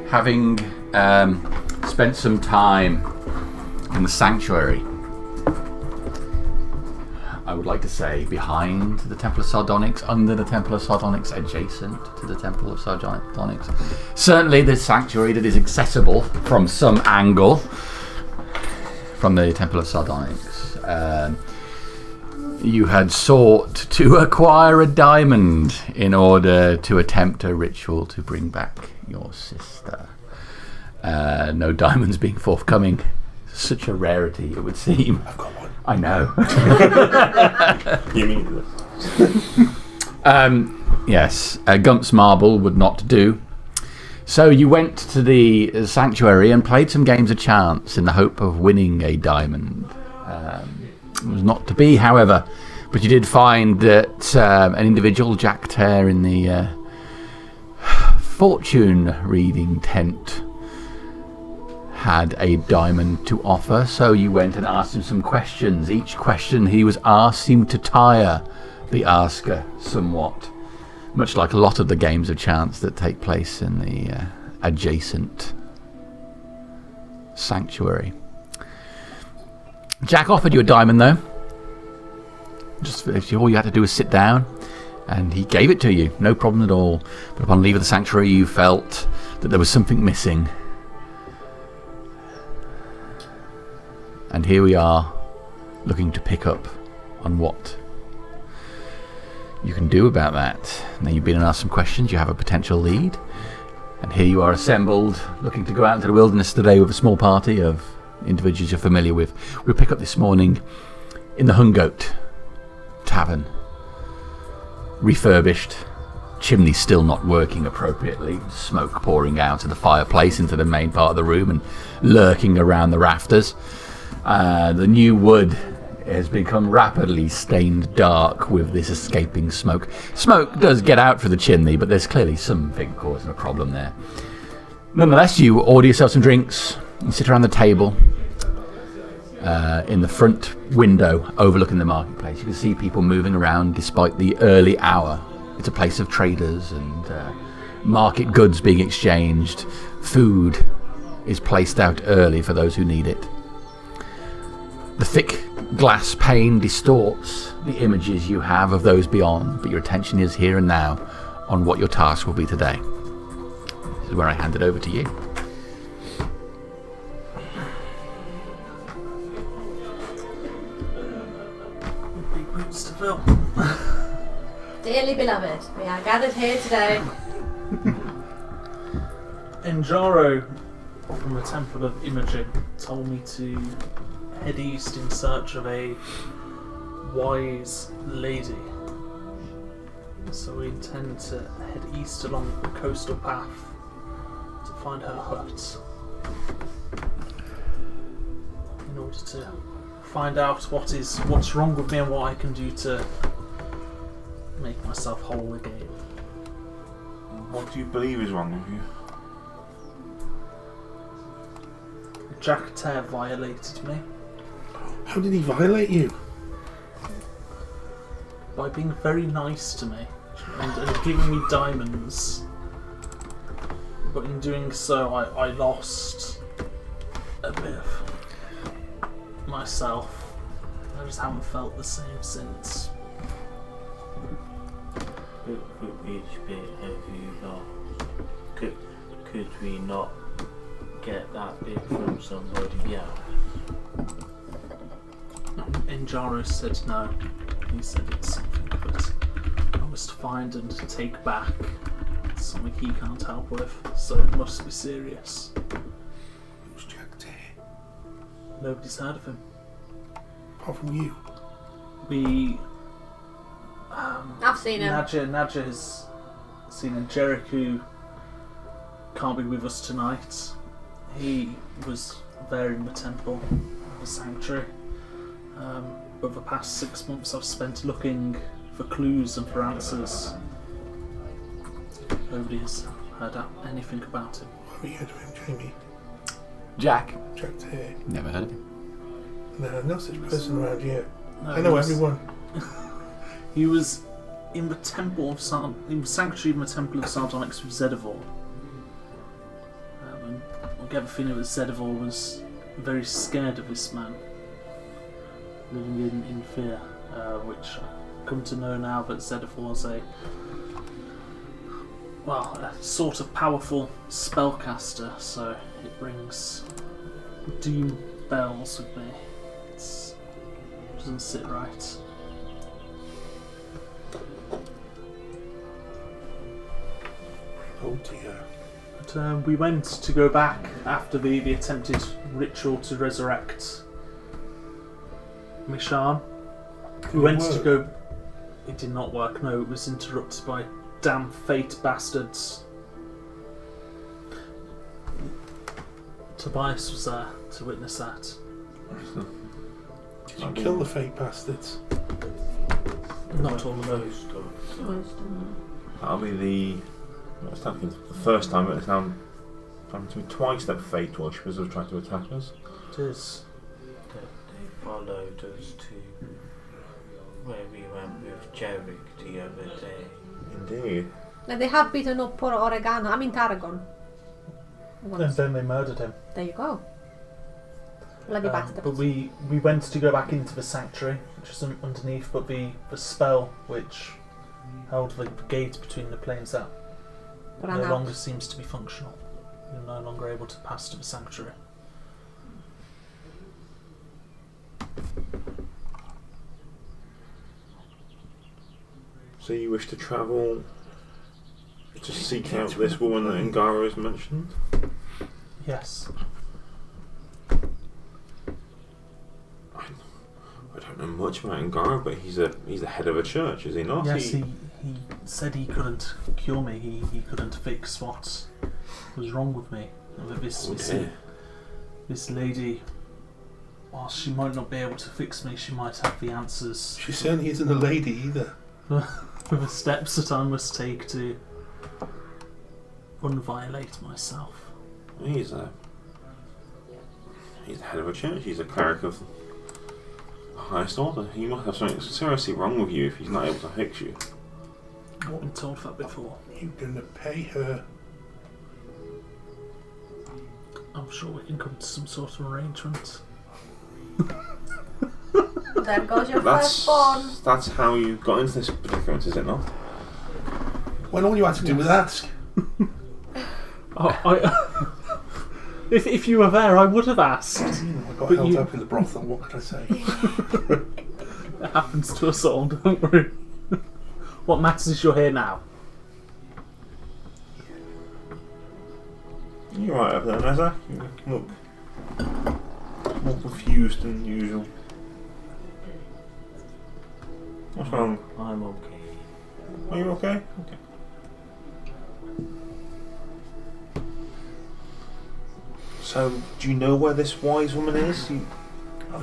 having spent some time in the sanctuary, I would like to say behind the Temple of Sardonyx, under the Temple of Sardonyx, adjacent to the Temple of Sardonyx. Certainly the sanctuary that is accessible from some angle from the Temple of Sardonyx. You had sought to acquire a diamond in order to attempt a ritual to bring back your sister. No diamonds being forthcoming. Such a rarity, it would seem. I've got one. I know. You mean yes, Gump's marble would not do. So you went to the sanctuary and played some games of chance in the hope of winning a diamond. It was not to be, however, but you did find that an individual, Jack Tare, in the fortune reading tent had a diamond to offer, so you went and asked him some questions. Each question he was asked seemed to tire the asker somewhat, much like a lot of the games of chance that take place in the adjacent sanctuary. Jack offered you a diamond, though. Just all you had to do was sit down, and he gave it to you, no problem at all. But upon leaving the sanctuary, you felt that there was something missing. And here we are, looking to pick up on what you can do about that. Now you've been and asked some questions, you have a potential lead, and here you are assembled, looking to go out into the wilderness today with a small party of individuals you're familiar with. We'll pick up this morning in the Hungoat Tavern. Refurbished, chimney still not working appropriately, smoke pouring out of the fireplace into the main part of the room and lurking around the rafters. The new wood has become rapidly stained dark with this escaping smoke. Smoke does get out through the chimney, but there's clearly something causing a problem there. Nonetheless, you order yourself some drinks and sit around the table in the front window overlooking the marketplace. You can see people moving around despite the early hour. It's a place of traders and market goods being exchanged. Food is placed out early for those who need it. The thick glass pane distorts the images you have of those beyond, but your attention is here and now on what your task will be today. This is where I hand it over to you. Big boots to fill. Dearly beloved, we are gathered here today. Enjaro from the Temple of Imaging told me to head east in search of a wise lady. So we intend to head east along the coastal path to find her hut. In order to find out what's wrong with me and what I can do to make myself whole again. what do you believe is wrong with you? Jack Tare violated me How did he violate you? by being very nice to me and giving me diamonds. But in doing so, I lost a bit of myself. I just haven't felt the same since. Which bit have you lost? Could we not get that bit from somebody else? Enjaro said no. He said it's something that I must find and take back. It's something he can't help with, so it must be serious. Who's Jack Tare? Nobody's heard of him. Apart from you. We... I've seen him. Nadja has seen him. Jericho can't be with us tonight. He was there in the temple, the sanctuary. Over the past 6 months I've spent looking for clues and for answers. Nobody has heard anything about him. What have you heard of him, Jamie? Jack. Jack Tare. Never heard of him. No, no such person around here. No, I know he was- everyone. He was in the temple of in the sanctuary in the temple of Sardonyx with Zedivor. I get the feeling that Zedivor was very scared of this man, living in fear, which I come to know now that Zedivor is a sort of powerful spellcaster, so it rings doom bells with me. It doesn't sit right. Oh dear. But we went to go back after the attempted ritual to resurrect Mishan. We went to go. It did not work. No, it was interrupted by damn fate bastards. Tobias was there to witness that. Did you kill the fake bastards? Not all of them. That'll be the first time, but it's now happened to me twice that fate worshippers have tried to attack us. It is. They followed us to where we went with Jerick the other day. Indeed. Now they have beaten up poor Oregano. I mean Tarragon. And then they murdered him. There you go. Bloody bastards. But we went to go back into the sanctuary, which is underneath, but the spell which held the gate between the planes that no longer seems to be functional. You're no longer able to pass to the sanctuary. So you wish to travel to seek out this woman that Ngara has mentioned? Yes. I don't know much about Ngara, but he's the head of a church, is he not? Yes, he said he couldn't cure me. He couldn't fix what was wrong with me. This lady, while she might not be able to fix me, she might have the answers. She certainly isn't a lady either. For the steps that I must take to unviolate myself. He's the head of a church. He's a cleric of the highest order. He must have something seriously wrong with you if he's not able to fix you. I've been told that before. You're gonna pay her. I'm sure we can come to some sort of arrangement. There goes your firstborn. That's how you got into this predicament, is it not? When all you had to do was ask. If you were there, I would have asked. I got held up in the brothel, what could I say? It happens to us all, don't worry. What matters is you're here now. You're right up there, Nessa. You look more confused than usual. What's wrong? I'm okay. Are you okay? Okay. So, do you know where this wise woman is?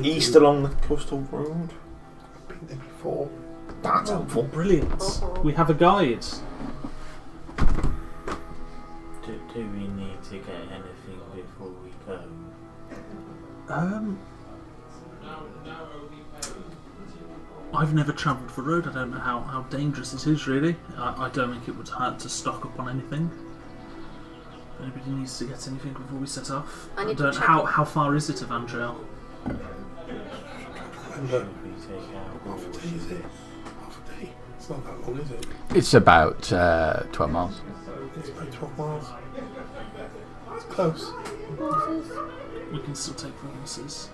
East along the coastal road? I've been there before. That's helpful. Brilliant. We have a guide. Do we need to get anything before we go? I've never travelled the road. I don't know how dangerous it is, really. I don't think it would hurt to stock up on anything. Anybody needs to get anything before we set off? I need don't to know check how far is it to Vandriel? Remember, We take out half a day, is it? Half a day. It's not that long, is it? It's about 12 miles. It's about 12 miles. It's close. We can still take the horses.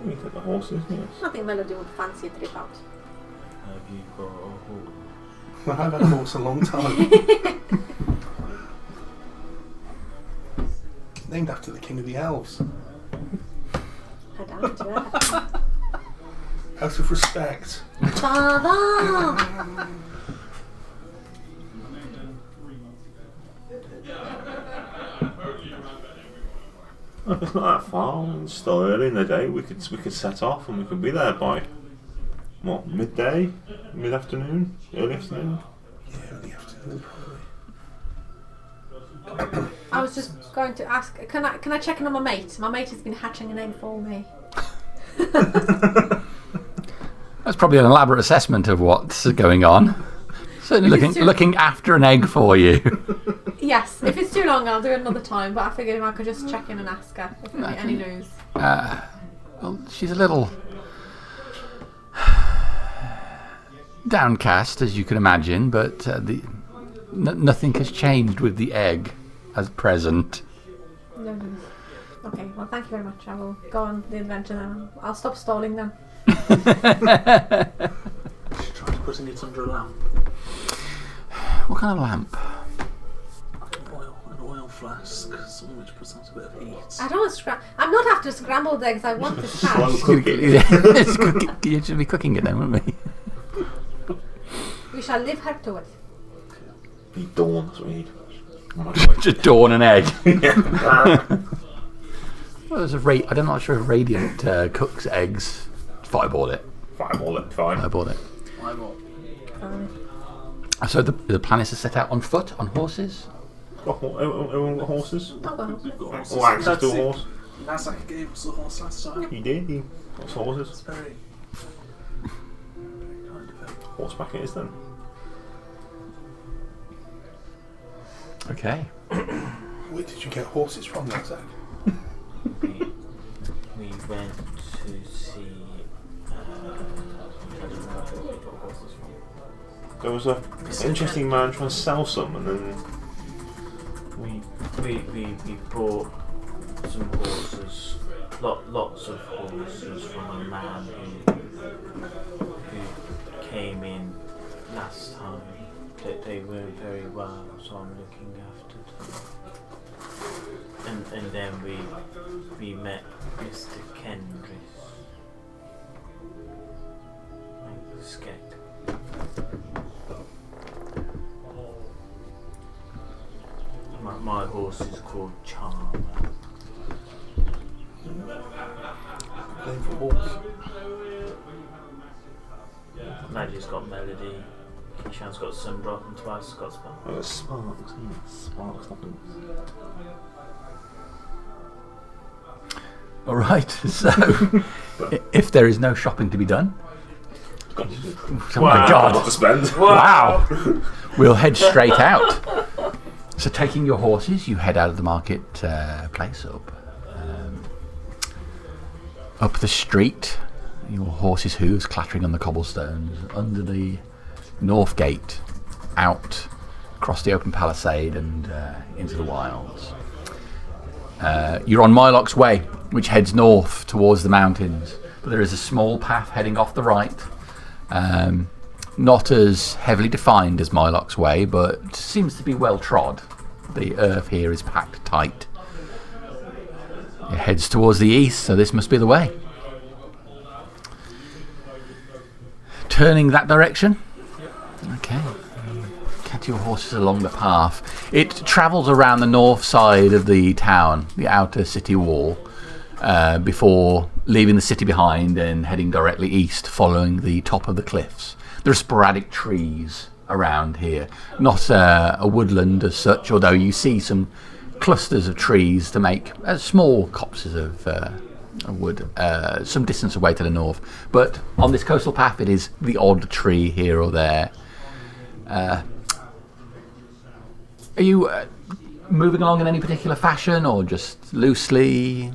We take the horses, yes. I think Melody would fancy a trip out. Have you got a horse? Well, I've had a horse a long time. It's named after the king of the elves. I doubt it. Out of respect. Father! Look, it's not that far. It's still early in the day. We could set off and we could be there by what, midday, mid-afternoon, early afternoon. Yeah, in the afternoon, probably. I was just going to ask, can I check in on my mate? My mate has been hatching a name for me. That's probably an elaborate assessment of what's going on. Certainly looking after an egg for you. Yes. If it's too long, I'll do it another time. But I figured I could just check in and ask her if there's any news. Well, she's a little downcast, as you can imagine, but nothing has changed with the egg as present. No news. Okay, well, thank you very much. I will go on the adventure then. I'll stop stalling then. She tried putting it under a lamp. What kind of lamp? An oil flask, something which puts out a bit of heat. I don't want I'm not after scrambled eggs. I want this hash. You should be cooking it then, wouldn't we? We shall live her to it. Be dawn, that's what we need. Just dawn an egg. Yeah. Well, there's I'm not sure if Radiant cooks eggs. Fireball it. Fireball it, fine. Fireball it. Why not? So the plan is to set out on foot, on horses? Everyone got horses? Oh, well. We've got horses. All access to a horse? Nazak gave us a horse last time. He did, he got horses. It's very kind of him. Horseback it is then. Okay. Where did you get horses from, then, Zach? We went to see. I don't know where we got horses from. There was an interesting man trying to sell some, and then We bought some horses, lots of horses from a man who came in last time. They weren't very well, so I'm looking after them. And then we met Mr. Kendris. Skek. My horse is called Charmer. Name for horse. Maggie's got Melody. Kishan's got Sundrop and Twice got Spark. oh, it's Sparks, isn't it? Sparks, nothing. All right. So, if there is no shopping to be done, oh my God! What to spend? Wow. We'll head straight out. So, taking your horses, you head out of the market place up the street. Your horses' hooves clattering on the cobblestones under the north gate, out across the open palisade and into the wilds. You're on Mylock's Way, which heads north towards the mountains. But there is a small path heading off the right. Not as heavily defined as Mylock's Way, but seems to be well trod. The earth here is packed tight. It heads towards the east, so this must be the way. Turning that direction. Okay. Get your horses along the path. It travels around the north side of the town, the outer city wall, before leaving the city behind and heading directly east, following the top of the cliffs. There are sporadic trees around here. Not a woodland as such, although you see some clusters of trees to make small copses of wood some distance away to the north. But on this coastal path, it is the odd tree here or there. Are you moving along in any particular fashion, or just loosely,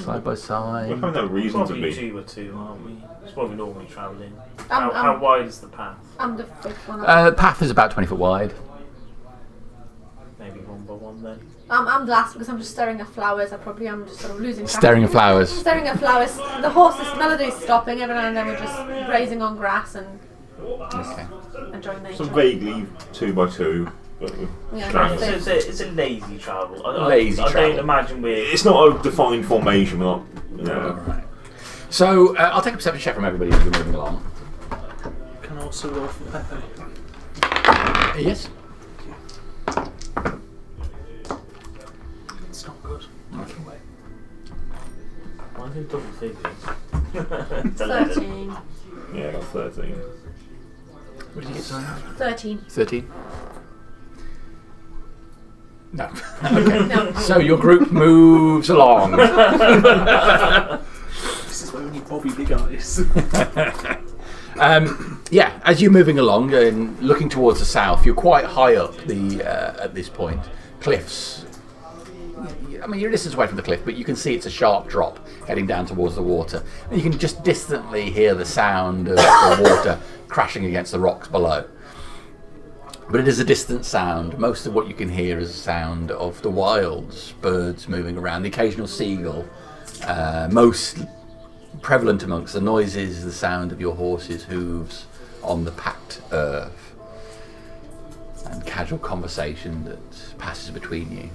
side by We side? have no reason to Probably be. 2 or 2, aren't we? It's what we normally travel in. I'm- How wide is the path? I'm the fifth one. The path is about 20 foot wide. Maybe 1 by 1 then. I'm last because I'm just staring at flowers. I probably am just sort of losing track. Staring at flowers. Staring at flowers. The horses, Melody's stopping. Every now and then we're just grazing on grass and Okay. enjoying nature. Some vaguely 2 by 2, but Yeah, strands. that's it. It's a lazy travel. Lazy I travel. don't imagine we're. It's not a defined formation. We're not, you know. Alright. So I'll take a perception check from everybody as we're moving along. Can I also roll for Pepe? Yes. It's not good. Why is it double figures? It's 11. 13. Yeah, I got 13. What did you get, sorry? 13. 13. No. Okay. No. So your group moves along. This is where we need Bobby Big Eyes. Yeah, as you're moving along and looking towards the south, you're quite high up the at this point. Cliffs. I mean, you're a distance away from the cliff, but you can see it's a sharp drop heading down towards the water. And you can just distantly hear the sound of the water crashing against the rocks below. But it is a distant sound. Most of what you can hear is the sound of the wilds, birds moving around, the occasional seagull. Most prevalent amongst the noises, the sound of your horse's hooves on the packed earth, and casual conversation that passes between you.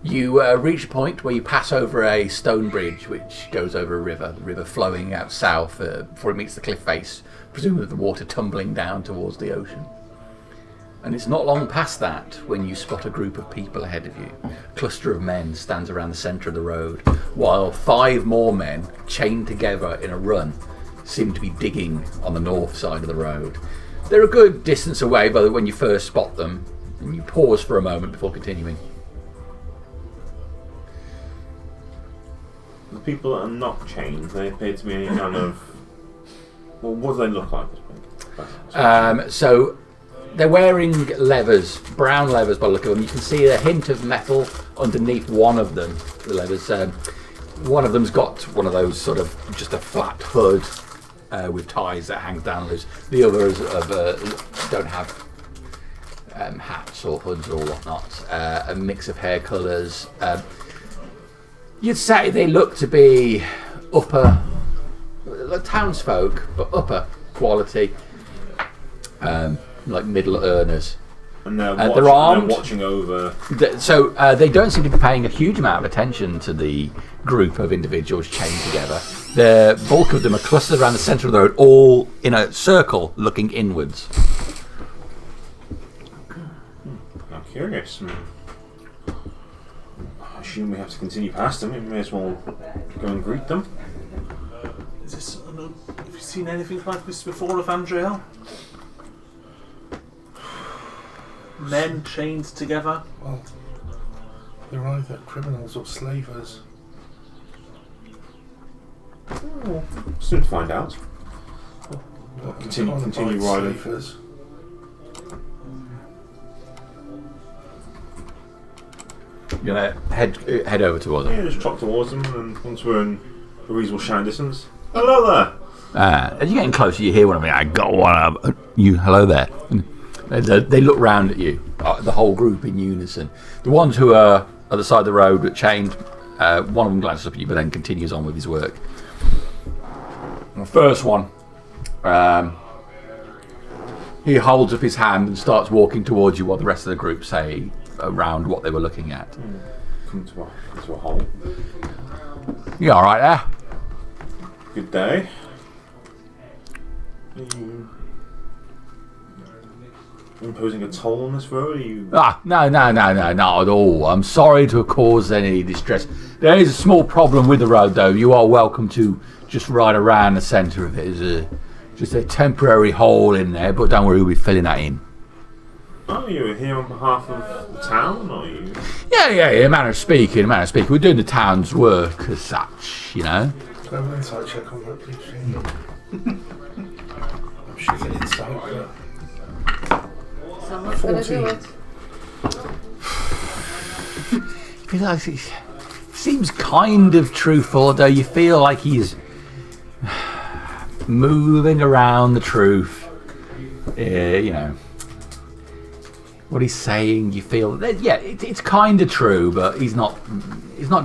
You reach a point where you pass over a stone bridge which goes over a river, the river flowing out south before it meets the cliff face, presumably the water tumbling down towards the ocean. And it's not long past that when you spot a group of people ahead of you. A cluster of men stands around the centre of the road, while 5 more men, chained together in a run, seem to be digging on the north side of the road. They're a good distance away by when you first spot them, and you pause for a moment before continuing. The people that are not chained, they appear to be any kind of... Well, what do they look like at this point? So they're wearing leathers, brown leathers by the look of them. You can see a hint of metal underneath one of them, the leathers. One of them's got one of those sort of just a flat hood with ties that hangs down loose. The others don't have hats or hoods or whatnot. A mix of hair colours. You'd say they look to be upper, townsfolk, but upper quality, like middle earners. And they're armed. They're watching over. So they don't seem to be paying a huge amount of attention to the group of individuals chained together. The bulk of them are clustered around the centre of the road, all in a circle, looking inwards. I'm curious. I assume we have to continue past them. We may as well go and greet them. Is this? Have you seen anything like this before, Evandriel? Men chained together. Well, they're either criminals or slavers. Well, soon to find out. Well, Continue riding. Slavers. You're gonna head over towards them. Yeah, just trot towards them, and once we're in a reasonable shouting distance, hello there. As you're getting closer, you hear one of them. I got one of you. Hello there. They look round at you, the whole group in unison. The ones who are at the side of the road chained, one of them glances up at you, but then continues on with his work. The first one, he holds up his hand and starts walking towards you while the rest of the group say around what they were looking at. Come to a hole. You all right there? Good day. Are you imposing a toll on this road? Are you... No, not at all. I'm sorry to have caused any distress. There is a small problem with the road, though. You are welcome to just ride around the centre of it. There's just a temporary hole in there, but don't worry, we'll be filling that in. Oh, you were here on behalf of the town, or you? Yeah, manner of speaking. We're doing the town's work as such, you know. Can I have an insight check on that, please, Shane? I'm sure an insight, but... Someone's gonna do it. He seems kind of truthful, though you feel like he's moving around the truth. You know. What he's saying, you feel that, yeah, it's kind of true, but he's not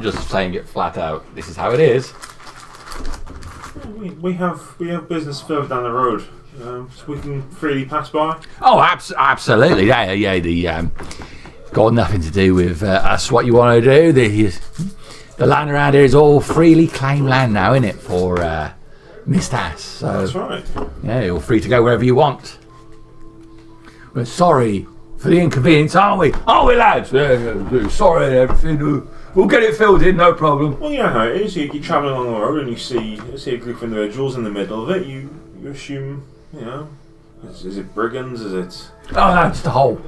just saying it flat out. This is how it is. We have business further down the road, so we can freely pass by. Oh, absolutely. Yeah. The got nothing to do with us. What you want to do? The land around here is all freely claimed land now, isn't it? For Mr. Ass. So, that's right. Yeah, you're free to go wherever you want. We're sorry for the inconvenience, aren't we? Aren't we, lads? Sorry and everything. We'll get it filled in, no problem. Well, you know how it is. You're travelling along the road and you see a group of individuals in the middle of it. You assume, you know, is it brigands? Is it? Oh no, it's the hole.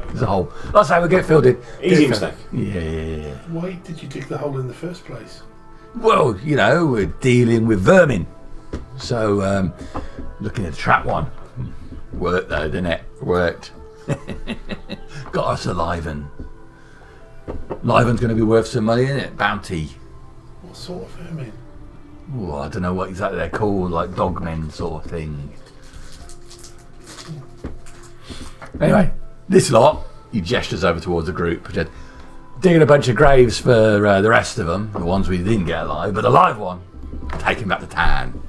It's the hole. Let's say we'll get it filled in. Easy mistake. Yeah. Why did you dig the hole in the first place? Well, you know, we're dealing with vermin. So, looking at the trap one. Worked though, didn't it? Worked. Got us a Liven. Liven's going to be worth some money, isn't it? Bounty. What sort of vermin? Oh, I don't know what exactly they're called, like dogmen sort of thing. Anyway, this lot, he gestures over towards the group, just digging a bunch of graves for the rest of them, the ones we didn't get alive, but the live one, take him back to town.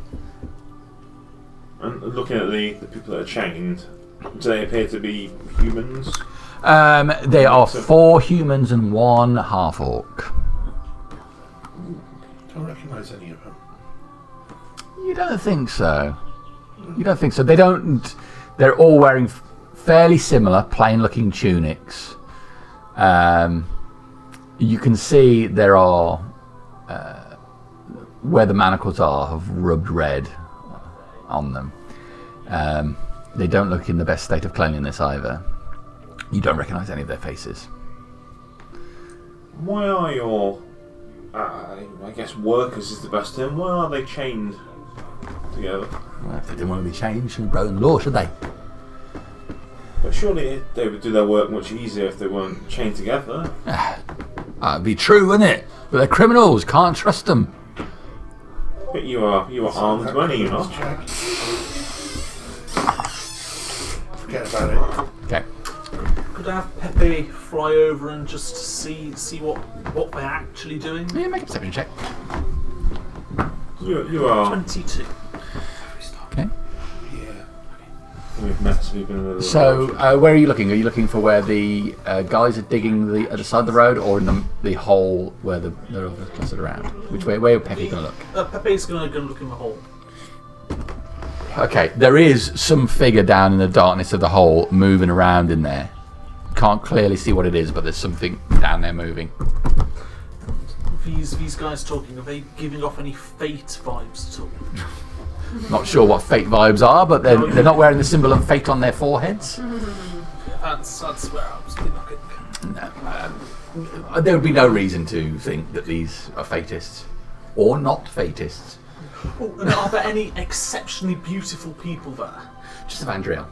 And looking at the people that are chained, do they appear to be humans? There are 4 humans and 1 half-orc. Don't recognise any of them. You don't think so? You don't think so? They don't. They're all wearing fairly similar, plain-looking tunics. You can see there are where the manacles are have rubbed red on them. They don't look in the best state of cleanliness either. You don't recognise any of their faces. Why are your, I guess workers is the best term, why are they chained together? Well, if they didn't want to be changed from broken law, should they? But surely they would do their work much easier if they weren't chained together. That'd be true, wouldn't it? But they're criminals, can't trust them. But you are armed to any, you're not? Forget about it. Okay. Could I have Pepe fly over and just see what they're actually doing? Yeah, make a perception check. You are. 22. Okay. Yeah. We've met, so we've been in the So, where are you looking? Are you looking for where the guys are digging the other side of the road, or in the hole where they're all clustered around? Which way? Where are Pepe going to look? Pepe's going to go look in the hole. Okay, there is some figure down in the darkness of the hole moving around in there. Can't clearly see what it is, but there's something down there moving. These guys talking, are they giving off any fate vibes at all? Not sure what fate vibes are, but they're not wearing the symbol of fate on their foreheads. That's where I was looking. No, there would be no reason to think that these are fatists. Or not fatists. Oh, and are there any exceptionally beautiful people there? Just Evandriel.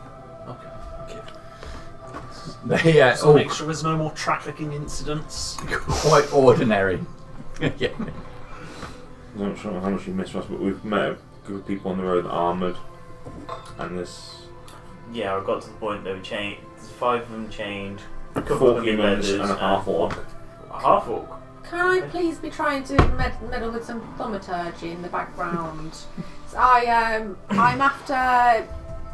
Okay, thank you. They So make sure there's no more trafficking incidents. quite ordinary. Yeah. I'm not sure how much you missed us, but we've met a group of people on the road armoured, and there's Yeah, I got to the point they were chained. There's 5 of them chained. A couple 4 of them in humans and leathers a half-orc. A half orc. Can I please be trying to meddle with some thaumaturgy in the background? So I'm after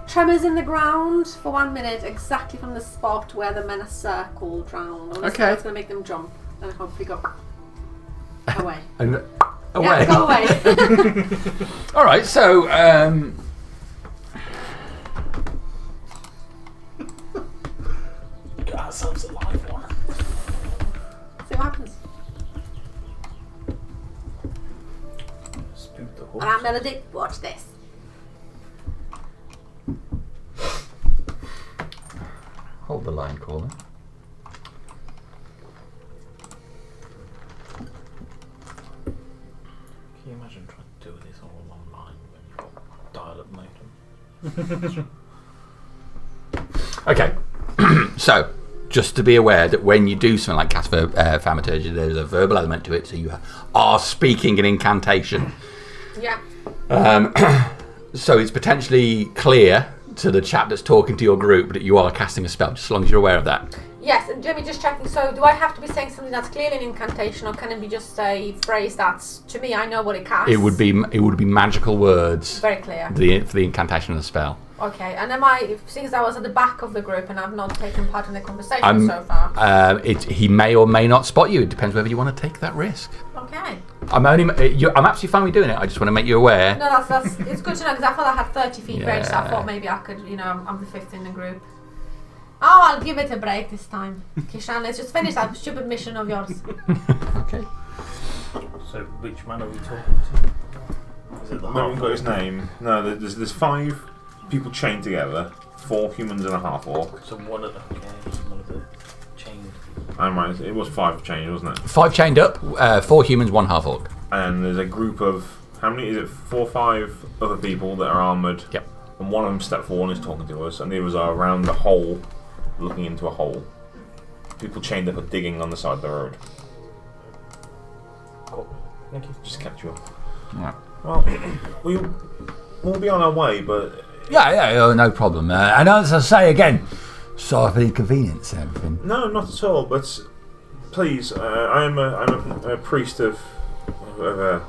tremors in the ground for 1 minute, exactly from the spot where the men are circled round. Okay. That's going to make them jump and hopefully go away. Away. Yeah, go away. All right. So, Get ourselves a live one. See what happens. Spook the horse. Alright, Melody, watch this. hold the line, caller. Can you imagine trying to do this all online when you've got dial-up modem? Okay. So, just to be aware that when you do something like cast thaumaturgy, there's a verbal element to it, so you are speaking an incantation. Yeah. So it's potentially clear to the chap that's talking to your group that you are casting a spell, just as long as you're aware of that. Yes, and Jimmy, just checking. So, do I have to be saying something that's clearly an incantation, or can it be just a phrase that's, to me, I know what it casts? It would be magical words. Very clear. For the incantation of the spell. Okay, and seeing as I was at the back of the group and I've not taken part in the conversation so far. He may or may not spot you. It depends whether you want to take that risk. Okay. I'm absolutely fine with doing it. I just want to make you aware. No, that's it's good to know because I thought I had 30 feet range, so I Yeah. thought maybe I could, I'm the fifth in the group. Oh, I'll give it a break this time. Kishan, let's just finish that stupid mission of yours. Okay. So, which man are we talking to? Is it the No one half got his name. No, there's 5 people chained together, 4 humans and a half-orc. So one of the chained. I'm right, it was 5 chained, wasn't it? 5 chained up, 4 humans, 1 half orc. And there's a group of How many? Is it 4 or 5 other people that are armoured? Yep. And one of them stepped forward and is talking to us, and the others are around the hole, looking into a hole. People chained up are digging on the side of the road. Cool. Thank you. Just catch you up. Yeah. Well, we'll be on our way, but Yeah, no problem. And as I say again, sorry for the inconvenience and everything. no, not at all. But please, I'm a priest of a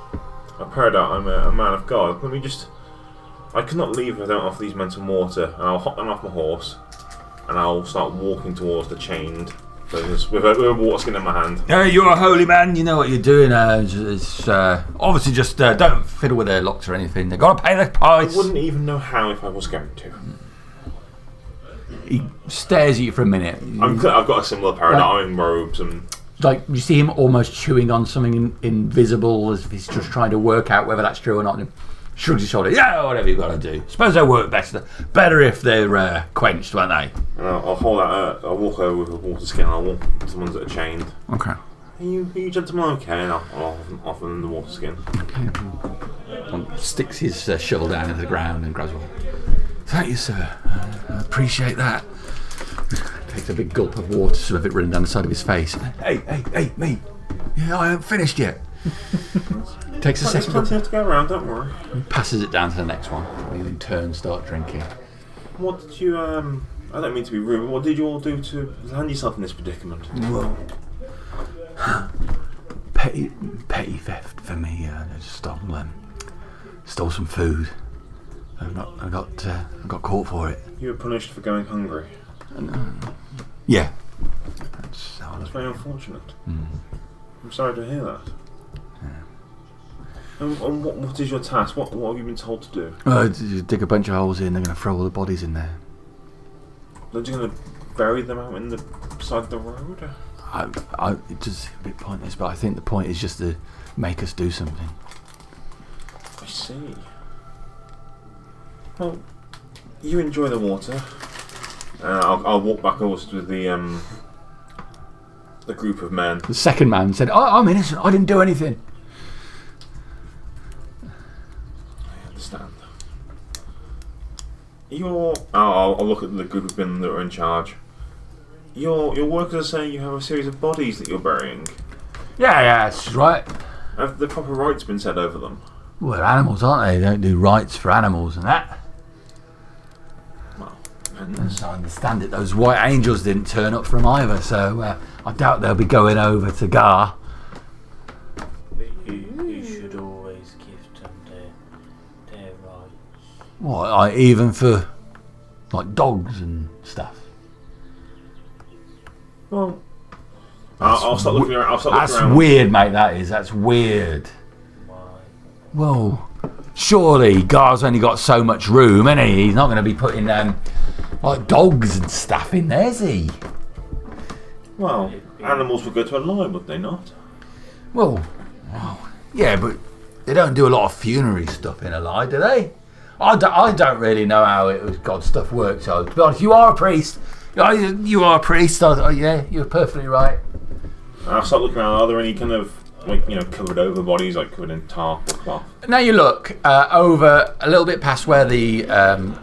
Peridot. I'm a man of God. Let me just. I cannot leave if I don't offer these men some water, and I'll hop them off my horse, and I'll start walking towards the chained things with a water skin in my hand. You're a holy man, you know what you're doing. It's obviously just don't fiddle with their locks or anything. They've got to pay the I price. wouldn't even know how if I was going to. He stares at you for a minute. I've got a similar Peridot. I'm in robes and. Like you see him almost chewing on something invisible, as if he's just trying to work out whether that's true or not. And he shrugs his shoulder. Yeah, whatever you've got to do. Suppose they work better if they're quenched, won't they? And I'll hold out. I'll walk over with a water skin. I'll walk to the ones that are chained. Okay. Are you gentlemen okay? And I'll offer them the water skin. Sticks his shovel down into the ground and grabs one. Thank you, sir. I appreciate that. Takes a big gulp of water, some of it running down the side of his face. Hey, me. Yeah, I haven't finished yet. Takes a There's second. plenty to go around, don't worry. Passes it down to the next one. We in turn start drinking. What did you, I don't mean to be rude, but what did you all do to land yourself in this predicament? Whoa. Petty theft for me. I just stole some food. I got caught for it. You were punished for going hungry. Yeah. That's very unfortunate. Mm. I'm sorry to hear that. And what is your task? What have you been told to do? You dig a bunch of holes in, they're going to throw all the bodies in there. They're just going to bury them out in the side of the road? It does seem a bit pointless, but I think the point is just to make us do something. I see. Well, you enjoy the water. I'll walk back over to the group of men. The second man said, I'm innocent, I didn't do anything. I understand. I'll look at the group of men that are in charge. Your workers are saying you have a series of bodies that you're burying. Yeah, that's right. Have the proper rites been said over them? Well, they're animals, aren't they? They don't do rights for animals and that. Well, As I understand it, those white angels didn't turn up from either, so I doubt they'll be going over to Gar. You should always give them their rights. What, even for like dogs and stuff? well, I'll start looking around. That's weird, mate. That's weird. Why? Well, surely Gar's only got so much room, ain't he? He's not going to be putting like dogs and stuff in there, is he? Well, animals would go to a lie, would they not? Well, yeah, but they don't do a lot of funerary stuff in a lie, do they? I don't really know how God stuff works. So, to be honest, you are a priest. You are a priest. Yeah, you're perfectly right. I'll start looking around. Are there any kind of covered over bodies, like covered in tarp or cloth? Now you look over a little bit past where the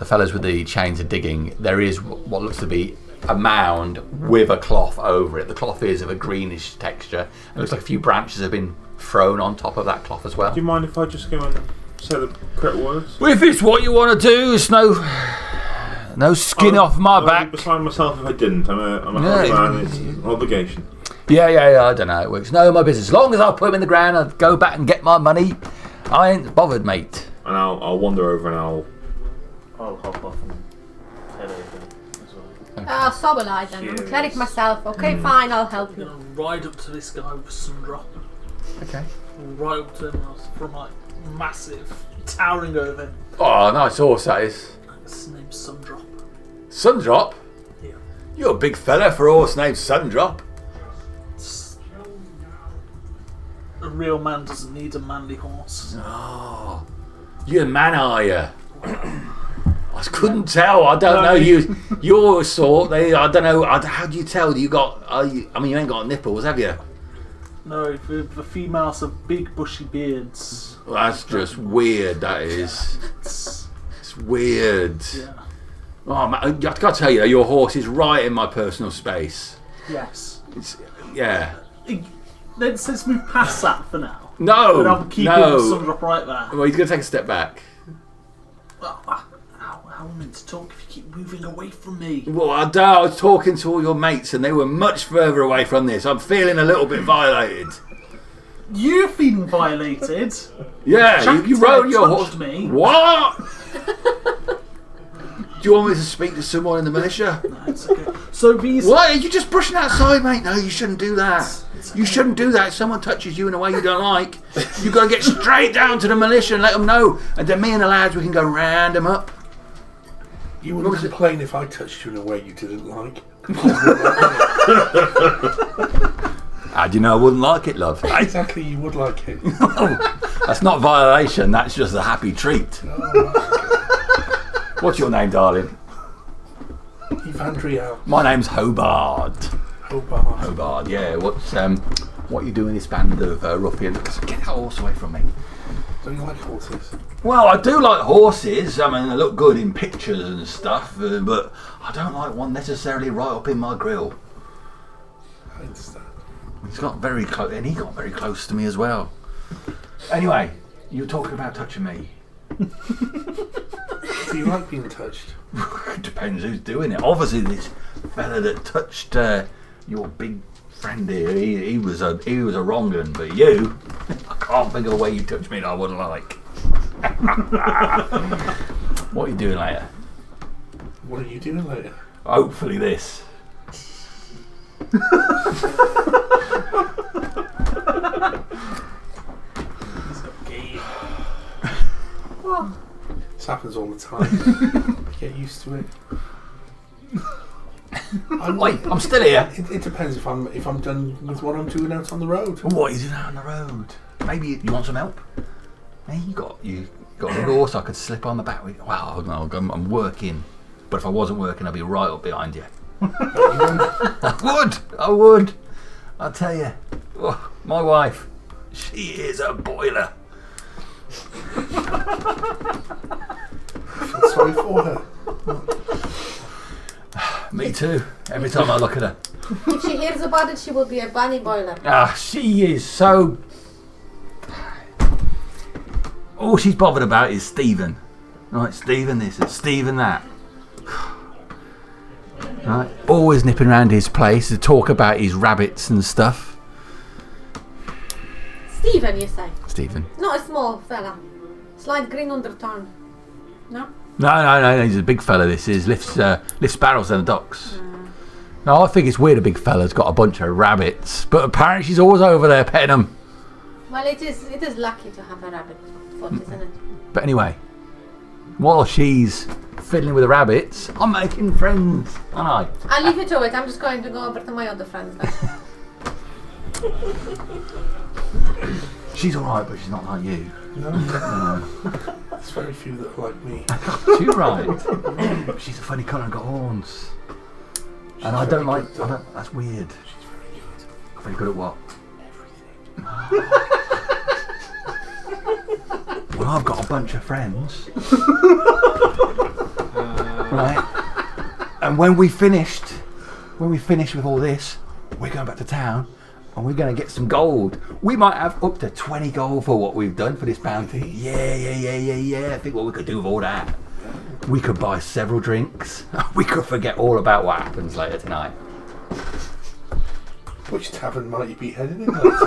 fellas with the chains are digging. There is what looks to be a mound with a cloth over it. The cloth is of a greenish texture. It looks like a few branches have been thrown on top of that cloth as well. Do you mind if I just go and say the correct words? Well, if it's what you want to do, it's no skin off my back. I'd be beside myself if I didn't. I'm a hard man. It's an obligation. Yeah, I don't know how it works. No, my business. As long as I put them in the ground and go back and get my money, I ain't bothered, mate. And I'll wander over and I'll hop off and head over as well. I'll sob a lie then. I'm a cleric myself. Okay, fine, I'll help I'm you. gonna ride up to this guy with some drop. Okay. Right up to him from like massive, towering over him. Oh, nice horse that is. His name's Sundrop. Sundrop? Yeah. You're a big fella for a horse named Sundrop. A real man doesn't need a manly horse. Oh, you're a man, are you? I couldn't tell. I don't know. Your sort. I don't know. How do you tell? You ain't got nipples, have you? No, the females have big bushy beards. Well, that's just weird, that is. It's weird. Yeah. Oh, man, I've got to tell you, your horse is right in my personal space. Yes. Yeah. Let's move past that for now. No! But I'll keep no. it summed up right there. Well, he's going to take a step back. Well, how am I meant to talk if you keep moving away from me? Well, I was talking to all your mates and they were much further away from this. I'm feeling a little bit violated. You're feeling violated. Yeah, you rode your horse. Touched me. What? Do you want me to speak to someone in the militia? No, it's okay. So these. What? Are you just brushing outside, mate? No, you shouldn't do that. You shouldn't do that. If someone touches you in a way you don't like, you've got to get straight down to the militia and let them know. And then me and the lads, we can go round them up. You wouldn't complain if I touched you in a way you didn't like. How do you know I wouldn't like it, love? Exactly, you would like it. That's not violation. That's just a happy treat. What's your name, darling? Evandriel. My name's Hobart. Hobart. Hobart, yeah. What you doing in this band of ruffians? Get that horse away from me. Don't you like horses? Well, I do like horses. I mean, they look good in pictures and stuff, but I don't like one necessarily right up in my grill. I understand. He's got very close, and he got very close to me as well. Anyway, you were talking about touching me. Do you like being touched? It depends who's doing it. Obviously, this fella that touched your big friend here, he was a wrong un, but you, I can't think of a way you touched me that I wouldn't like. What are you doing later? What are you doing later? Hopefully this. This happens all the time. Get used to it. Wait, I'm still here. It depends if I'm done with what I'm doing out on the road. What are you doing out on the road? Maybe you want some help? Hey, you got a horse I could slip on the back with. Wow, no, I'm working. But if I wasn't working, I'd be right up behind you. I would. I'll tell you. Oh, my wife, she is a boiler. I feel sorry for her. Me too. Every time I look at her. If she hears about it, she will be a bunny boiler. She is so... All she's bothered about is Stephen. Right, Stephen this and Stephen that. Right, always nipping around his place to talk about his rabbits and stuff. Stephen, you say? Stephen. Not a small fella. Slight green undertone. No? No, he's a big fella, this is. Lifts barrels down the docks. No, I think it's weird a big fella's got a bunch of rabbits, but apparently she's always over there petting them. Well, it is lucky to have a rabbit foot, isn't it? But anyway, while she's fiddling with the rabbits, I'm making friends, aren't I? I'll leave you to it. I'm just going to go over to my other friends now. She's alright, but she's not like you. No. There's very few that are like me. She's right. She's a funny colour and got horns. And I don't like... that's weird. She's very good. Very good at what? Everything. Well, I've got a bunch of friends. Right? And when we finish with all this, we're going back to town and we're going to get some gold. We might have up to 20 gold for what we've done for this bounty. Yeah. I think what we could do with all that, we could buy several drinks. We could forget all about what happens later tonight. Which tavern might you be heading in later?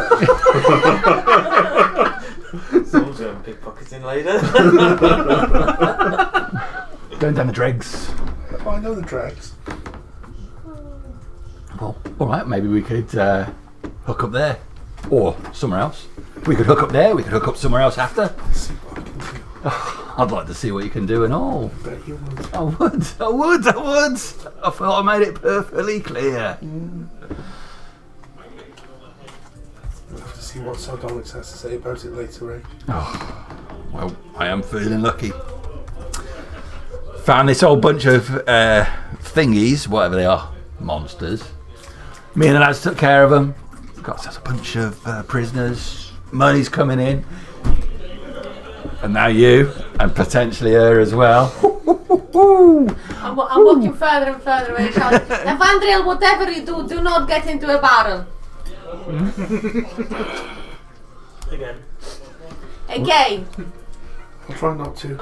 Someone's going pickpocketing later. Going down the dregs. Oh, I know the drags. Well, alright, maybe we could hook up there. Or somewhere else. We could hook up there, we could hook up somewhere else after. See what I can do. I'd like to see what you can do and all. Bet you would. I would. I thought I made it perfectly clear. We'll have to see what Sardonyx has to say about it later, eh? Oh, well, I am feeling lucky. Found this whole bunch of thingies, whatever they are, monsters. Me and the lads took care of them. Got such a bunch of prisoners. Money's coming in. And now you, and potentially her as well. I'm walking further and further away, shouting, Evandriel, whatever you do not get into a barrel. Again. I'll try not to.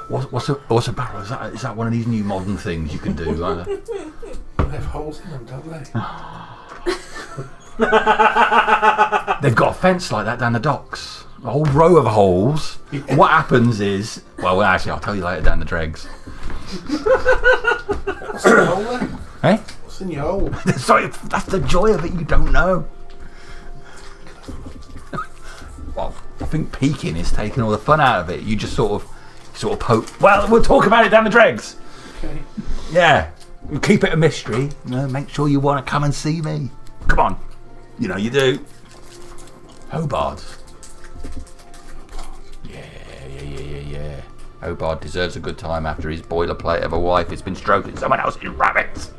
What's a barrel? Is that one of these new modern things you can do? They have holes in them, don't they? They've got a fence like that down the docks. A whole row of holes. Yeah. What happens is... Well, actually, I'll tell you later down the dregs. What's in the hole then? Eh? What's in your hole? Sorry, that's the joy of it. You don't know. Well, I think peeking is taking all the fun out of it. You just sort of poke... Well, we'll talk about it down the dregs. Okay. Yeah. Keep it a mystery. You know, make sure you want to come and see me. Come on. You know you do. Hobart. Yeah. Hobart deserves a good time after his boilerplate of a wife has been stroking someone else's rabbits.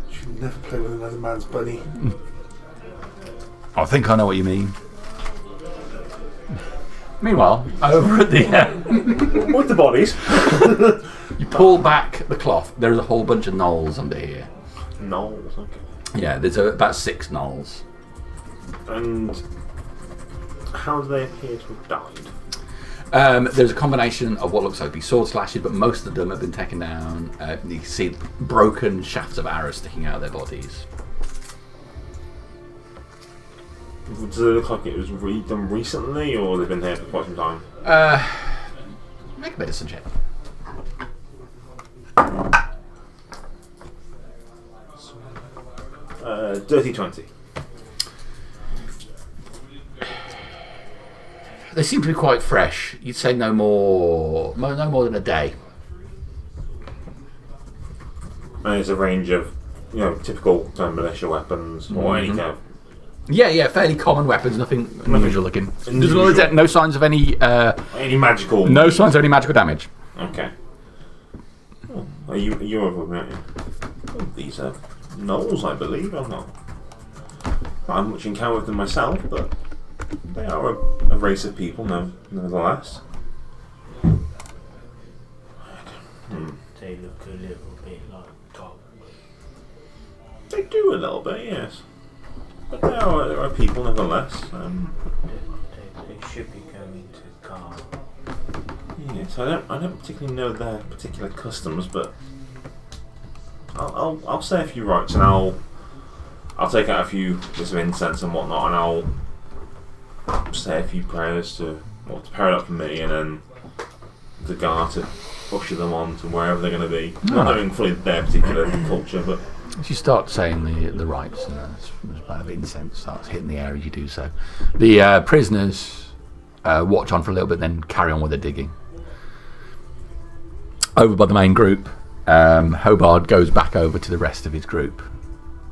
You should never play with another man's bunny. I think I know what you mean. Meanwhile, over at the... With the bodies. you pull back the cloth. There's a whole bunch of knolls under here. Knolls, okay. Yeah, there's about 6 knolls. And how do they appear to have died? There's a combination of what looks like sword slashes, but most of them have been taken down. You can see broken shafts of arrows sticking out of their bodies. Does it look like it was done recently, or they've been here for quite some time? Make a medicine check. Dirty 20. They seem to be quite fresh. You'd say no more than a day. And there's a range of, typical kind of militia weapons or any kind of. Yeah, fairly common weapons. Nothing unusual looking. Unusual. There's no signs of any. Any magical. No signs of any magical damage. Okay. Oh, are you over there? Oh, these are gnolls, I believe. I'm not. I haven't much encounter with them myself, but they are a race of people, nevertheless. They look a little bit like goblins. They do a little bit, yes. But they are people, nevertheless. They should be going to car. Yes, I don't particularly know their particular customs, but I'll say a few rites, and I'll take out a few bits of incense and whatnot, and I'll say a few prayers to pair it up for me, and then the guard to usher them on to wherever they're going to be. Not knowing fully their particular culture, but As you start saying the rites and a bit of incense starts hitting the air as you do so, the prisoners watch on for a little bit, then carry on with their digging. Over by the main group, Hobart goes back over to the rest of his group.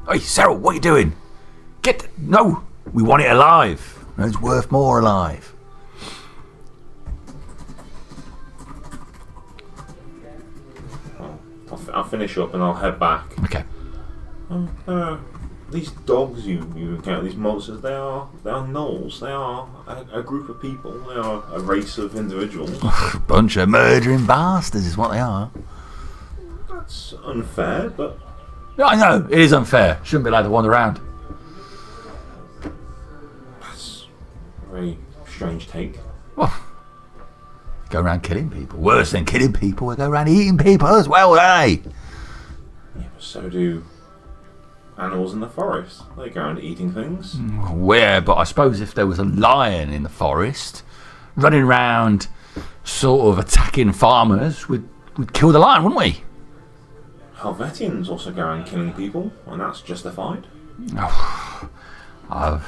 Hey, Cyril, what are you doing? No, we want it alive. It's worth more alive. I'll finish up and I'll head back. Okay. These dogs you encounter, these monsters, they are gnolls. They are a group of people. They are a race of individuals. Bunch of murdering bastards is what they are. That's unfair, but I know, it is unfair. Shouldn't be allowed to wander around. that's a very strange take. Well, go around killing people. Worse than killing people, we go around eating people as well, eh? Yeah, but so do animals in the forest. They go around eating things. Where, but I suppose if there was a lion in the forest running around sort of attacking farmers, we'd kill the lion, wouldn't we? Helvetians also go around killing people, and that's justified. I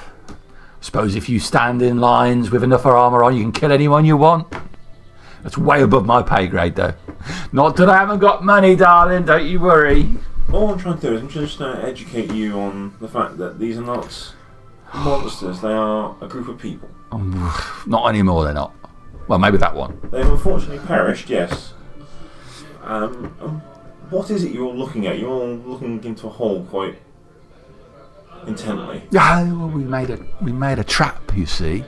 suppose if you stand in lines with enough armour on, you can kill anyone you want. That's way above my pay grade, though. Not that I haven't got money, darling, don't you worry. All I'm trying to do is I'm just going to educate you on the fact that these are not monsters, they are a group of people. Not anymore, they're not. Well, maybe that one. They've unfortunately perished, yes. What is it you're looking at? You're looking into a hole quite intently. Yeah, well, we made a trap, you see.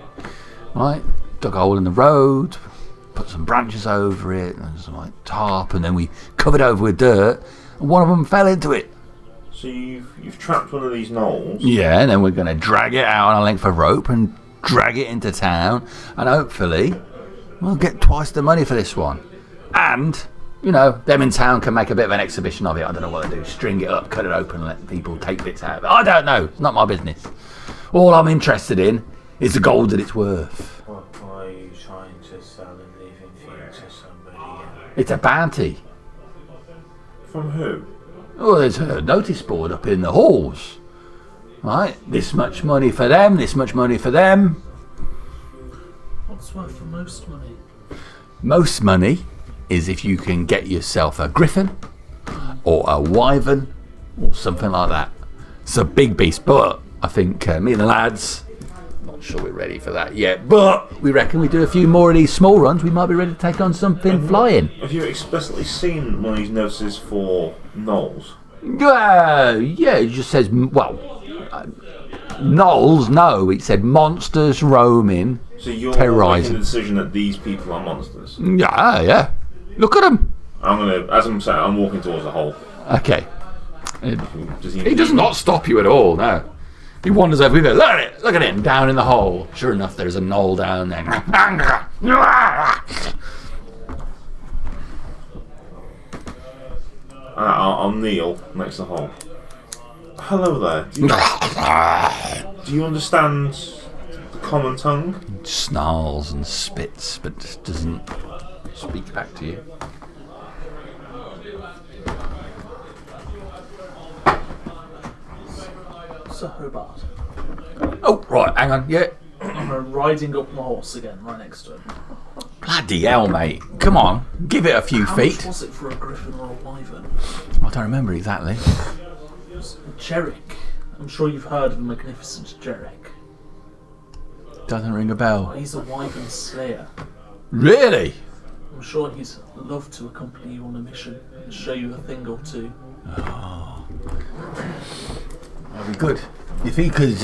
Right, dug a hole in the road, put some branches over it, and some like tarp, and then we covered over with dirt, and one of them fell into it. So you've trapped one of these gnolls. Yeah, and then we're going to drag it out on a length of rope and drag it into town, and hopefully we'll get twice the money for this one. And, you know, them in town can make a bit of an exhibition of it. I don't know what they do. String it up, cut it open, and let people take bits out of it. I don't know. It's not my business. All I'm interested in is the gold that it's worth. What are you trying to sell and leave in to somebody else? It's a bounty. From who? Oh, there's a notice board up in the halls. Right, this much money for them, this much money for them. What's worth the most money? Most money is if you can get yourself a griffin or a wyvern or something like that. It's a big beast, but I think me and the lads, not sure we're ready for that yet, but we reckon we do a few more of these small runs, we might be ready to take on something flying. Have you explicitly seen one of these notices for gnolls? Yeah, it just says, gnolls, no, it said monsters roaming, So you're terrorising. making the decision that these people are monsters. Yeah. Look at them. As I'm saying, I'm walking towards the hole. Okay. Does He does not stop you at all, no. He wanders over there. Look at him, down in the hole. Sure enough, there's a gnoll down there. I'll kneel next to the hole. Hello there. Do you understand the common tongue? Snarls and spits, but just doesn't speak back to you. Sir Hobart. Oh, right, hang on, yeah. I'm riding up my horse again, right next to him. Bloody hell, mate. Come on, give it a few How feet. much was it for a griffin or a wyvern? I don't remember exactly. Jerick. I'm sure you've heard of the magnificent Jerick. Doesn't ring a bell. He's a wyvern slayer. Really? I'm sure he'd love to accompany you on a mission and show you a thing or two. That'd be good. If he could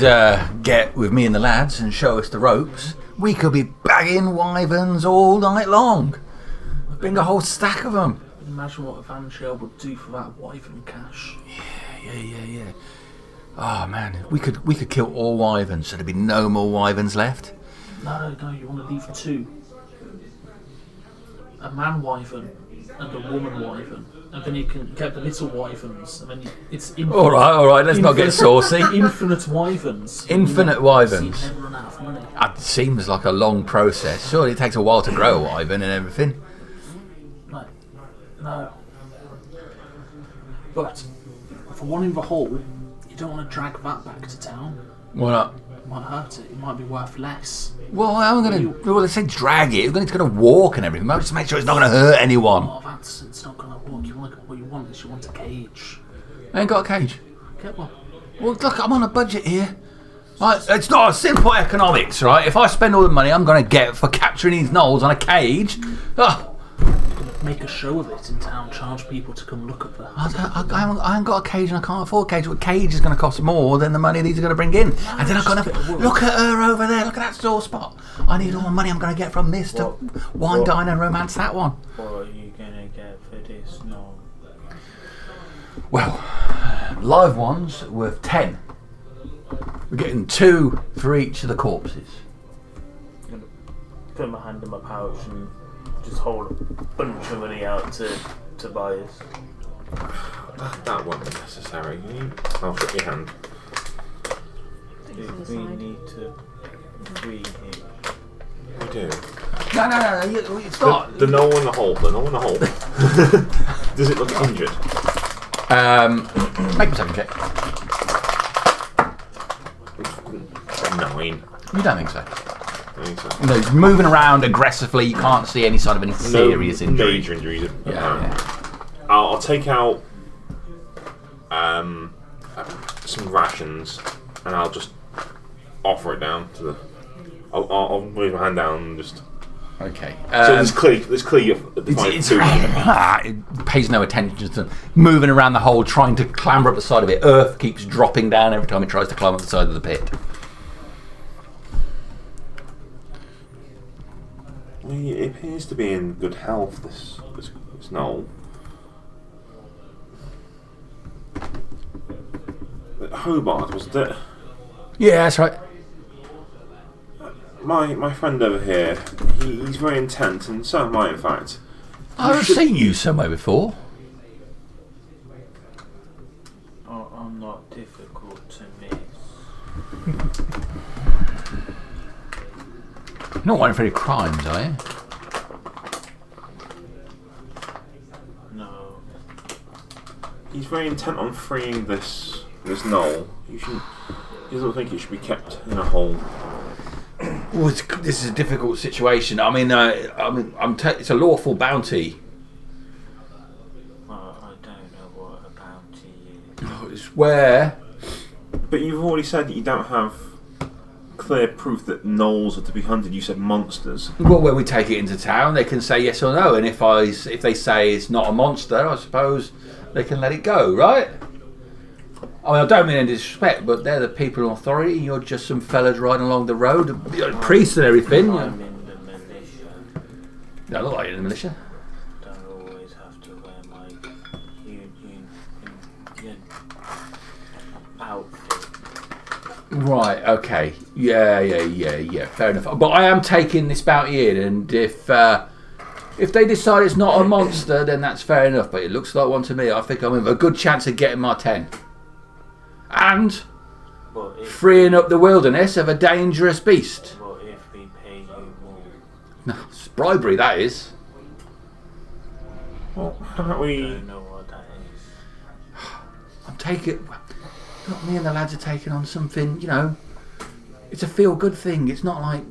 get with me and the lads and show us the ropes, we could be bagging wyverns all night long. Bring a whole stack of them. Imagine what a Van Shell would do for that wyvern cash. Yeah. Oh man, we could kill all wyverns, so there'd be no more wyverns left. No, you want to leave two. A man wyvern and a woman wyvern. And then you can get the little wyverns. And then it's infinite. All right, let's not get saucy. Infinite wyverns. Infinite wyverns. So you never run out of money. It seems like a long process. Surely it takes a while to grow a wyvern and everything. No. But for one in the hole, you don't want to drag that back to town. Why not? It might hurt it. It might be worth less. Well, I'm going to... Well, let's say drag it. It's going to walk and everything. Just make sure it's not going to hurt anyone. Oh, it's not going to walk. What you want is you want a cage. I ain't got a cage. Get one. Well, look, I'm on a budget here. Right, it's not a simple economics, right? If I spend all the money I'm going to get for capturing these gnolls on a cage... Make a show of it in town, charge people to come look at the... I ain't got a cage and I can't afford a cage. But a cage is going to cost more than the money these are going to bring in. And then I've got to... Look at her over there. Look at that store spot. I need all the money I'm going to get from this to wine, dine and romance that one. What are you going to get for this? No. Well, live ones worth 10. We're getting 2 for each of the corpses. I'm going to put my hand in my pouch and just hold a bunch of money out to buyers. That won't be necessary. I'll shake your hand. We need to free him. We do. No, it's not. The gnoll in the hole. Does it look injured? Make a perception check. 9. You don't think so? I think so. No, he's moving around aggressively. You can't see any sign of any serious injury. Major injuries. Yeah. I'll take out some rations and I'll just offer it down to the. I'll move my hand down and just. Okay. So there's clearly it pays no attention to moving around the hole, trying to clamber up the side of it. Earth keeps dropping down every time it tries to climb up the side of the pit. Well, it appears to be in good health, this knoll. Hobart, wasn't it? Yeah, that's right. My friend over here, he's very intent, and so am I, in fact. I've seen you somewhere before. I'm not difficult to miss. You're not wanting for any crimes, are you? No. He's very intent on freeing this knoll. He doesn't think it should be kept in a hole. Well, this is a difficult situation. I mean, it's a lawful bounty. Well, I don't know what a bounty is. It's where. But you've already said that you don't have clear proof that gnolls are to be hunted. You said monsters. Well, when we take it into town, they can say yes or no, and if they say it's not a monster, I suppose they can let it go, right? I mean, I don't mean any disrespect, but they're the people in authority. You're just some fellas riding along the road, priests and everything. I'm in the militia. I look like you're in the militia. Don't always have to wear my union outfit. Right, okay. Yeah, fair enough. But I am taking this bounty in, and if they decide it's not a monster, then that's fair enough, but it looks like one to me. I think I'm with a good chance of getting my 10. And freeing up the wilderness of a dangerous beast. What if we pay you more? No, it's bribery, that is. Well, how about I we... don't know what that is. I'm taking... Look, me and the lads are taking on something, it's a feel-good thing. It's not like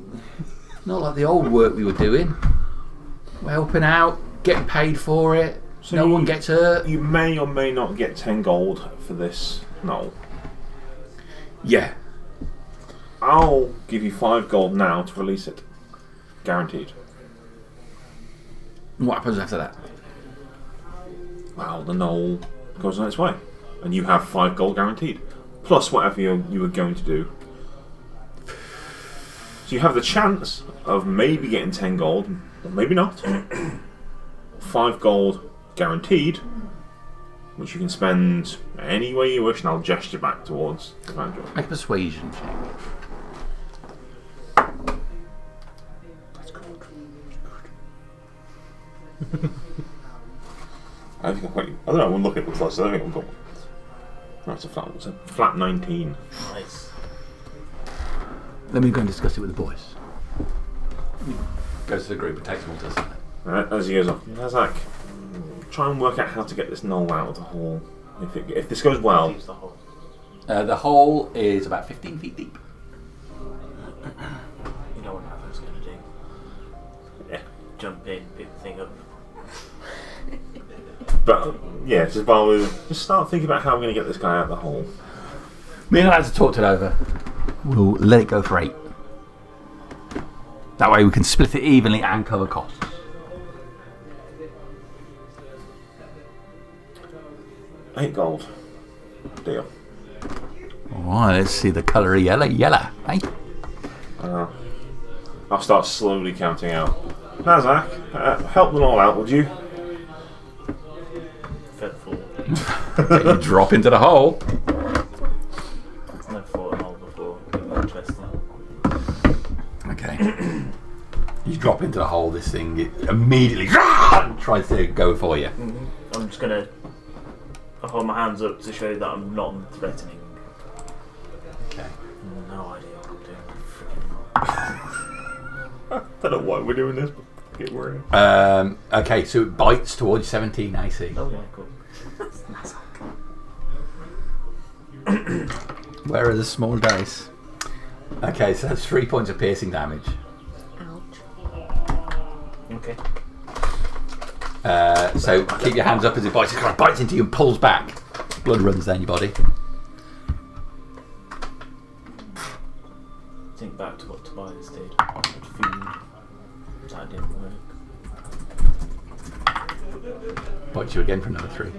the old work we were doing. We're helping out, getting paid for it. So no one gets hurt. You may or may not get 10 gold for this knoll. Yeah. I'll give you 5 gold now to release it. Guaranteed. What happens after that? Well, the knoll goes on its way. And you have 5 gold guaranteed. Plus whatever you were going to do. So you have the chance of maybe getting 10 gold, or maybe not. 5 gold guaranteed, which you can spend any way you wish, and I'll gesture back towards the Evangel. Make a persuasion check. That's good. I think I don't know, we'll look at the plus, I don't think I've got one. That's a flat 19. Nice. Let me go and discuss it with the boys. Goes to the group and takes them all to the side. As he goes off, Razak, try and work out how to get this knoll out of the hole. If this goes well, Use the hole. The hole is about 15 feet deep. You know what Nathan's going to do? yeah. Jump in, pick the thing up. But yeah, just start thinking about how I'm going to get this guy out of the hole. Me and the lads have talked it over. We'll let it go for 8. That way we can split it evenly and cover costs. $8 gold. Deal. Alright, let's see the colour of yellow. Yellow, eh? I'll start slowly counting out. Razak, help them all out, would you? Fitful. You drop into the hole. I've never fought a hole before. Interesting. Okay. You drop into the hole, this thing it immediately tries to go for you. I'm just going to hold my hands up to show that I'm not threatening. Okay. No idea what I'm doing. I don't know why we're doing this, but get worried. Okay, so it bites towards 17 AC. Oh yeah, cool. Where are the small dice? Okay, so that's 3 points of piercing damage. Ouch. Okay. So keep your hands up as it bites. It kind of bites into you and pulls back. Blood runs down your body. Think back to what Tobias did. With food. That didn't work. Bites you again for another 3.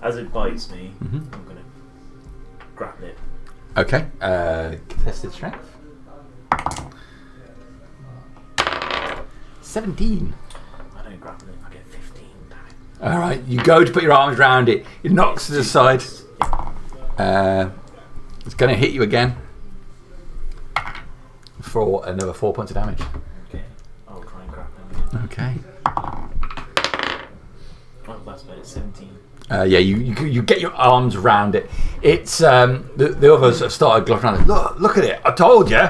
As it bites me, I'm going to grapple it. Okay, contested strength. 17. I don't grapple it. I get 15 damage. All right, you go to put your arms around it. It knocks to the side. It's going to hit you again for another 4 points of damage. Okay, I'll try and grapple it. Okay. Oh, that's about it. 17. Yeah, you get your arms around it. It's the others have started glossing around. Look at it! I told you.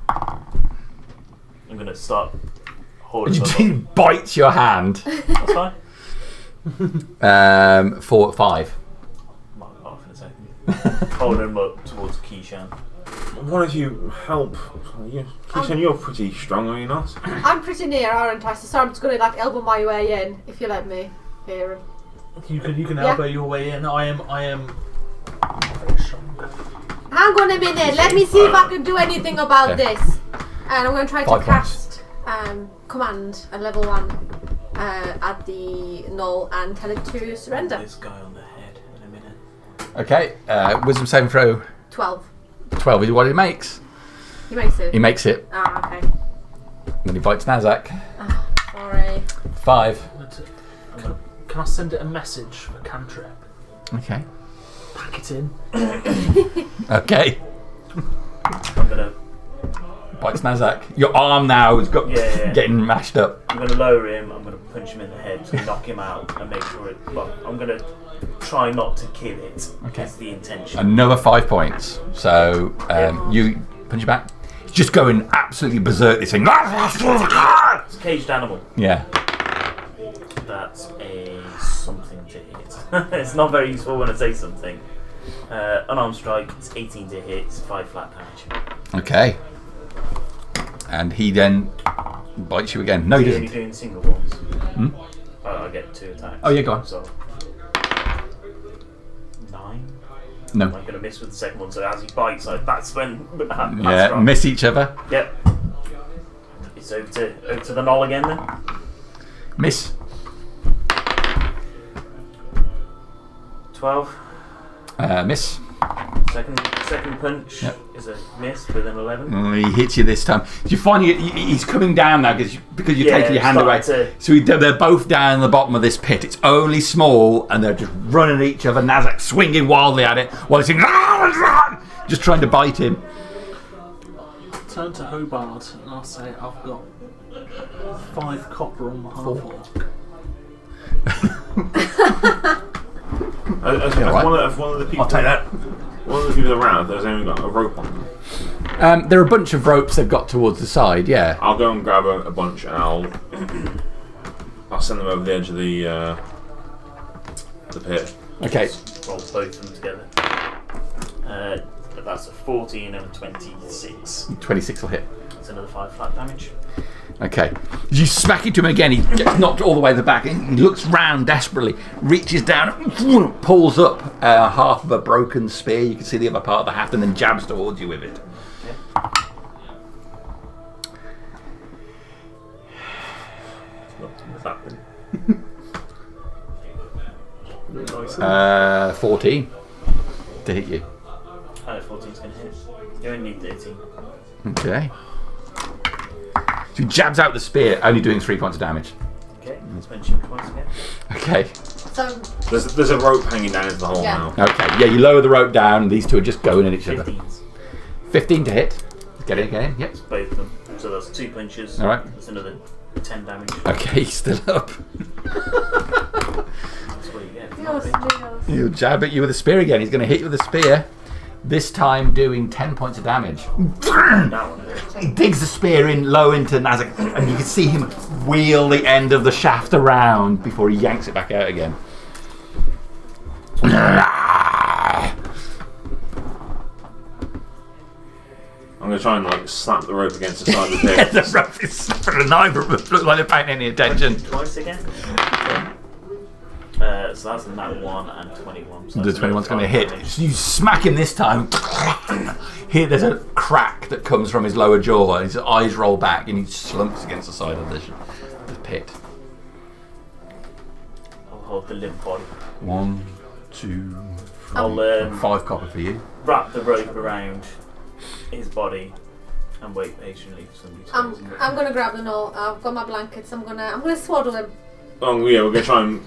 I'm gonna start holding. He bites your hand. That's fine. For 5. Might off in a second. Holding him up towards Keishan. Why don't you help? Keishan, you're pretty strong, are you not? I'm pretty near, aren't I? So I'm just going to like elbow my way in, if you let me. Here. You can elbow your way in. I am very strong. Hang on a minute. Let me see if I can do anything about this. And I'm going to try to 5 cast command at level 1 at the null and tell it to surrender. This guy on the head in a minute. Okay. Wisdom saving throw. 12. 12 is what he makes. He makes it. He makes it. Ah, okay. Then he bites Nazak. Sorry. 5. Can I send it a message for cantrip? Okay. Pack it in. Okay. I'm gonna Bites Nazak. Your arm now is getting mashed up. I'm gonna lower him. I'm gonna punch him in the head to knock him out and make sure it. Well, I'm gonna try not to kill it. Okay. That's the intention. Another 5 points. So you punch it back. It's just going absolutely berserk. This thing. It's a caged animal. Yeah. That's a something to hit. It's not very useful when I say something. Unarmed strike. It's 18 to hit. It's 5 flat damage. Okay. And he then bites you again. No, he Is he doesn't. only doing single ones? I get 2 attacks. Oh, yeah, go on. So 9. No. I'm gonna miss with the second one. So as he bites, that's when. Yeah, strike. miss each other. Yep. It's over to the knoll again then. Miss. 12. Miss. Second punch Yep. is a miss with an 11. He hits you this time. You find he's coming down now because you're taking your hand away. starting So they're both down in the bottom of this pit. It's only small, and they're just running at each other. Nazak swinging wildly at it while he's saying, just trying to bite him. Turn to Hobart and I'll say I've got 5 copper on the half-orc. As one of the people, I'll take that. One of the people around, there's only got a rope on them. There are a bunch of ropes they've got towards the side, yeah. I'll go and grab a bunch and I'll send them over the edge of the pit. Okay. Roll both of them together. That's a 14 and a 26. 26 will hit. That's another 5 flat damage. Okay. You smack into him again, he gets knocked all the way to the back, he looks round desperately, reaches down, pulls up half of a broken spear, you can see the other part of the haft, and then jabs towards you with it. Okay. 14 to hit you. 14's going to hit. You only need 13. Okay. So he jabs out the spear, only doing 3 points of damage. Okay, let's mention him twice again. Okay. So There's a rope hanging down into the hole now. Okay, yeah, you lower the rope down, these two are just going at each other. 15s. 15 to hit. Get it again, yep. Both of them. So that's 2 punches. Alright. That's another 10 damage. Okay, he's still up. That's what you get. He'll jab at you with a spear again. He's going to hit you with a spear. This time doing 10 points of damage. That one hurts. He digs the spear in low into Nazak, and you can see him wheel the end of the shaft around before he yanks it back out again. I'm going to try and slap the rope against the side of the pit. Yeah, the rope is snapping a knife, but it looks like they're paying any attention. Twice again. So that's a nat 1 and 21. So The 21's going to hit. So you smack him this time. Here, there's a crack that comes from his lower jaw, and his eyes roll back, and he slumps against the side of the pit. I'll hold the limp body. 1, 2, 3, I'll 5 copper for you. wrap the rope around his body And wait patiently for somebody to I'm gonna grab the knoll. I've got my blankets. I'm gonna swaddle him. Oh yeah, we're gonna try and.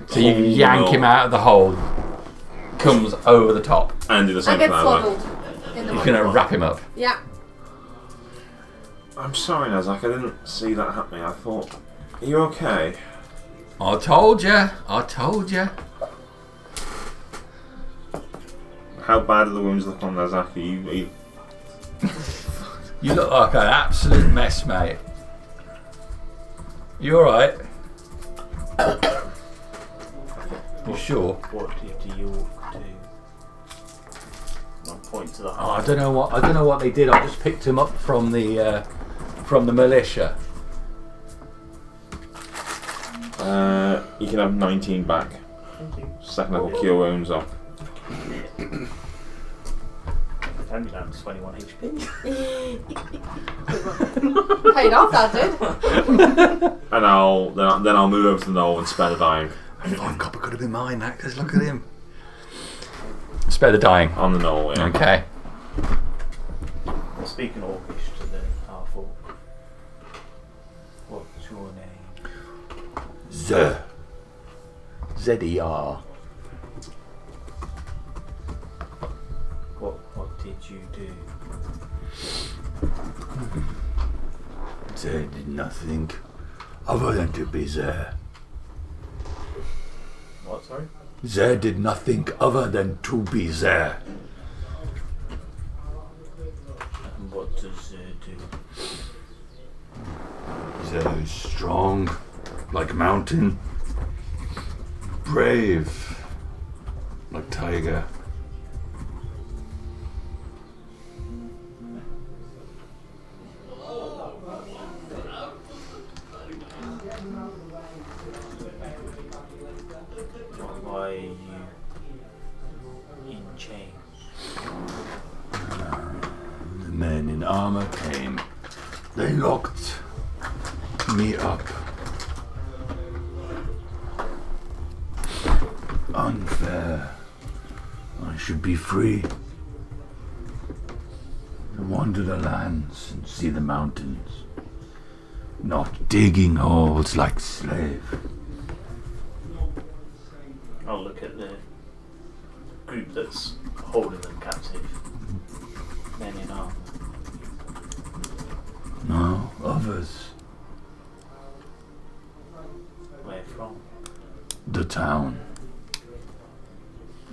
So you yank him out of the hole, comes over the top. And do the same I get for swaddled in the You're going to mud. wrap him up. Yeah. I'm sorry, Nazak, I didn't see that happening. I thought, are you okay? I told you. I told you. How bad do the wounds look on Nazak? Are you You look like an absolute mess, mate. You alright? You sure? What did you do? I'll point to the Oh, I don't know what they did. I just picked him up from the militia. You can have 19 back. Thank you. Second level cure wounds off. I'm down to 21 HP. Paid off, that did. And I'll move over to the knoll and spare the dying. 5 copper could have been mine, that, because look at him. Spare the dying. On the knoll, yeah. Okay. Speaking Orcish to the half-orc. What's your name? Z. Z-E-R. What did you do? They did nothing other than to be there. What, sorry? They did nothing other than to be there. And what does do? They is strong, like mountain. Brave, like tiger. Why are you in chains? The men in armor came. They locked me up. Unfair. I should be free. To wander the lands and see the mountains. Not digging holes like slave. I'll look at the group that's holding them captive. Men in armor. No, others. Where from? The town.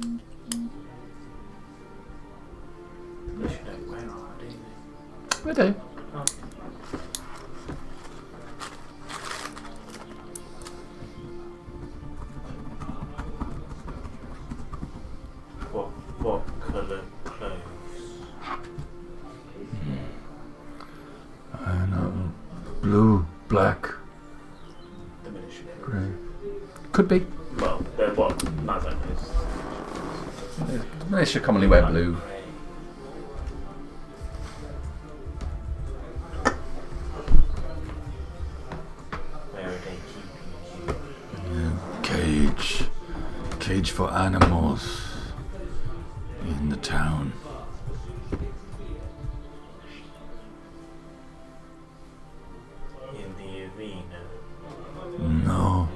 You should know where are they? We do. Oh. What colour clothes? I know. Blue, black, The militia. grey. Could be. Well, they're what? Mazan is. Militia commonly wear blue. Grey. Where are they keeping you? Cage. Cage for animals. In the town. In the arena. No.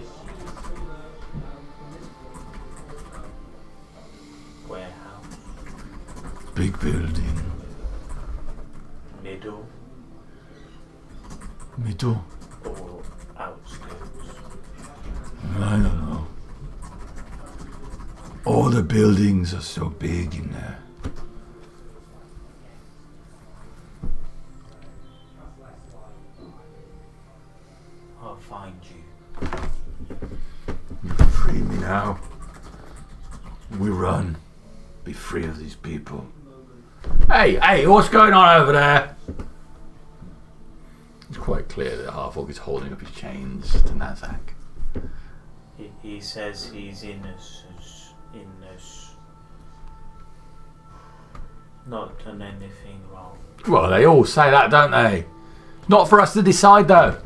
Warehouse. Big building. Middle Middle. or outskirts. I don't know. All the buildings are so big in there. I'll find you. You free me now. We run. Be free of these people. Hey, what's going on over there? It's quite clear that Half-Orc is holding up his chains to Nazak. He says he's innocent. Not done anything wrong. Well, they all say that, don't they? Not for us to decide, though.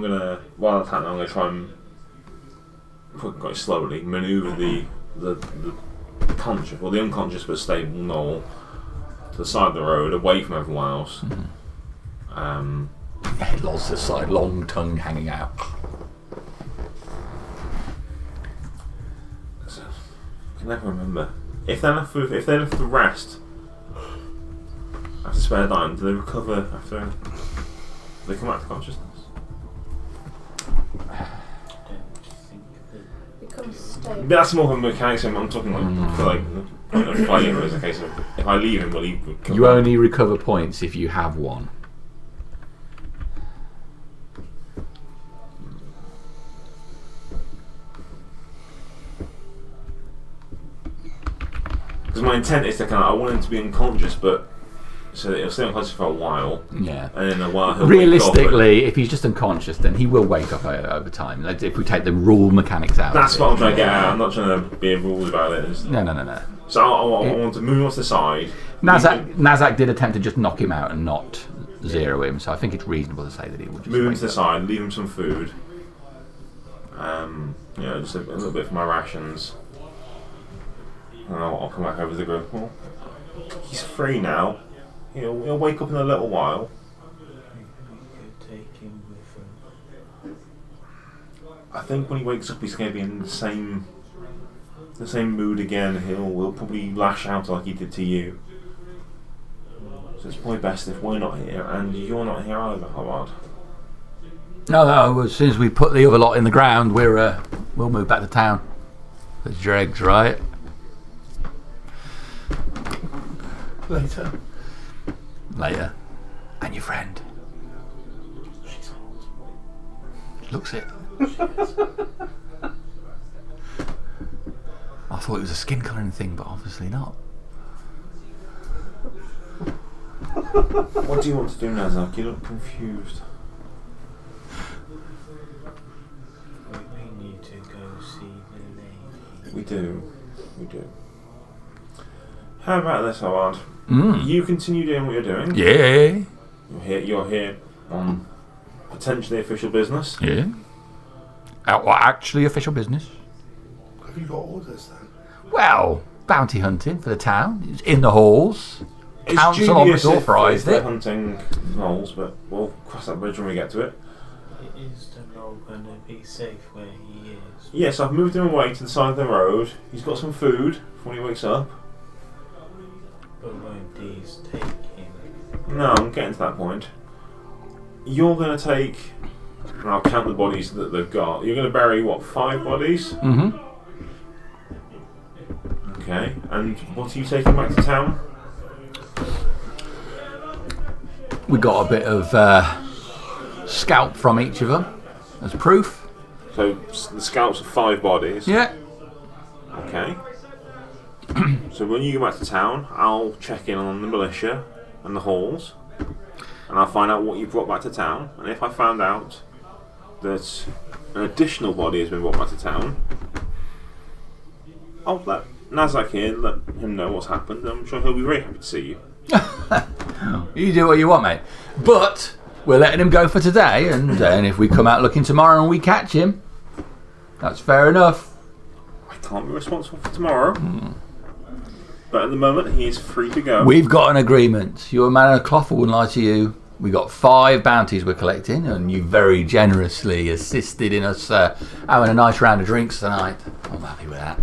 I'm gonna, while I'm attacking, I'm gonna try and quite slowly manoeuvre the conscious, or the unconscious but stable Noel to the side of the road, away from everyone else. Head lolls to the side, long tongue hanging out. So, I can never remember if they're left to rest after spare time. Do they recover after? Do they come back to consciousness? Become stable. That's more of a mechanism. I'm talking like for like the flavour is a case of if I leave him, will he recover? You only recover points if you have one. Because my intent is to I want him to be unconscious, but so that he'll stay unconscious for a while. Yeah. And in a while he'll realistically, wake up if he's just unconscious, then he will wake up over time. Like, if we take the rule mechanics out. That's what I'm trying to get at. I'm not trying to be rules about it. No. So I want to move him off the side. Nazak did attempt to just knock him out and not zero him, so I think it's reasonable to say that he would just move him wake to the up. side, leave him some food. Just a little bit for my rations. And I'll come back over to the group. Well, he's free now. He'll wake up in a little while. We could take him with him. I think when he wakes up, he's going to be in the same mood again. He'll probably lash out like he did to you. So it's probably best if we're not here and you're not here either, Howard. No. As soon as we put the other lot in the ground, we'll move back to town. The dregs, right? Later. And your friend. She's hot. Looks it. I thought it was a skin colouring thing, but obviously not. What do you want to do, Nazak? You look confused. We need to go see the lady. We do. How about this, Howard? You continue doing what you're doing. Yeah. You're here on potentially official business. Yeah. Actually official business. Have you got orders then? Well, bounty hunting for the town. It's in the halls. It's Council dubious obviously if authorised they're it. hunting gnolls, but we'll cross that bridge when we get to it. Is the knoll going to be safe where he is? Yes, I've moved him away to the side of the road. He's got some food for when he wakes up. But won't these take him? No, I'm getting to that point. You're going to take, and I'll count the bodies that they've got. You're going to bury, 5 bodies? Mm-hmm. Okay, and what are you taking back to town? We got a bit of scalp from each of them as proof. So the scalps of 5 bodies. Yeah. Okay. So when you go back to town, I'll check in on the militia and the halls, and I'll find out what you brought back to town. And if I found out that an additional body has been brought back to town, I'll let Nazak in, let him know what's happened. I'm sure he'll be very happy to see you. You do what you want, mate. But we're letting him go for today, and if we come out looking tomorrow and we catch him, that's fair enough. I can't be responsible for tomorrow. But at the moment, he is free to go. We've got an agreement. You're a man of cloth, I wouldn't lie to you. We got 5 bounties we're collecting, and you very generously assisted in us having a nice round of drinks tonight. I'm happy with that.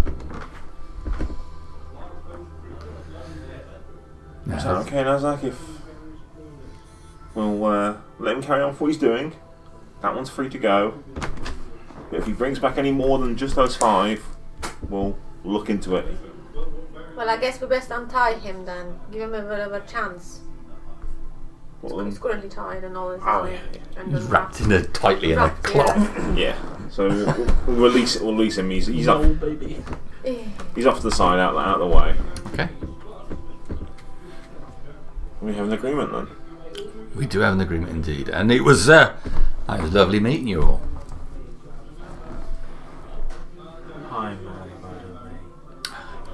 Is that okay, Nazak? If we'll let him carry on with what he's doing, that one's free to go. But if he brings back any more than just those 5, we'll look into it. Well, I guess we best untie him then. Give him a bit of a chance. He's currently tied and all this. Oh, yeah. And He's just wrapped tightly in a wrapped, cloth. Yeah. So we'll release it. We'll release him. He's off. No, baby. He's off to the side, out of the way. Okay. We have an agreement then. We do have an agreement indeed. And it was lovely meeting you all. Hi, man, by the way.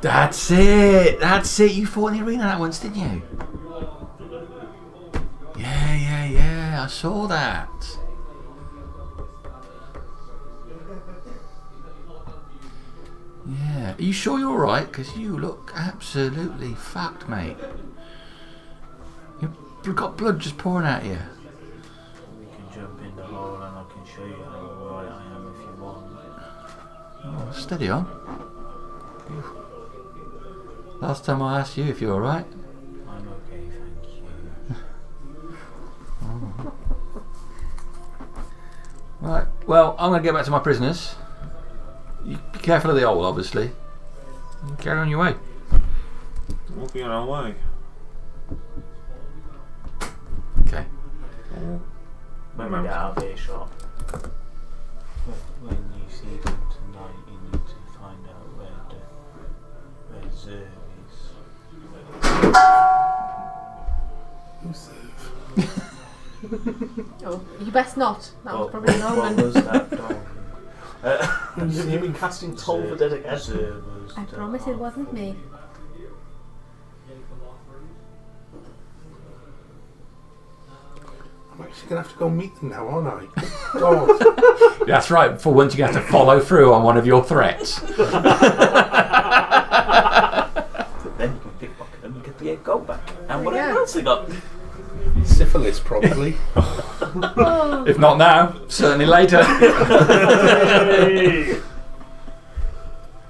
That's it. You fought in the arena that once, didn't you? Yeah. I saw that. Are you sure you're alright? Because you look absolutely fucked, mate. You've got blood just pouring out of you. We can jump in the hole and I can show you how alright I am if you want. Oh, steady on. Last time I asked you if you're alright. I'm okay, thank you. Right, well, I'm going to get back to my prisoners. You be careful of the hole, obviously. And carry on your way. We'll be on our way. Okay. When we get out of earshot, when you see them tonight, you need to find out where Zerv is. Who's Oh, you best not. That was probably What Norman. was that dog? Have you been casting Toll the Dead again? I promise it wasn't me. I'm actually going to have to go meet them now, aren't I? God. That's right, for once you have to follow through on one of your threats. Then you can pickpocket them and get the egg gold back. And whatever Yeah. else they got. Syphilis, probably. If not now, certainly later.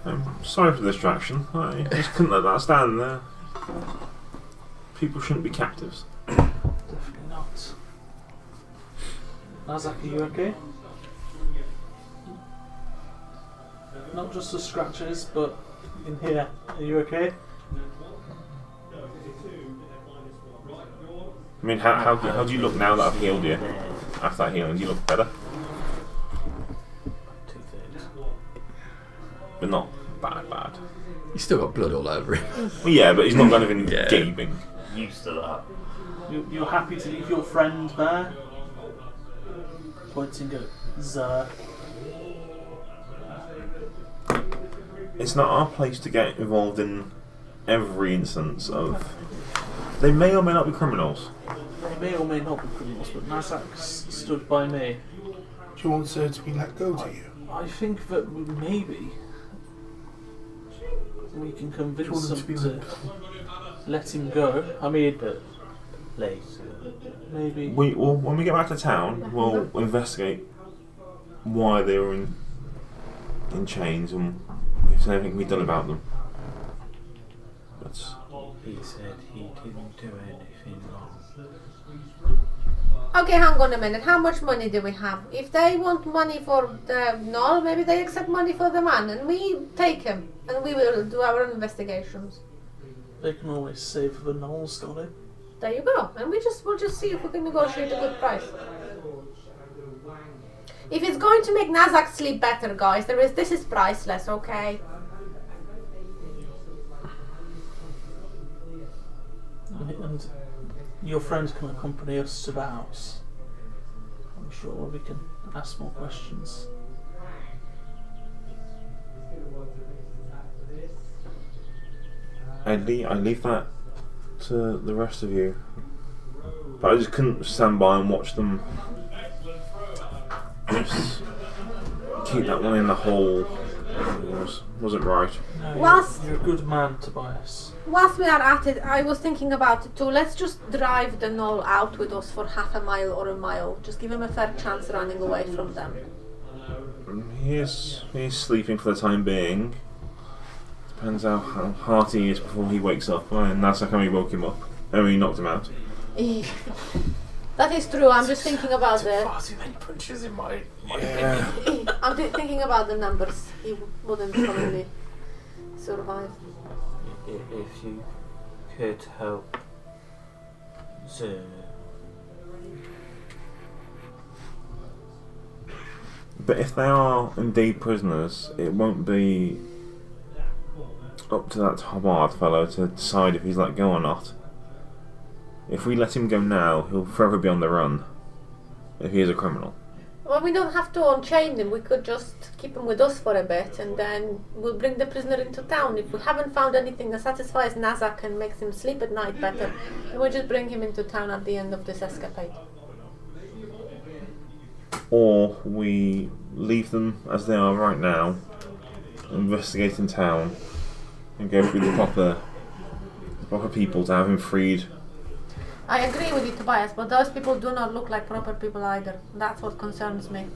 I'm sorry for the distraction. I just couldn't let that stand there. People shouldn't be captives. Definitely not. Nazak, are you okay? Not just the scratches, but in here. Are you okay? I mean, how do you look now that I've healed you? After that healing, do you look better? 2/3. But not bad. He's still got blood all over him. Well, yeah, but he's not kind of in Yeah. gaping. Used to that. You're happy to leave your friend there? Pointing at Zer. It's not our place to get involved in every instance of... They may or may not be criminals. They may or may not be criminals, but Nazak stood by me. Do you want Sir to be let go, do you? I think that maybe we can Do you want convince him them to be to let go? let him go. I mean, But later. maybe. Well, when we get back to town, we'll investigate why they were in chains and if there's anything can be done about them. But He said he didn't do anything wrong. Okay, hang on a minute. How much money do we have? If they want money for the null, maybe they accept money for the man, and we take him, and we will do our investigations. They can always say for the Knolls, got it. There you go. And we'll just see if we can negotiate a good price. If it's going to make Nazak sleep better, guys, this is priceless, okay? And your friend can accompany us to the house. I'm sure we can ask more questions. I leave that to the rest of you. But I just couldn't stand by and watch them just keep that one in the hole. It wasn't right. No, Whilst- you're a good man, Tobias. Whilst we are at it, I was thinking about it too. Let's just drive the Knoll out with us for half a mile or a mile. Just give him a fair chance running away from them. He's sleeping for the time being. Depends how hearty he is before he wakes up. And that's how we woke him up. And we knocked him out. That is true. I'm just thinking about Far too many punches in my Yeah. I'm thinking about the numbers. He wouldn't probably survive. If you could help Zer. But if they are indeed prisoners, it won't be up to that Hobart fellow to decide if he's let go or not. If we let him go now, he'll forever be on the run. If he is a criminal. Well, we don't have to unchain him. We could just keep him with us for a bit, and then we'll bring the prisoner into town. If we haven't found anything that satisfies Nazak and makes him sleep at night better, then we'll just bring him into town at the end of this escapade. Or we leave them as they are right now investigate in town and go through the proper people to have him freed. I agree with you, Tobias, but those people do not look like proper people either. That's what concerns me.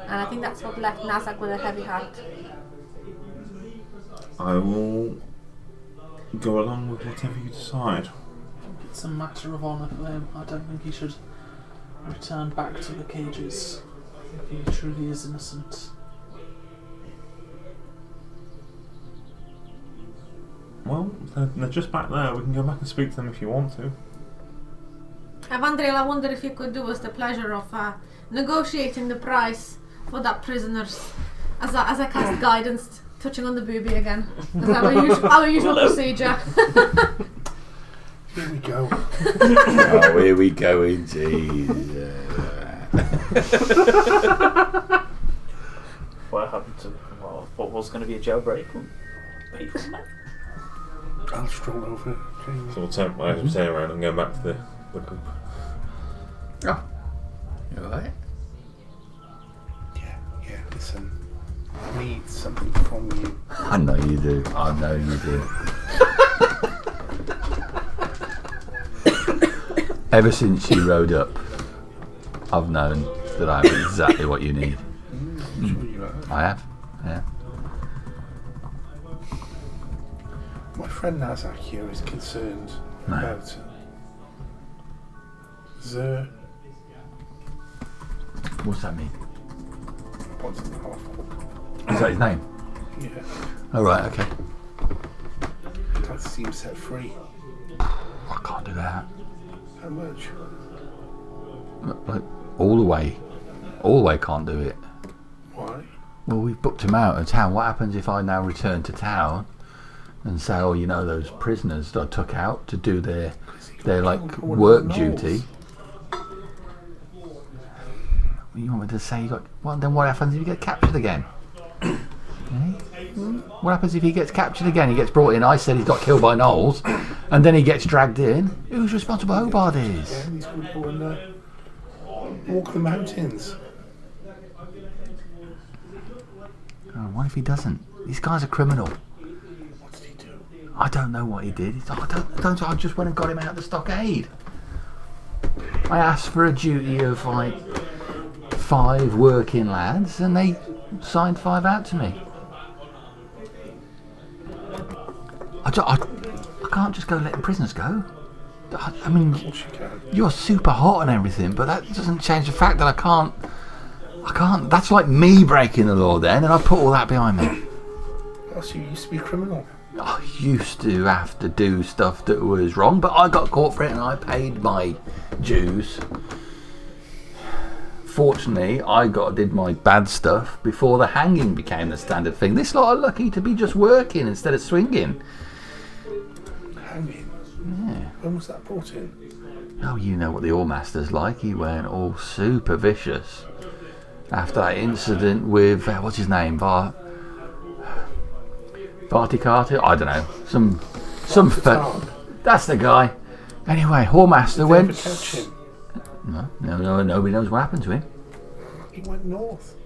And I think that's what left Nazak with a heavy heart. I will go along with whatever you decide. It's a matter of honour for him. I don't think he should return back to the cages if he truly is innocent. Well, they're just back there. We can go back and speak to them if you want to. Evandriel, I wonder if you could do us the pleasure of negotiating the price for that prisoners as I cast guidance, touching on the booby again. As our usual procedure. Here we go. Oh, here we go indeed. What happened to what was going to be a jailbreak? I'll stroll over. So we'll turn around and go back to the group. Oh, you alright? Yeah, listen. I need something from you. I know you do. I know you do. Ever since you rode up, I've known that I have exactly what you need. I'm sure you have. I have, yeah. My friend Nazak here is concerned No. about the What's that mean? points of the half. Is that his name? Yeah, Oh, right, okay. I'd like to see him set free. I can't do that. How much? Like, all the way. All the way can't do it. Why? Well, we've booked him out of town. What happens if I now return to town and say, oh, you know, those prisoners that I took out to do their like work duty? You want me to say you got? Well, then what happens if you get captured again? What happens if he gets captured again? He gets brought in. I said he's got killed by Knowles, and then he gets dragged in. Who's responsible? Hobart is. Yeah, these people in walk the mountains. Oh, what if he doesn't? This guy's a criminal. What did he do? I don't know what he did. I just went and got him out of the stockade. I asked for a duty of like 5 working lads, and they signed 5 out to me. I can't just go letting prisoners go. I mean, Of course you can. you're super hot and everything, but that doesn't change the fact that I can't. That's like me breaking the law then, and I put all that behind me. Oh, so you used to be a criminal. I used to have to do stuff that was wrong, but I got caught for it and I paid my dues. Fortunately, I did my bad stuff before the hanging became the standard thing. This lot are lucky to be just working instead of swinging. Hanging. Yeah. When was that brought in? Oh, you know what the All-Master's like. He went all super vicious after that incident with, what's his name? Barty Carter? I don't know. Some that's the guy. Anyway, All-Master Did they ever went... catch him? No, nobody knows what happened to him. He went north.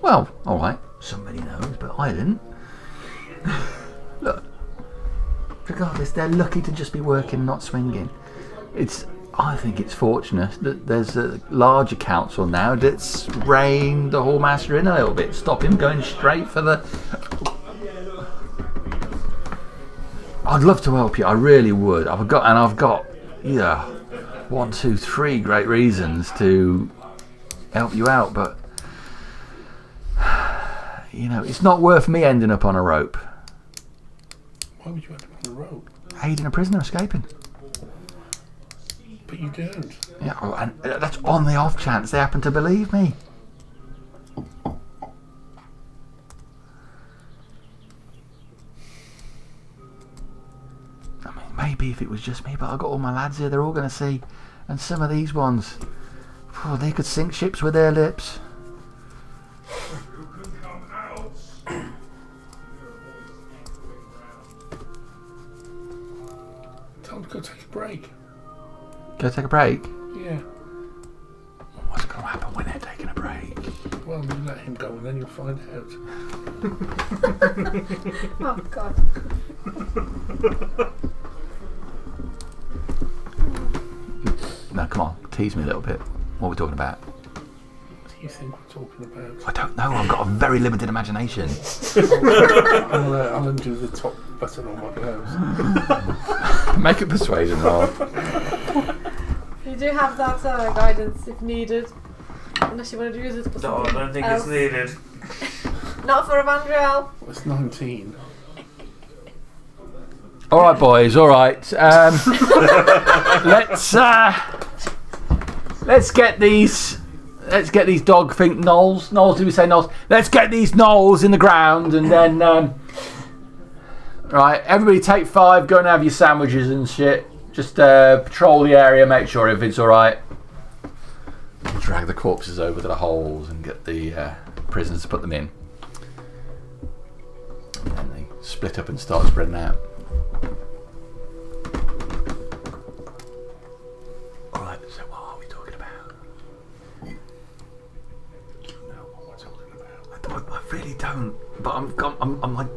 Well, alright, somebody knows, but I didn't. Look, regardless, they're lucky to just be working, not swinging. I think it's fortunate that there's a larger council now that's reined the Hallmaster in a little bit, stop him going straight for the... I'd love to help you, I really would. I've got 1, 2, 3 great reasons to help you out, but you know, it's not worth me ending up on a rope. Why would you end up on the road? Aiding a prisoner escaping. But you don't. Yeah, and that's on the off chance they happen to believe me. I mean, maybe if it was just me, but I've got all my lads here, they're all going to see. And some of these ones, they could sink ships with their lips. Tell them to go take a break. Go take a break? Yeah. What's going to happen when they're taking a break? Well, Well, you let him go and then you'll find out. Oh God. Now, come on, tease me a little bit. What are we talking about? What do you think we're talking about? I don't know. I've got a very limited imagination. I'll undo the top button on my blouse. Make a persuasion roll. You do have that guidance if needed. Unless you want to use it for No, I something don't think else. it's needed. Not for Evandriel. It's 19. All right, boys. All right. Let's get these. Let's get these dog think knolls. Knolls? Did we say knolls? Let's get these knolls in the ground, and then. Right. Everybody, take 5. Go and have your sandwiches and shit. Just patrol the area. Make sure everything's all right. Drag the corpses over to the holes and get the prisoners to put them in. And then they split up and start spreading out. Alright, so what are we talking about? You know what we're talking about. I really don't. But I'm like,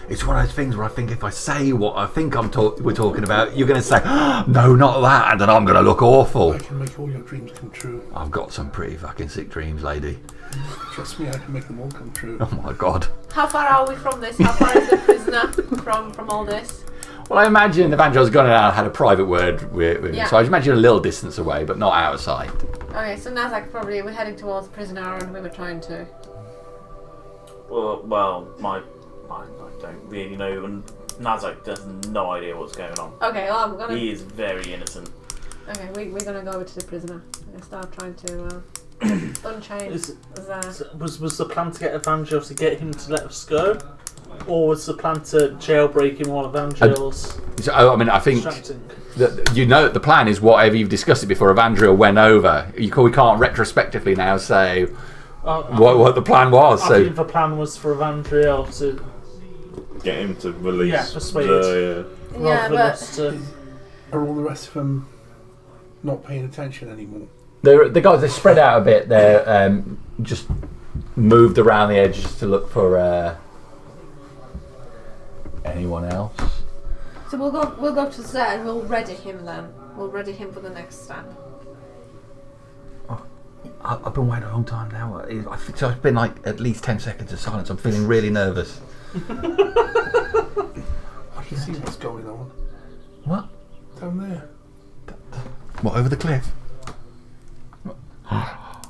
it's one of those things where I think if I say what I think we're talking about, you're going to say, oh, no, not that, and then I'm going to look awful. I can make all your dreams come true. I've got some pretty fucking sick dreams, lady. Trust me, I can make them all come true. Oh my God. How far are we from this? How far is the prisoner from all this? Well, I imagine Evangel's gone out and had a private word with him, so I imagine a little distance away, but not out of sight. Okay, so Nazak probably we're heading towards the prisoner and we were trying to. Well, I don't really know, and Nazak has no idea what's going on. Okay, well I'm gonna. He is very innocent. Okay, we're gonna go over to the prisoner and start trying to unchain. Was the plan to get Evangel to get him to let us go? Or was the plan to jailbreak him while Evangel's So, I mean, I think distracting? that the plan is whatever you've discussed it before Evandriel went over. We can't retrospectively now say what the plan was. I think the plan was for Evandriel to Get him to release. Yeah, persuade. Yeah, rather than but us to. Are all the rest of them not paying attention anymore? The guys, they're spread out a bit. They're just moved around the edges to look for anyone else. so we'll go to Zed and we'll ready him then. We'll ready him for the next step. I've been waiting a long time now. I think so. It's been like at least 10 seconds of silence. I'm feeling really nervous. I can see what's going on. What? Down there. What, over the cliff? I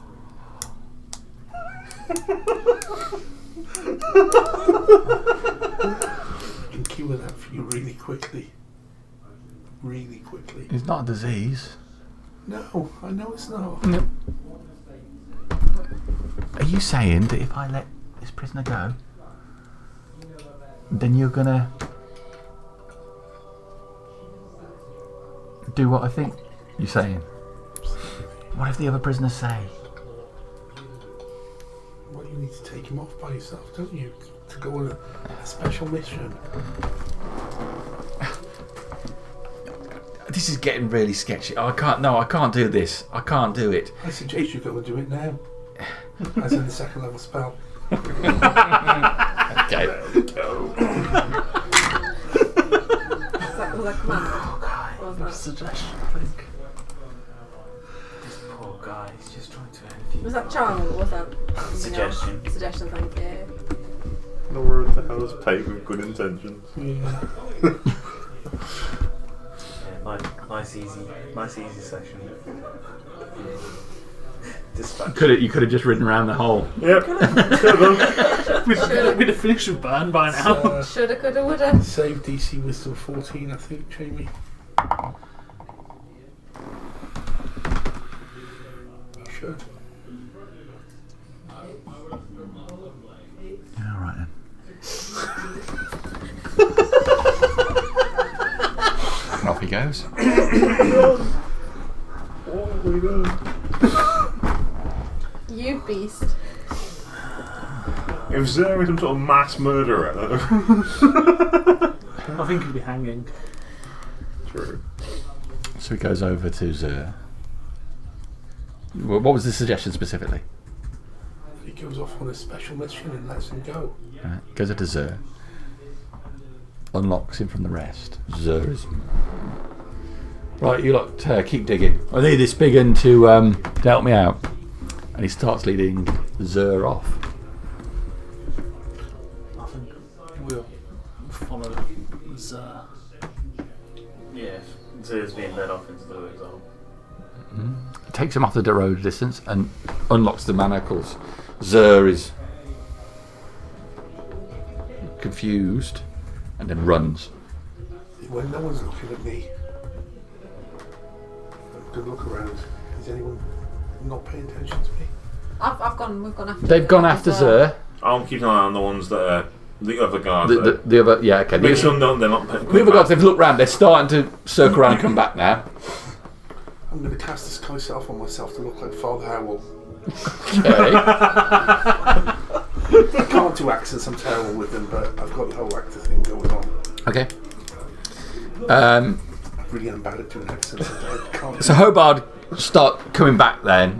can cure that for you really quickly. Really quickly. It's not a disease. No, I know it's not. Are you saying that if I let this prisoner go, then you're gonna do what I think you're saying? What if the other prisoners say? Well, you need to take him off by yourself, don't you? To go on a special mission. This is getting really sketchy. I can't do this. I can't do it. I suggest you go and do it now. As in the second level spell. Okay. Was that command? What was that? Suggestion, I think. This poor guy, he's just trying to help you. Was that charm or was that Suggestion. Suggestion, thank you. The word the hell is paid with good intentions. Yeah. Yeah, nice easy session. Dispatch. You could have just ridden around the hole. Yep. We'd have finished with Burn by now. Shoulda, coulda, woulda. Save DC Wisdom 14, I think, Jamie. You should. Yeah, all right then. And off he goes. You beast. If Zer is some sort of mass murderer. I think he'd be hanging. True. So he goes over to Zer. What was the suggestion specifically? He goes off on a special mission and lets him go. Right, goes up to Zer. Unlocks him from the rest. Zer is... Right, you lot keep digging. I need this big un to help me out. And he starts leading Zer off. I think we'll follow Zer. Yeah, Zer's being led off into the woods. He takes him off the road a distance and unlocks the manacles. Zer is confused and then runs. When no one's looking at me, good look around. Is anyone not paying attention to me? We've gone after. They've gone after Zer. I'm keeping an eye on the ones that are the other guards. The other, yeah, okay. Make sure they're not. The other guards, they've looked round. They're starting to circle around and come back now. I'm going to cast the Sky Self on myself to look like Father Howell. Okay. I can't do accents, I'm terrible with them, but I've got the whole actor thing going on. Okay. I really am bad at doing accents. I can't. So Hobart start coming back then,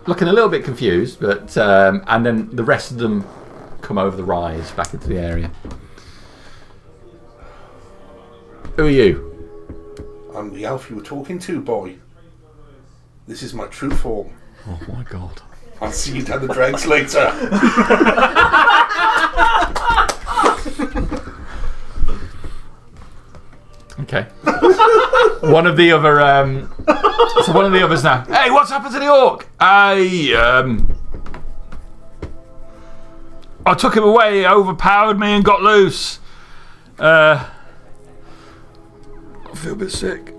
looking a little bit confused, but and then the rest of them come over the rise back into the area. Who are you? I'm the elf you were talking to, boy. This is my true form. Oh my god. I'll see you down the dregs later. Okay. One of the other so one of the others now. Hey, what's happened to the orc? I took him away, he overpowered me and got loose. I feel a bit sick.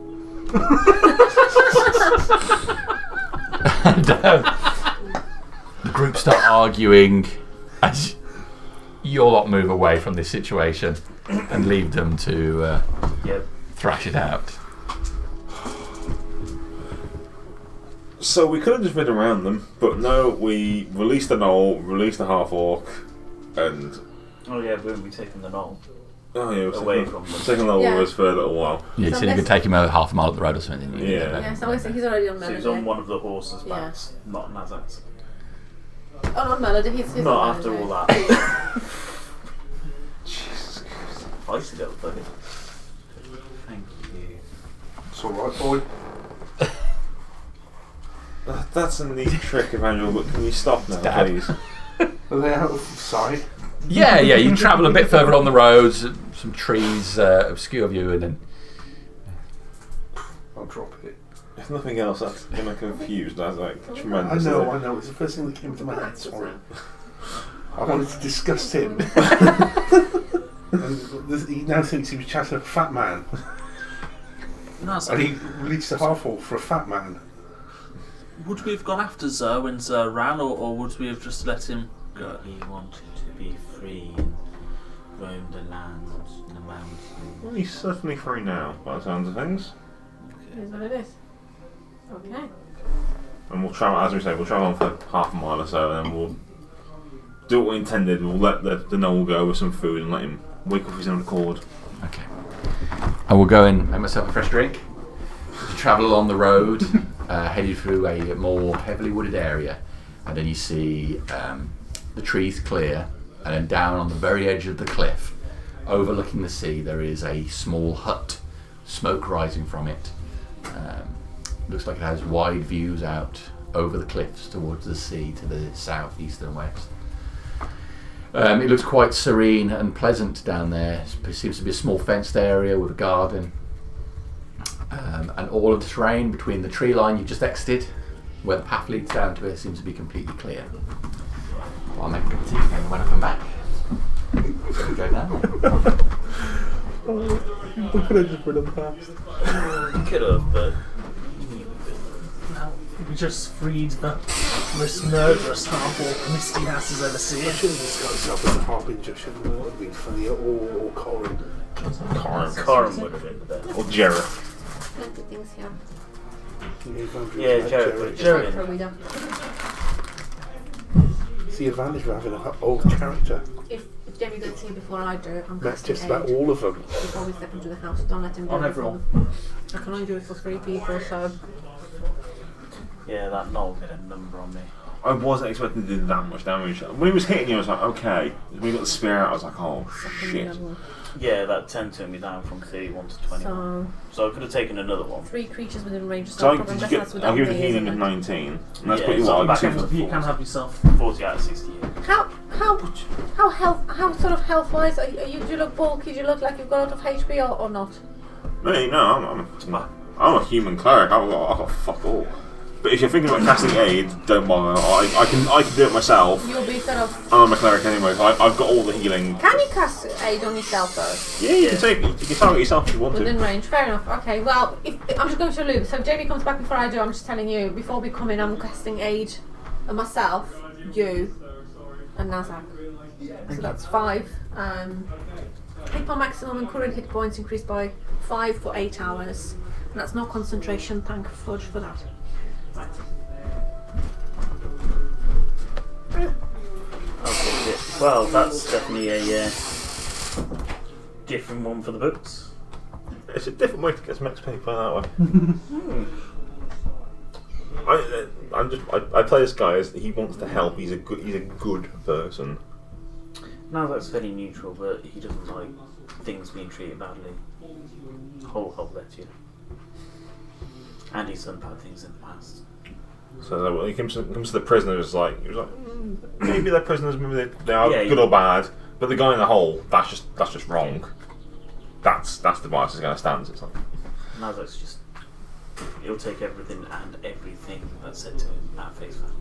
And the group start arguing as you all lot move away from this situation and leave them to thrash it out. So we could have just ridden around them, but no, we released the gnoll, released the half orc, and Oh yeah, we'll be taking the knoll away from them. taking the Yeah. with us for a little while. Yeah, so you could take him over half a mile up the road or something. didn't you? Yeah. Yeah, so he's already on So he's Melody. on one of the horses' backs, not Nazak's. Oh, on Melody, he's Not on after Melody. all that. Jesus Christ. Feisty little buddy. Thank you. It's alright, boy. That's a neat trick, Emmanuel, but can you stop now, Dad. please? Are they out of sight? Yeah, you travel a bit further on the roads, some trees obscure view, and then I'll drop it. If nothing else, that's gonna confuse. That's like I tremendous. know. It's the first thing that came to my head. Sorry. I wanted to disgust him. And he now thinks he was chatting to a fat man. No, so And he released a half orc for a fat man. would we have gone after Zer when Zer ran, or would we have just let him go? He wanted to be free and roam the land and the mountains. Well, he's certainly free now, by the sounds of things. It is what it is. Okay. And we'll travel, as we say, we'll travel on for half a mile or so, and then we'll do what we intended. We'll let the gnoll go with some food and let him wake up his own accord. okay. I will go and make myself a fresh drink. Travel along the road, headed through a more heavily wooded area, and then you see the trees clear, and then down on the very edge of the cliff, overlooking the sea, there is a small hut, smoke rising from it. Looks like it has wide views out over the cliffs towards the sea to the south, east and west. It looks quite serene and pleasant down there. It seems to be a small fenced area with a garden. And all of the terrain between the tree line you've just exited, where the path leads down to it, seems to be completely clear. Well, I'll make a cup of tea and when I come back, we go down there. We could have just ridden past. Could have, but No, we just freed the most murderous half-orc Misty House has ever I seen. should have disguised myself as a harbinger, shouldn't I? It would have been funny. Or Corin. Corin would have been there. Or Jarrett. Plenty of things here. Yeah, Jared. Jared. For a widow. It's the advantage of having an old character. If Jamie gets here before I do, I'm That's casting just about aid all of them. before we step into the house. Don't let him do On it everyone. for- I can only do it for 3 people, so Yeah, that knoll get a number on me. I wasn't expecting to do that much damage. When he was hitting you, I was like, okay. When he got the spear out, I was like, oh shit. Yeah, that 10 turned me down from 31 to 21. So I could have taken another one. 3 creatures within range. So I'll give you a healing of 19. And that's Yeah, what you so want. back Two up for to You can have yourself. 40 out of 68. How sort of health wise do you look bulky? Do you look like you've got a lot of HP or not? Me? No, I'm a human cleric. I've got fuck all. But if you're thinking about casting aid, don't bother. I can do it myself. You'll be sort of. I'm a cleric anyway, so I've got all the healing. Can you cast aid on yourself though? Yeah, you can target yourself if you want Within to. range, fair enough. Okay, well, I'm just going to loop. So if Jamie comes back before I do, I'm just telling you, before we come in, I'm casting aid on myself, you, and Nazak. So that's 5. Hit point maximum and current hit points increased by 5 for 8 hours. And that's no concentration, thank Fudge for that. Right. Okay, well, that's definitely a different one for the books. It's a different way to get some XP, put it that way. I play this guy as he wants to help. He's a good person. Now that's very neutral, but he doesn't like things being treated badly. Whole let you. And he's done bad things in the past. So when he comes to the prisoners, he was like, maybe they're prisoners, maybe they are good or bad. But the guy in the hole, that's just wrong. That's the bias is going to stand. It's like, Now that's just he'll take everything that's said to him at face value.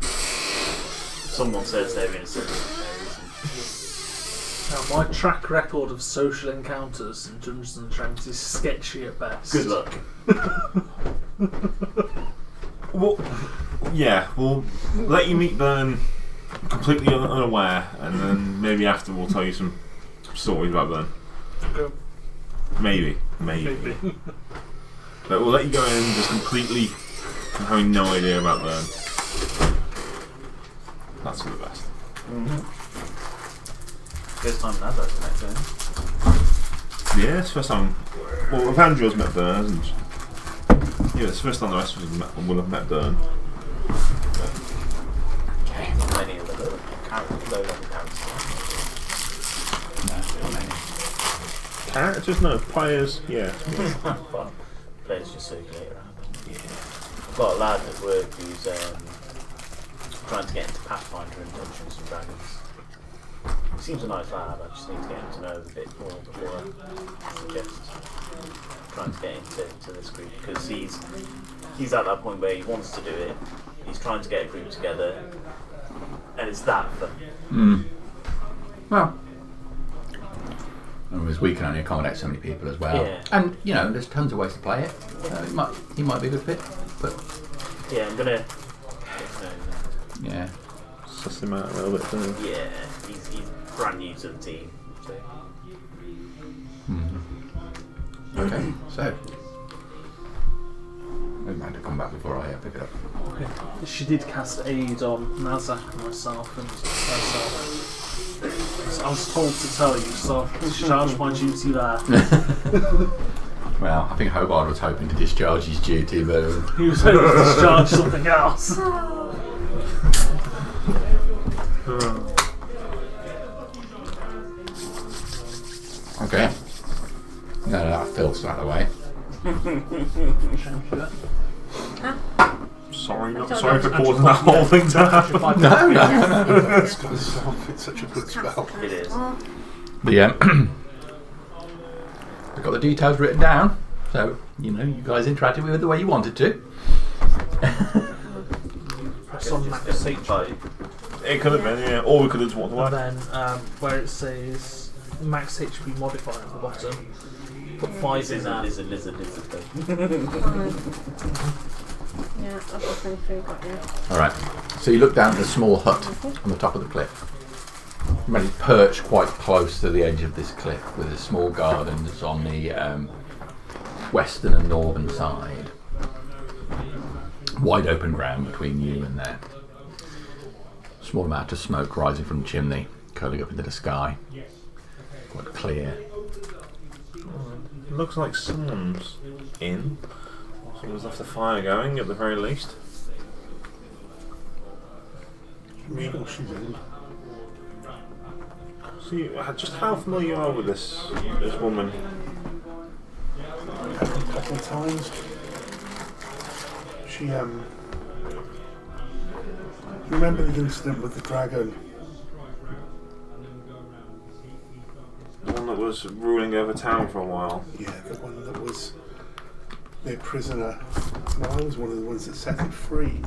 Someone says they're innocent. Now, my track record of social encounters in Dungeons and Dragons is sketchy at best. Good luck. well, yeah, we'll let you meet Byrne completely unaware, and then maybe after we'll tell you some stories about Byrne. Okay. Maybe. But we'll let you go in just completely having no idea about Byrne. That's for the best. First time I've ever met Byrne. Yeah, it's the first time. Well, Evangel's met Byrne, hasn't she? Yeah, it's the first time the rest of us will have met Byrne. Okay. Many of the low-level characters. No, many. Characters? No, players, yeah. Fun. Players just circulate around. Yeah. I've got a lad at work who's trying to get into Pathfinder and Dungeons and Dragons. He seems a nice lad, I just need to get him to know a bit more before I suggest trying to get into this group, because he's at that point where he wants to do it, he's trying to get a group together, and it's that fun. Well, whereas we can only accommodate so many people as well. Yeah. And, there's tons of ways to play it. He might be a good fit, but... Yeah, I'm gonna... Yeah. Suss him out a little bit, don't you? Yeah, he's brand new to the team. So. Okay, so... I might have come back before I pick it up. Okay. She did cast aid on Nazak and myself and herself. So I was told to tell you, so I discharged my duty there. Well, I think Hobart was hoping to discharge his duty, but... He was hoping to discharge something else. Okay. No, that filth's out of the way. Sorry for causing that whole thing to happen. No. It's got itself. It's such a good spell. It is. But yeah, we've got the details written down, so you guys interacted with it the way you wanted to. Press on max HP. It could have been, yeah. Or we could have just walked away. And then where it says max HP modifier at the bottom, put 5 in there. Lizard. Yeah, I've got 23, got you. Alright, so you look down at the small hut on the top of the cliff. It's perched quite close to the edge of this cliff with a small garden that's on the western and northern side. Wide open ground between you and there. Small amount of smoke rising from the chimney, curling up into the sky. Quite clear. Looks like someone's in. Someone's left the fire going at the very least. I'm sure she's in. So, just how familiar you are with this woman? A couple of times. She remember the incident with the dragon? The one that was ruling over town for a while. Yeah, the one that was their prisoner. Well, I was one of the ones that set it free.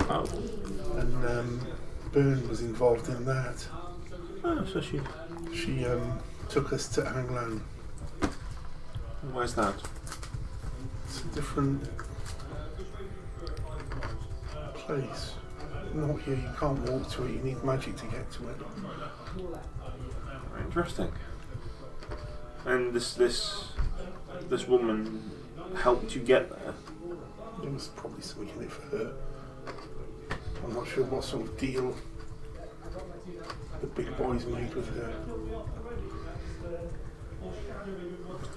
Oh. And Byrne was involved in that. Oh, so she... She took us to Anglan. Where's that? It's a different place. Not here, you can't walk to it, you need magic to get to it. Interesting. And this woman helped you get there? There was probably something in it for her. I'm not sure what sort of deal the big boys made with her.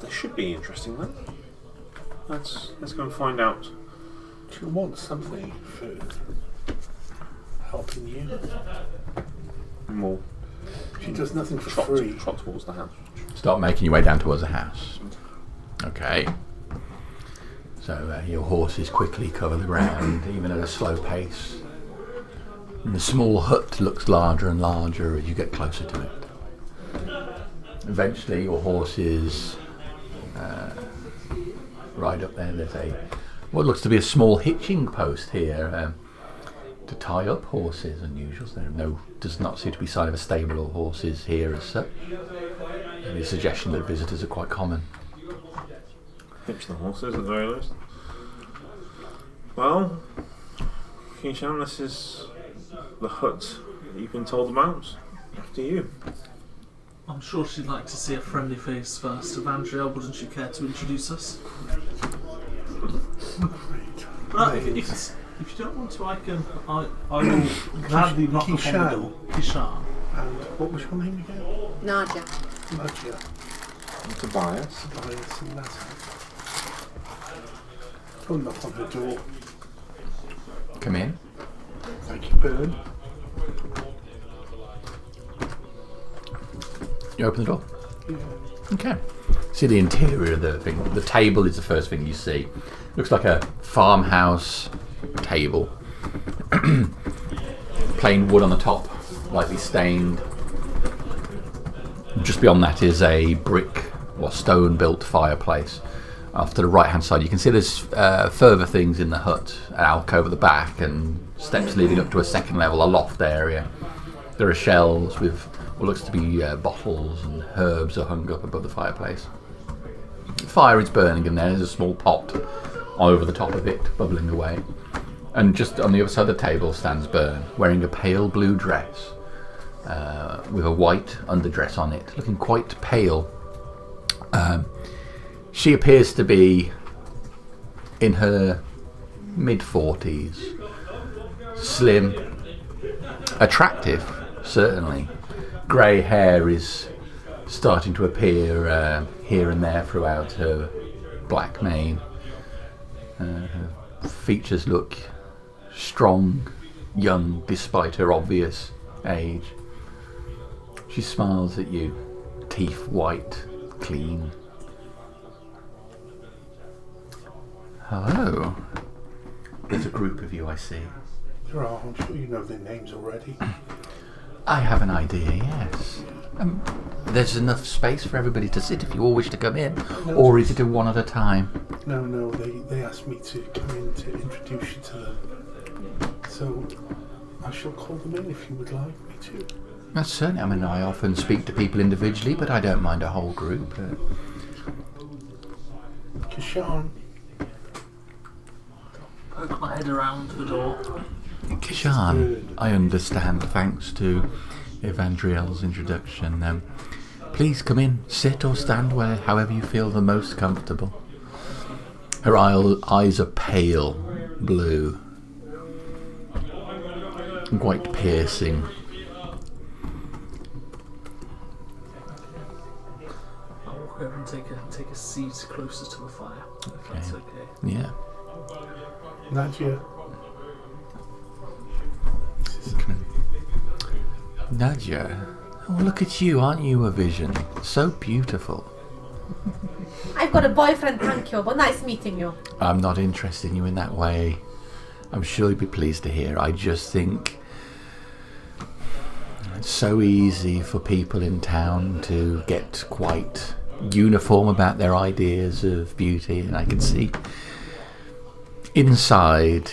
That should be interesting then. Let's go and find out. She'll want something for helping you. More. She does nothing for free. Trot towards the house. Start making your way down towards the house. Okay. So your horses quickly cover the ground, even at a slow pace. And the small hut looks larger and larger as you get closer to it. Eventually your horses ride up there. There's what looks to be a small hitching post here to tie up horses. Unusual. Does not seem to be sign of a stable or horses here as such. And the suggestion that visitors are quite common. Hitch the horses at the very least. Well, Keishan, this is the hut that you've been told about. After you. I'm sure she'd like to see a friendly face first. Evandriel, wouldn't you care to introduce us? Right, if you don't want to, I will gladly knock upon the door. Kishan. And what was your name again? Nadia. Nadia. And Tobias. Tobias and Nadia. Go knock on her door. Come in. Thank you, Byrne. You open the door. Yeah. Okay. See the interior of the thing. The table is the first thing you see. Looks like a farmhouse table. Plain wood on the top, lightly stained. Just beyond that is a brick or stone built fireplace. Off to the right hand side you can see there's further things in the hut, an alcove at the back and steps leading up to a second level, a loft area. There are shelves with what looks to be bottles and herbs are hung up above the fireplace. The fire is burning and there's a small pot over the top of it, bubbling away. And just on the other side of the table stands Byrne, wearing a pale blue dress with a white underdress on it, looking quite pale. She appears to be in her mid-40s, slim, attractive, certainly. Grey hair is starting to appear here and there throughout her black mane. Her features look strong, young, despite her obvious age. She smiles at you, teeth white, clean. Hello. There's a group of you, I see. There are, I'm sure you know their names already. I have an idea, yes. There's enough space for everybody to sit if you all wish to come in, or is it a one at a time? No, they asked me to come in to introduce you to them. So I shall call them in if you would like me to. That's certainly. I mean, I often speak to people individually, but I don't mind a whole group. Kishan. Poke my head around the door. Kishan, I understand, thanks to Evandriel's introduction. Please come in, sit or stand however you feel the most comfortable. Her eyes are pale blue, quite piercing. I'll walk over and take a seat closer to the fire. If that's okay. Yeah. Nadia. This is Nadja, oh, look at you, aren't you a vision? So beautiful. I've got a boyfriend, thank you, but nice meeting you. I'm not interested in you in that way. I'm sure you'd be pleased to hear. I just think it's so easy for people in town to get quite uniform about their ideas of beauty, and I can see inside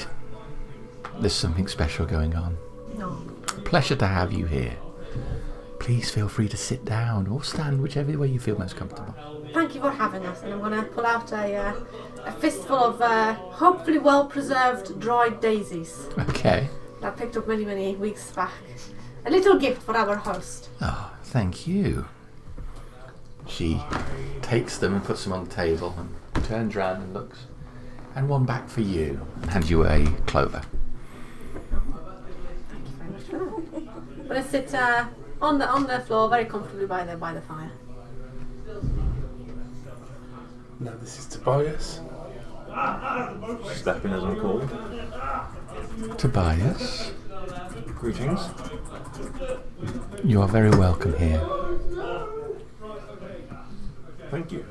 there's something special going on. No. Pleasure to have you here. Please feel free to sit down or stand, whichever way you feel most comfortable. Thank you for having us, and I'm going to pull out a fistful of hopefully well-preserved dried daisies Okay. that I picked up many, many weeks back. A little gift for our host. Oh, thank you. She takes them and puts them on the table and turns round and looks. And one back for you. And hands you a clover. Thank you very much for that. I'm going to sit on the floor very comfortably by the fire. Now this is Tobias. Step in as I'm called. Tobias, Greetings. you are very welcome here. Thank you.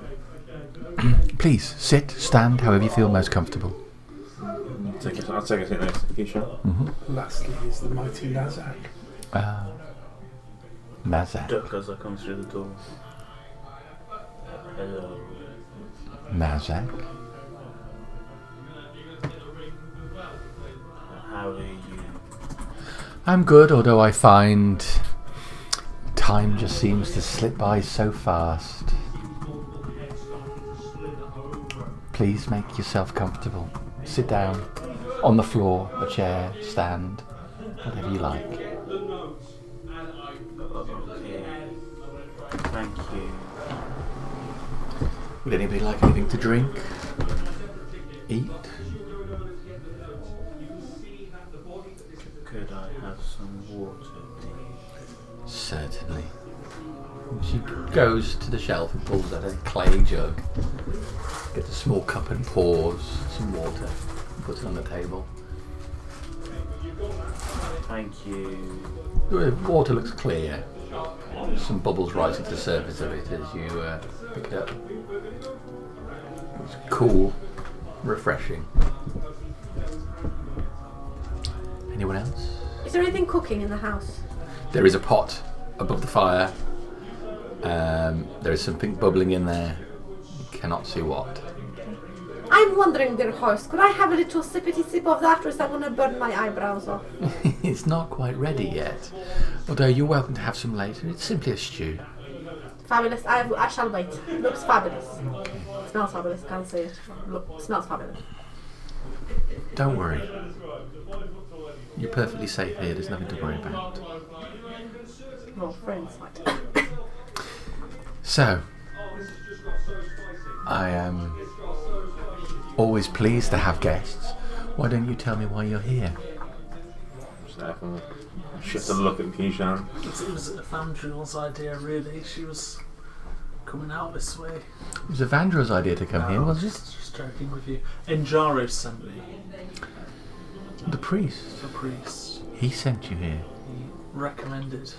Please, sit, stand, however you feel most comfortable. I'll take a seat next to Keisha. Lastly is the mighty Nazak. Mazak. Duck as I come through the door. Hello. Mazak. How are you? I'm good, although I find time just seems to slip by so fast. Please make yourself comfortable. Sit down, on the floor, a chair, stand, whatever you like. Okay. Thank you. Would anybody like anything to drink? Eat? Could I have some water, please? Certainly. She goes to the shelf and pulls out a clay jug, gets a small cup and pours some water, and puts it on the table. Thank you. The water looks clear. Some bubbles rising to the surface of it as you pick it up. It's cool, refreshing. Anyone else? Is there anything cooking in the house? There is a pot above the fire. There is something bubbling in there. You cannot see what. I'm wondering, dear host, could I have a little sippity sip of that, or is that going to burn my eyebrows off? It's not quite ready yet. Although you're welcome to have some later. It's simply a stew. Fabulous. I shall wait. Looks fabulous. Smells fabulous. Can't say it. Smells fabulous. Don't worry. You're perfectly safe here. There's nothing to worry about. Well, friends, right. So, I am always pleased to have guests. Why don't you tell me why you're here? Shift a look at Keisha. It was Evangel's idea, really. She was coming out this way. It was Evandra's idea to come here, was it? Just joking with you. Enjaro sent me. The priest. The priest. He sent you here. He recommended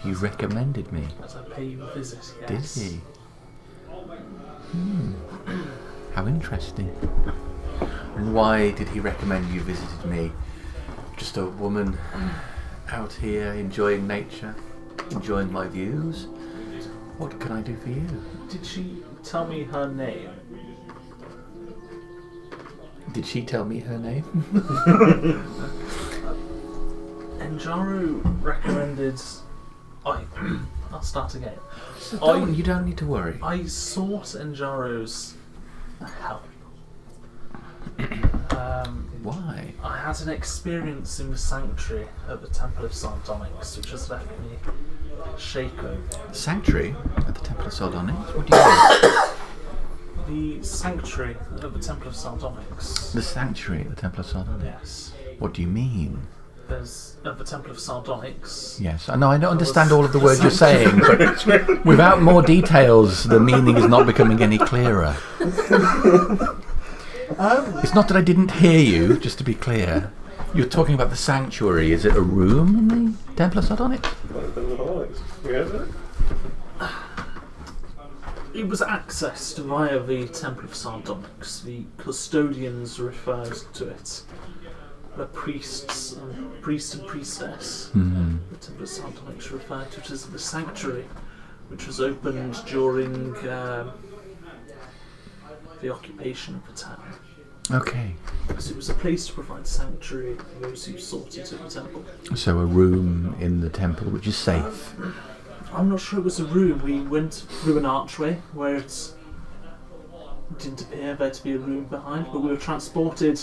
You recommended me. that I pay you a visit. Did Yes. he? How interesting. And why did he recommend you visited me? Just a woman out here enjoying nature, enjoying my views. What can I do for you? Did she tell me her name? Did she tell me her name? Enjaro recommended. I'll start again. You don't need to worry. I sought Enjaro's help. Why? I had an experience in the sanctuary at the Temple of Sardonyx, which has left me shaken. Sanctuary at the Temple of Sardonyx? What do you mean? The sanctuary at the Temple of Sardonyx. The sanctuary at the Temple of Sardonyx? Yes. What do you mean? There's at the Temple of Sardonyx. Yes, I know. I don't understand all of the words you're saying, but without more details, the meaning is not becoming any clearer. It's not that I didn't hear you, just to be clear. You're talking about the sanctuary. Is it a room in the Temple of Sardonyx? It was accessed via the Temple of Sardonyx. The custodians referred to it. The priest and priestess. Mm-hmm. The Temple of Sardonyx referred to it as the sanctuary, which was opened during the occupation of the town. Okay. So it was a place to provide sanctuary for those who sought it at the temple. So a room in the temple which is safe. I'm not sure it was a room. We went through an archway where it didn't appear there to be a room behind, but we were transported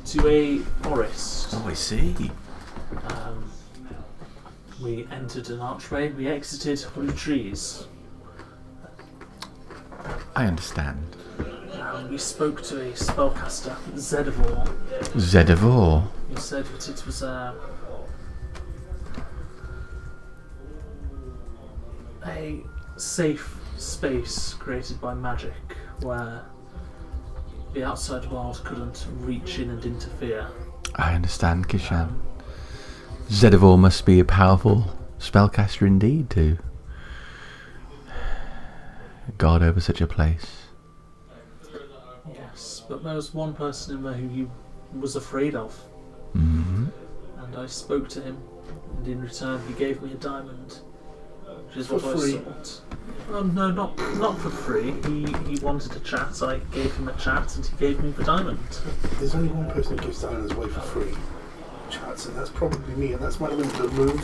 to a forest. Oh, I see. We entered an archway, we exited through trees. I understand. We spoke to a spellcaster, Zedivor. Zedivor. He said that it was a safe space created by magic where the outside world couldn't reach in and interfere. I understand, Kishan. Zedivor must be a powerful spellcaster indeed to guard over such a place. Yes, but there was one person in there who he was afraid of. Mm-hmm. And I spoke to him, and in return he gave me a diamond, which is what For I free? sought. No, not for free. He wanted a chat. I gave him a chat, and he gave me the diamond. There's only one person who gives diamonds away for free. Chats, and that's probably me, and that's my limited mood.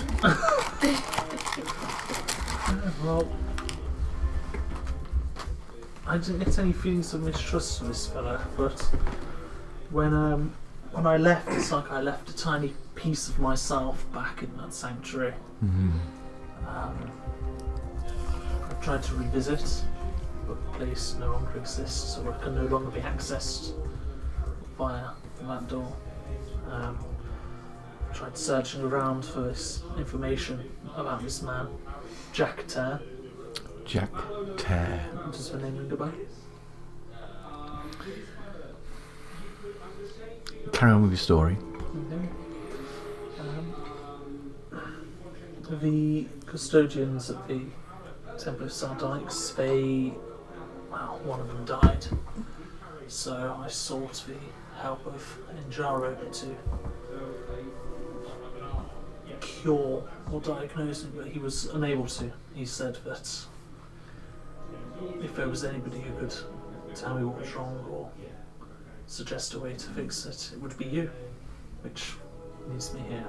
Well, I didn't get any feelings of mistrust for this fella, but when I left, it's like I left a tiny piece of myself back in that sanctuary. Mm-hmm. I've tried to revisit, but the place no longer exists, or it can no longer be accessed via that door. Tried searching around for this information about this man, Jack Tare. Jack Tare. Does the name ring a bell? Carry on with your story. The custodians at the Temple of Sardonyx, one of them died. So I sought the help of Enjaro to cure or diagnose him, but he was unable to. He said that if there was anybody who could tell me what was wrong or suggest a way to fix it, it would be you, which leads me here.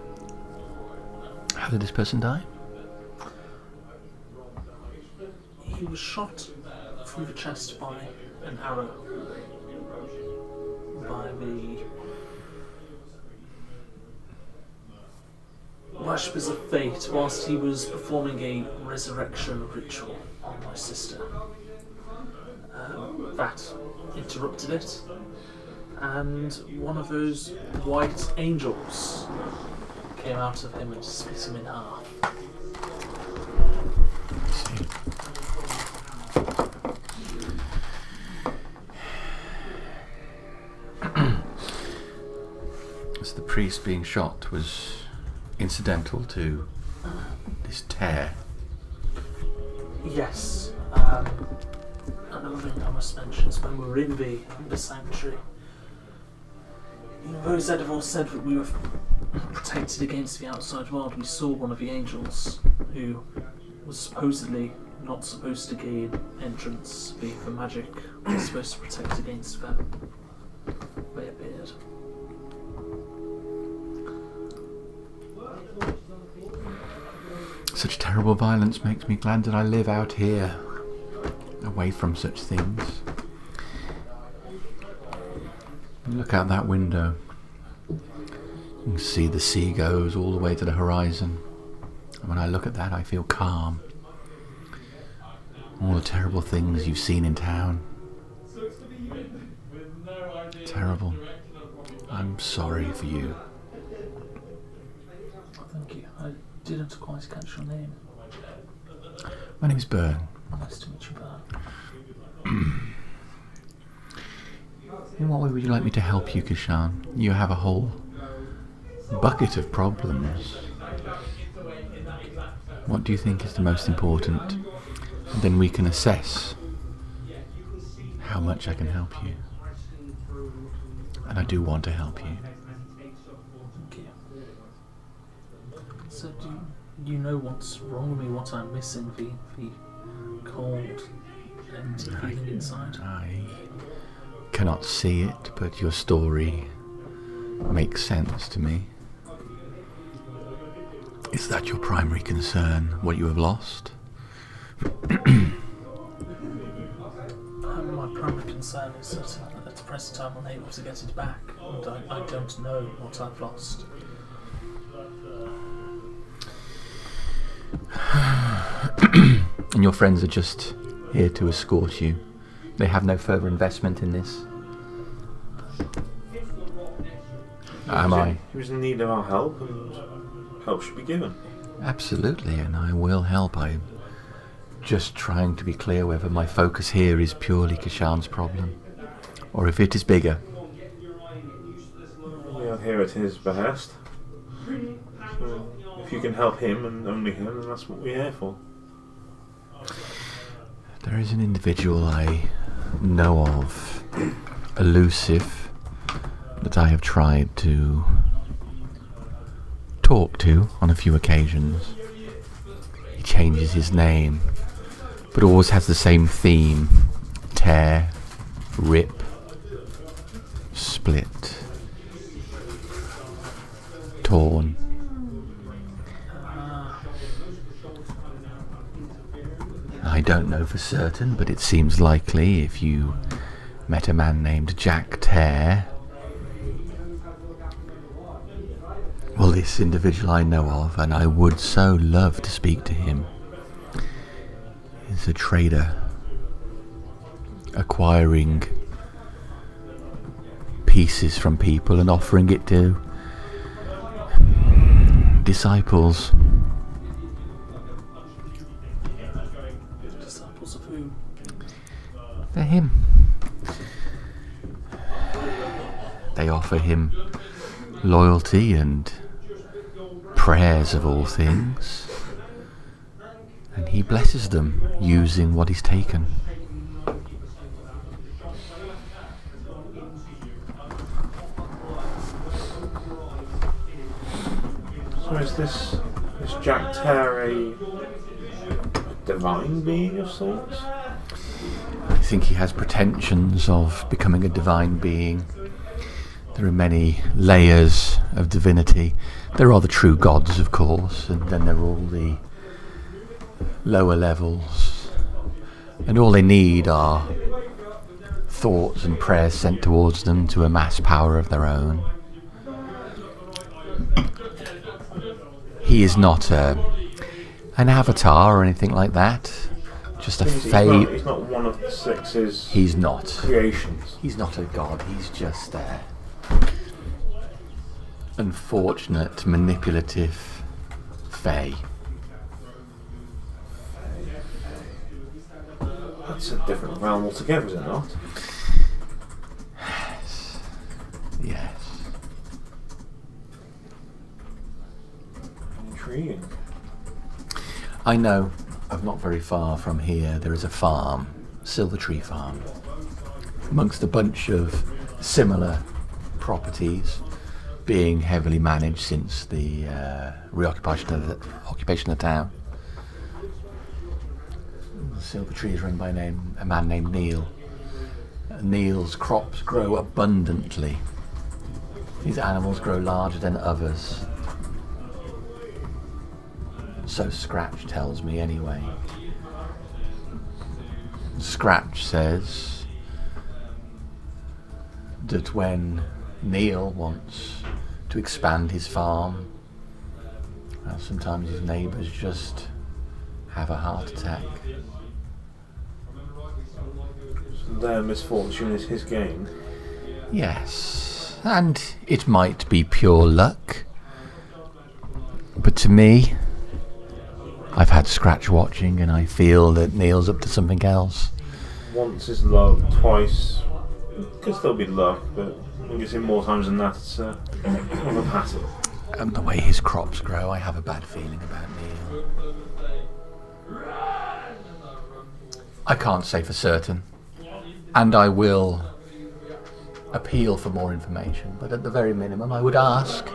How did this person die? He was shot through the chest by an arrow by the worshippers of fate whilst he was performing a resurrection ritual on my sister. That interrupted it, and one of those white angels came out of him and split him in half. So the priest being shot was incidental to this tear. Yes. Another thing I must mention is when we were in the sanctuary, Rose Edival said that we were protected against the outside world. We saw one of the angels who was supposedly not supposed to gain entrance via the magic, was supposed to protect against them. They appeared. Such terrible violence makes me glad that I live out here, away from such things. Look out that window. You can see the sea goes all the way to the horizon. And when I look at that, I feel calm. All the terrible things you've seen in town. Terrible. I'm sorry for you. Thank you. I didn't quite catch your name. My name is Byrne. Nice to meet you, Byrne. In what way would you like me to help you, Kishan? You have a whole bucket of problems. What do you think is the most important? And then we can assess how much I can help you. And I do want to help you. Okay. So do you know what's wrong with me, what I'm missing, the cold and feeling inside? I cannot see it, but your story makes sense to me. Is that your primary concern, what you have lost? My primary concern is that at the present time I'm unable to get it back, and I don't know what I've lost. And your friends are just here to escort you. They have no further investment in this. Am I? He was in need of our help, and help should be given. Absolutely, and I will help. I'm just trying to be clear whether my focus here is purely Kashan's problem, or if it is bigger. We are here at his behest. So if you can help him and only him, then that's what we're here for. There is an individual I know of, elusive, that I have tried to talk to on a few occasions. He changes his name, but always has the same theme: tear, rip, split, torn. I don't know for certain, but it seems likely if you met a man named Jack Tear. Well, this individual I know of, and I would so love to speak to him, is a trader, acquiring pieces from people and offering it to disciples. Disciples of whom? For him. They offer him loyalty and prayers of all things, and he blesses them using what he's taken. So is this Jack Tear a divine being of sorts? I think he has pretensions of becoming a divine being. There are many layers of divinity. There are the true gods, of course, and then there are all the lower levels. And all they need are thoughts and prayers sent towards them to amass power of their own. He is not an avatar or anything like that. Just a fate. He's not one of the six's He's not. creations. He's not a god. He's just a unfortunate, manipulative fae. That's a different realm altogether, is it not? Yes. Intriguing. I know of not very far from here there is a farm, Silver Tree Farm, amongst a bunch of similar properties being heavily managed since the occupation of the town. The Silver Tree is run by a man named Neil. Neil's crops grow abundantly. His animals grow larger than others. So Scratch tells me anyway. Scratch says that when Neil wants to expand his farm, sometimes his neighbours just have a heart attack. So their misfortune is his gain. Yes, and it might be pure luck, but to me, I've had Scratch watching and I feel that Neil's up to something else. Once is love, twice could still be luck, but I guess in more times than that it's of a pattern. And the way his crops grow, I have a bad feeling about Neil. I can't say for certain, and I will appeal for more information, but at the very minimum I would ask,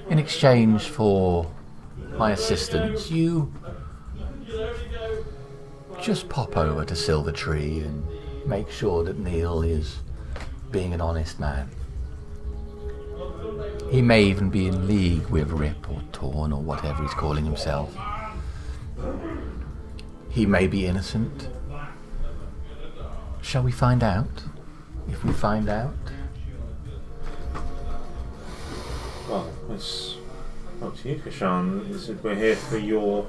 in exchange for my assistance, you just pop over to Silver Tree and make sure that Neil is being an honest man. He may even be in league with Rip or Torn or whatever he's calling himself. He may be innocent. Shall we find out? If we find out? Well, it's up to you, Kashan. We're here for your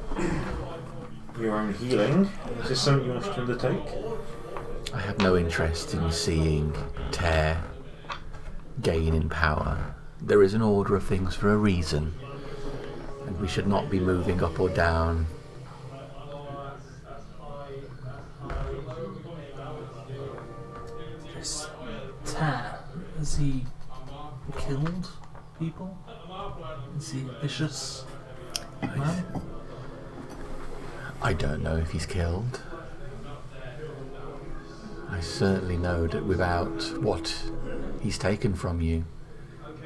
own healing. Is this something you want to undertake? I have no interest in seeing Tear gain in power. There is an order of things for a reason, and we should not be moving up or down. This Tear, has he killed people? Is he a vicious man? I don't know if he's killed. I certainly know that without what he's taken from you,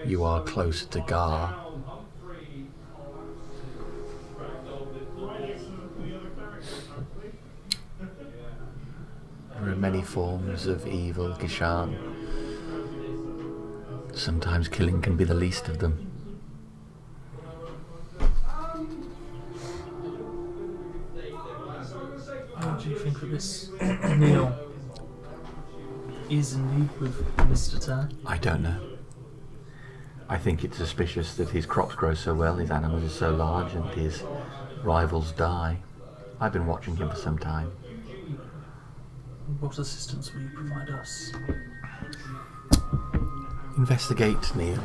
you are closer to Gar. There are many forms of evil, Gishan. Sometimes killing can be the least of them. What do you think of this Neil? Is in league with Mr. Tear? I don't know. I think it's suspicious that his crops grow so well, his animals are so large, and his rivals die. I've been watching him for some time. What assistance will you provide us? Investigate, Neil.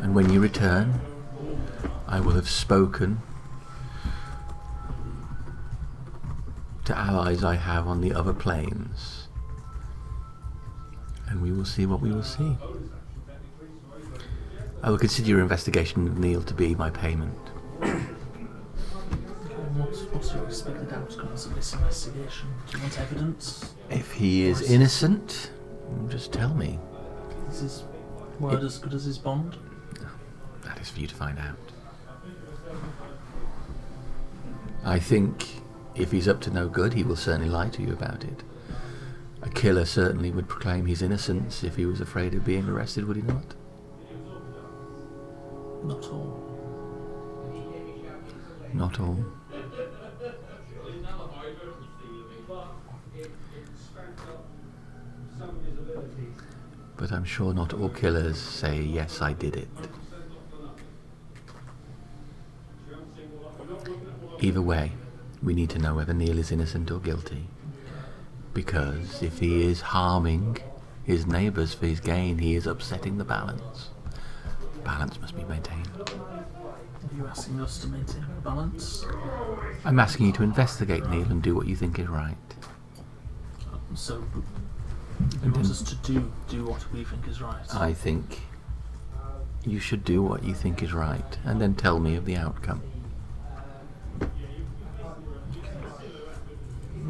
And when you return, I will have spoken to allies I have on the other planes. And we will see what we will see. I will consider your investigation of Neil to be my payment. What's your expected outcomes of this investigation? Do you want evidence? If he is innocent, just tell me. Is his word as good as his bond? That is for you to find out. I think if he's up to no good, he will certainly lie to you about it. A killer certainly would proclaim his innocence if he was afraid of being arrested, would he not? Not all. Not all. But I'm sure not all killers say, yes, I did it. Either way, we need to know whether Neil is innocent or guilty. Because if he is harming his neighbours for his gain, he is upsetting the balance. Balance must be maintained. Are you asking us to maintain the balance? I'm asking you to investigate Neil and do what you think is right. So, you want us to do what we think is right? I think you should do what you think is right, and then tell me of the outcome.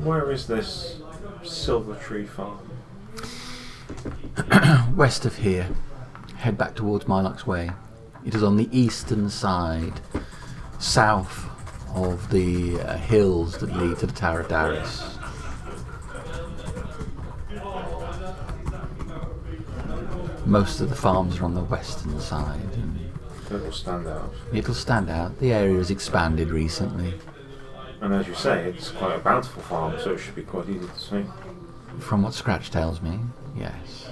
Where is this Silver Tree farm? West of here, head back towards Mylock's Way. It is on the eastern side, south of the hills that lead to the Tower of Darius. Most of the farms are on the western side. It will stand out. It'll stand out. The area has expanded recently. And as you say, it's quite a bountiful farm, so it should be quite easy to see. From what Scratch tells me, yes.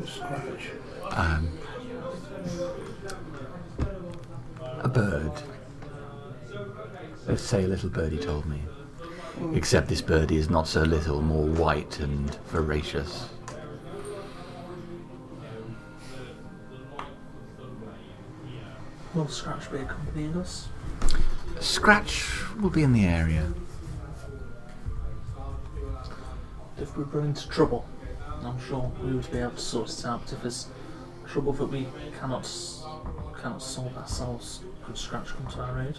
Scratch. A bird. Let's say a little birdie told me. Except this birdie is not so little, more white and voracious. Will Scratch be accompanying us? Scratch will be in the area. If we run into trouble, I'm sure we would be able to sort it out. But if there's trouble that we cannot solve ourselves could Scratch come to our aid?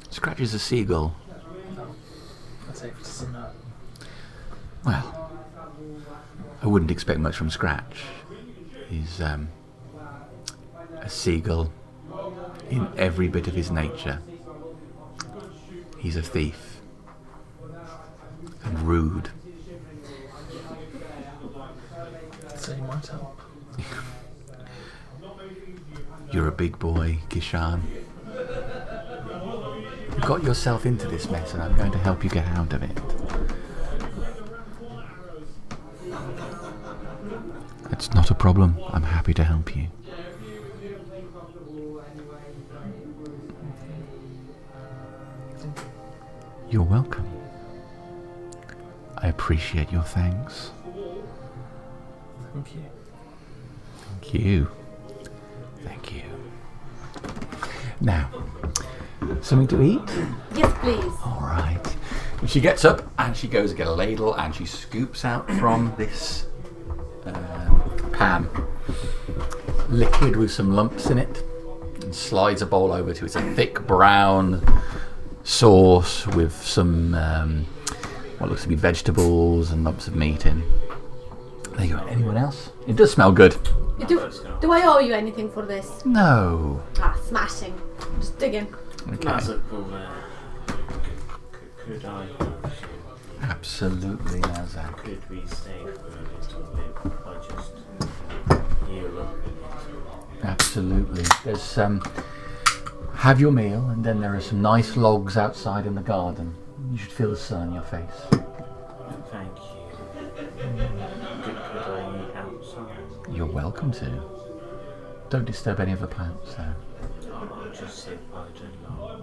Scratch is a seagull. No. I take it as a no. Well, I wouldn't expect much from Scratch. He's a seagull in every bit of his nature. He's a thief and rude. So you might help. You're a big boy, Kishan. You got yourself into this mess and I'm going to help you get out of it. That's not a problem. I'm happy to help you. You're welcome. I appreciate your thanks. Thank you. Thank you. Thank you. Now, something to eat? Yes, please. All right. And she gets up and she goes to get a ladle and she scoops out from this pan liquid with some lumps in it and slides a bowl over to it. It's a thick brown sauce with some what looks to be vegetables and lumps of meat in. There you go. Anyone else? It does smell good. Do I owe you anything for this? No. Smashing. Just dig in. Okay. That's a cool. Could I? Absolutely, Nazak. Could we stay for a little bit? I just hear up. Absolutely. There's have your meal, and then there are some nice logs outside in the garden. You should feel the sun on your face. Thank you. Could I eat outside? You're welcome to. Don't disturb any of the plants, though. I'll just sit by the log.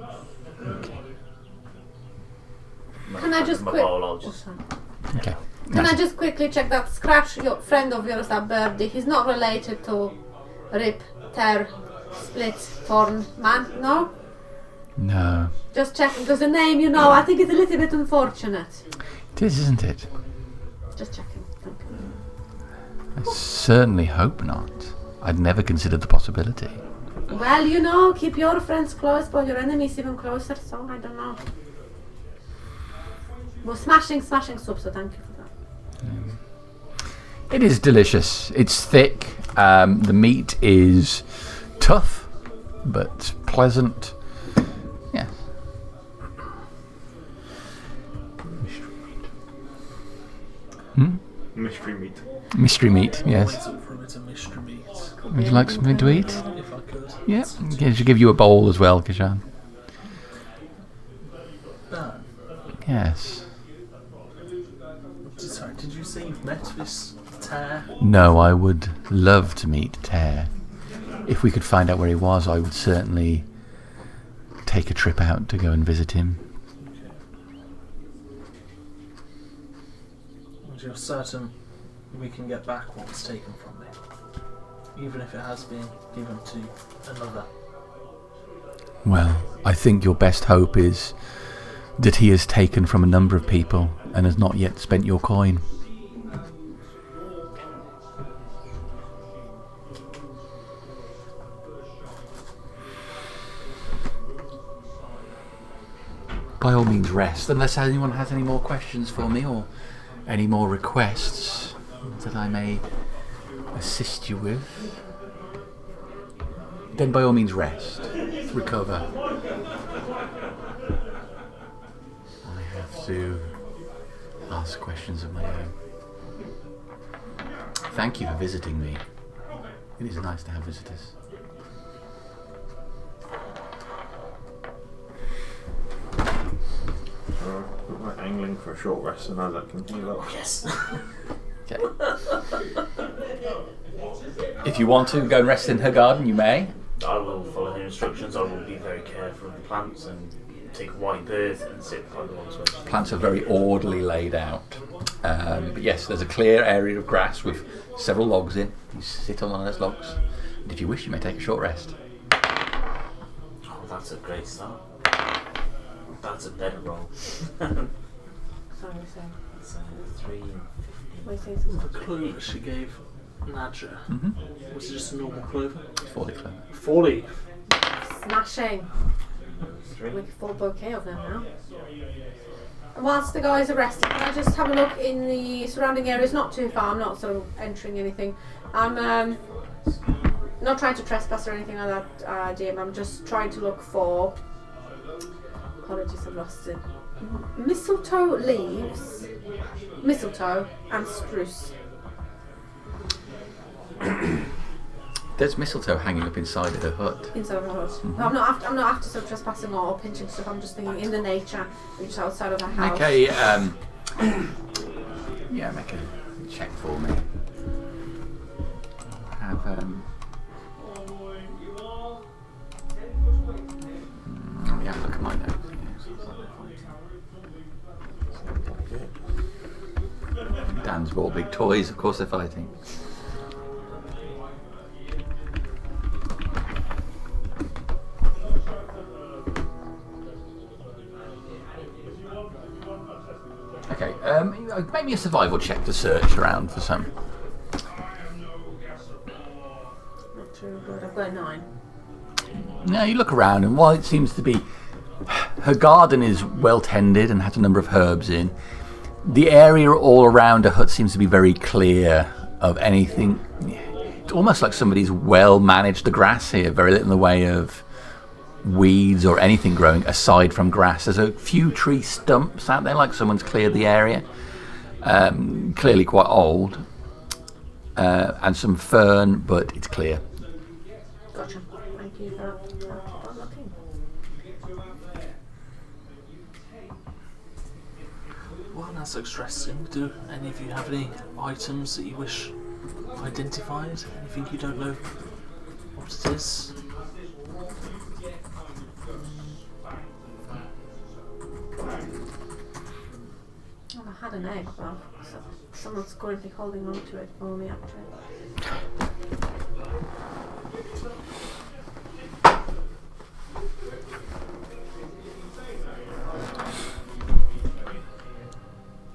Okay. Can I just my quick? bowl, I'll just. Okay. Can I just quickly check that Scratch, your friend of yours at Birdie? He's not related to Rip, Tear, Split, Torn Man, no? No. Just checking because the name, you know, I think it's a little bit unfortunate. It is, isn't it? Just checking. Thank you. I certainly hope not. I'd never considered the possibility. Well, you know, keep your friends close, but your enemies even closer. So I don't know. Well, smashing soup. So thank you for that. It is delicious. It's thick. The meat is tough, but pleasant. Yes. Mystery meat. Mystery meat, yes. Wait up for a bit of mystery meat. Would you like something to eat? If I could. Yeah. I should give you a bowl as well, Kishan. Yes. Sorry, did you say you've met this Tear? No, I would love to meet Tear. If we could find out where he was, I would certainly take a trip out to go and visit him. And you're certain we can get back what's taken from me? Even if it has been given to another? Well, I think your best hope is that he has taken from a number of people and has not yet spent your coin. By all means rest, unless anyone has any more questions for me or any more requests that I may assist you with. Then by all means rest, recover. I have to ask questions of my own. Thank you for visiting me. It is nice to have visitors. We're angling for a short rest, and as I can heal up. Yes. Okay. If you want to go and rest in her garden, you may. I will follow her instructions. I will be very careful of the plants and take a white berth and sit by the ones where Plants are very orderly laid out. But yes, there's a clear area of grass with several logs in. You sit on one of those logs. And if you wish, you may take a short rest. Oh, that's a great start. That's a better roll. Sorry, It's 3 and 15. Wait, say The something. clue that she gave Nadja. Mm-hmm. Was it just a normal clover? 40 clover. 40. Smashing. We can full bouquet of them now. And whilst the guys are resting, can I just have a look in the surrounding areas? Not too far. I'm not sort of entering anything. I'm not trying to trespass or anything like that, DM. I'm just trying to look for. Apologies, I've lost it. Mistletoe leaves, mistletoe, and spruce. There's mistletoe hanging up inside of the hut. Inside of the hut. Mm-hmm. I'm not after sort of trespassing or pinching stuff. I'm just thinking in the nature, just outside of the house. Make a make a check for me. Have let me have a look at my notes. Dan's bought big toys. Of course, they're fighting. Okay, make me a survival check to search around for some. Not too good. I've got a 9. Now you look around, and while it seems to be, her garden is well tended and has a number of herbs in, the area all around her hut seems to be very clear of anything. It's almost like somebody's well managed the grass here, very little in the way of weeds or anything growing aside from grass. There's a few tree stumps out there, like someone's cleared the area, clearly quite old, and some fern, but it's clear. Gotcha. Thank you for that. I'll keep on looking. Well, that's interesting. Do any of you have any items that you wish identified? Anything you don't know what it is? Well, I had an egg, but someone's currently holding on to it for me, actually.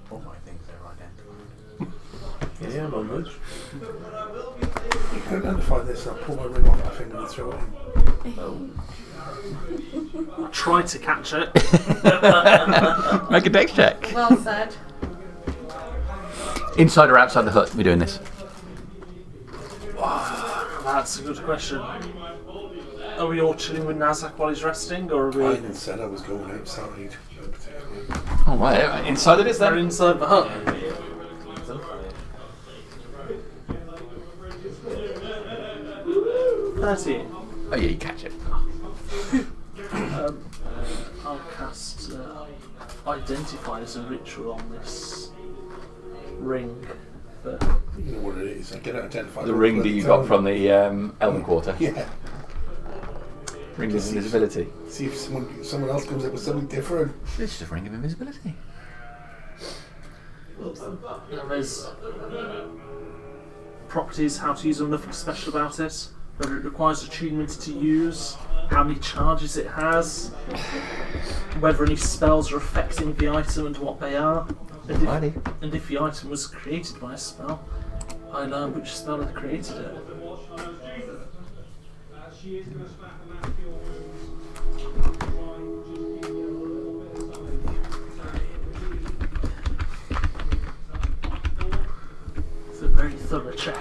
All my things are identified. Yeah, I'm on those. You can identify this, I'll pull my ring off my finger and throw it in. I tried to catch it. Make a dex check. Well said. Inside or outside the hut, we're doing this. That's a good question. Are we all chilling with Nazak while he's resting, or are we? I even said I was going outside. Oh, right, inside it is We're then. inside the hut. 13. Oh yeah, you catch it. I'll cast Identify as a ritual on this ring. But You know what it is, I can identify The ring that you got from the Elven Quarter. Yeah. Ring of invisibility. See if someone else comes up with something different. It's just a ring of invisibility. there's properties, how to use them, nothing special about it. Whether it requires attunement to use, how many charges it has, whether any spells are affecting the item and what they are, and if the item was created by a spell, I learn which spell had created it. It's a very thorough check.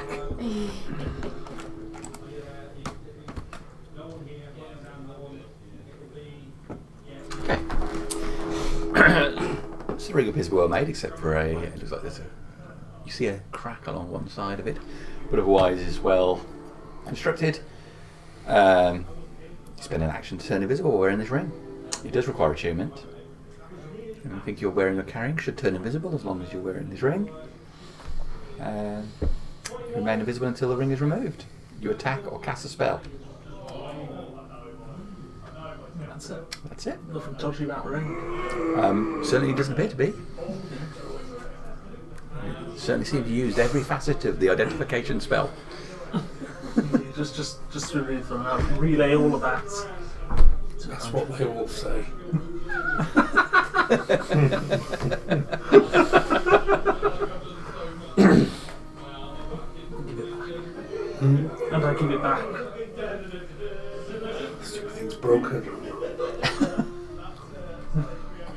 Okay. So the ring appears to be well made, except for it looks like you see a crack along one side of it, but otherwise is well constructed. You spend an action to turn invisible while wearing this ring. It does require attunement. Anything you're wearing or carrying should turn invisible as long as you're wearing this ring. Remain invisible until the ring is removed. You attack or cast a spell. That's it. That's it. Nothing dodgy about the ring. Certainly doesn't appear to be. Certainly seems to used every facet of the identification spell. just to relay all of that. That's what they all say.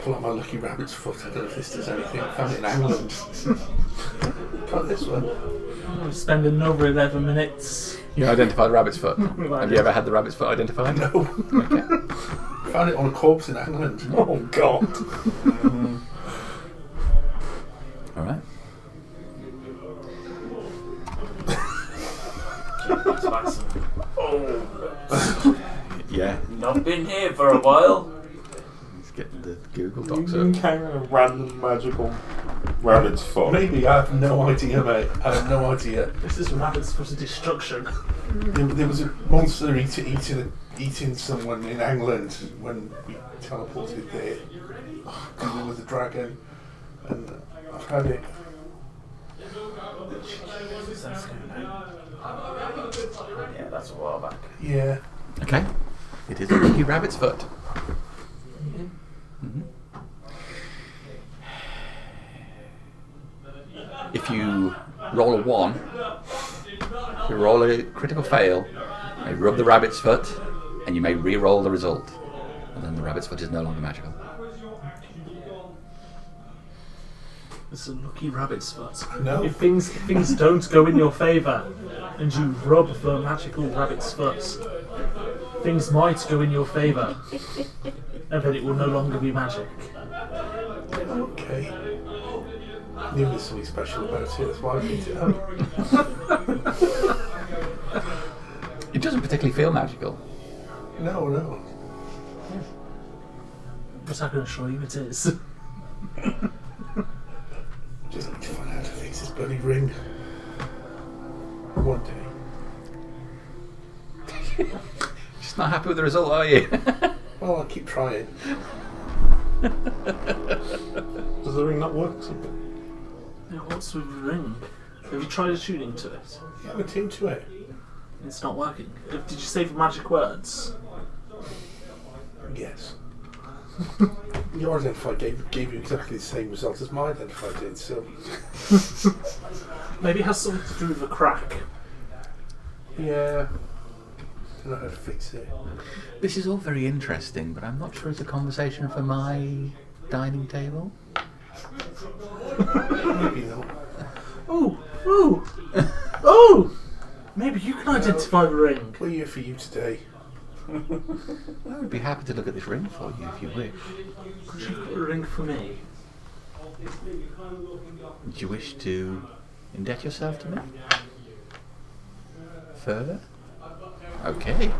pull out my lucky rabbit's foot. I don't know if this does anything. I found it in England. Try this one. We'll spend another 11 minutes. You identified the rabbit's foot. Have you ever had the rabbit's foot identified? No. Okay. Found it on a corpse in England. Oh God! All right. It's Maxim. Oh, Yeah. not been here for a while. Let's get the Google You Docs can up. carry a random magical rabbit's foot. Maybe, I have no idea, mate. I have no idea. This is rabbit's foot of destruction. There was a monster eating someone in England when we teleported there. And there was a dragon, and I've had it. Yeah, that's a while back. Yeah. Okay. It is a lucky rabbit's foot. Mhm. If you roll a 1, if you roll a critical fail, you may rub the rabbit's foot, and you may re-roll the result. And then the rabbit's foot is no longer magical. It's a lucky rabbit's foot. No. If things don't go in your favour and you rub the magical rabbit's foot, things might go in your favour and then it will no longer be magic. Okay. I knew there was something special about it, that's why I picked it up. It doesn't particularly feel magical. No. But I can assure you it is. Just need to find out how to fix this bloody ring. One day. Just not happy with the result, are you? Well, I'll keep trying. Does the ring not work or something? Yeah, what's with the ring? Have you tried tuning to it? You have a tune to it. It's not working. Did you say the magic words? Yes. Your identifier gave you exactly the same result as my identifier did, so... Maybe it has something to do with the crack. Yeah. Don't know how to fix it. This is all very interesting, but I'm not sure it's a conversation for my dining table. Maybe not. Oh! Maybe you can identify the ring. We're here for you today. I would be happy to look at this ring for you if you wish. Could you put a ring for me? Would you wish to indebt yourself to me? Further? Okay.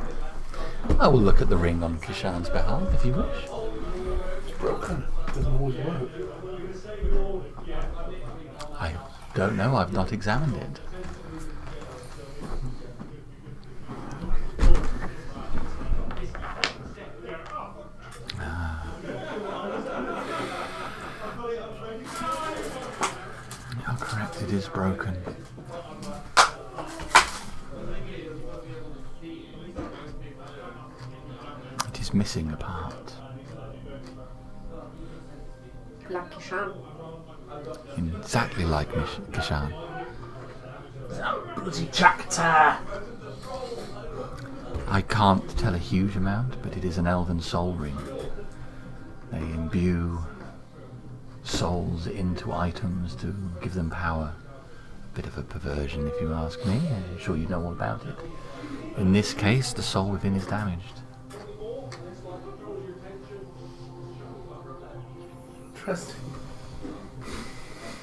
I will look at the ring on Kishan's behalf if you wish. It's broken. Doesn't always work. I don't know, I've not examined it. You're correct, it is broken. It is missing a part. Like Kishan. Exactly like Kishan. That bloody Jacktar! I can't tell a huge amount, but it is an elven soul ring. They imbue souls into items to give them power. A bit of a perversion, if you ask me. I'm sure you know all about it. In this case, the soul within is damaged. Interesting.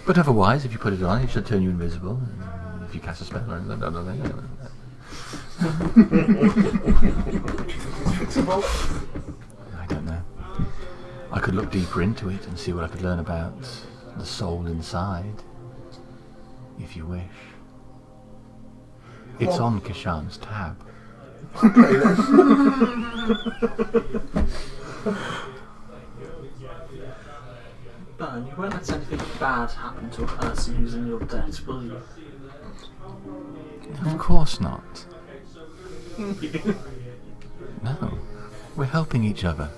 But otherwise, if you put it on, it should turn you invisible. And if you cast a spell or anything, Fixable? I don't know. I could look deeper into it and see what I could learn about the soul inside, if you wish. It's on Kishan's tab. Okay then. Burn, you won't let anything bad happen to a person who's in your debt, will you? Of course not. No. We're helping each other.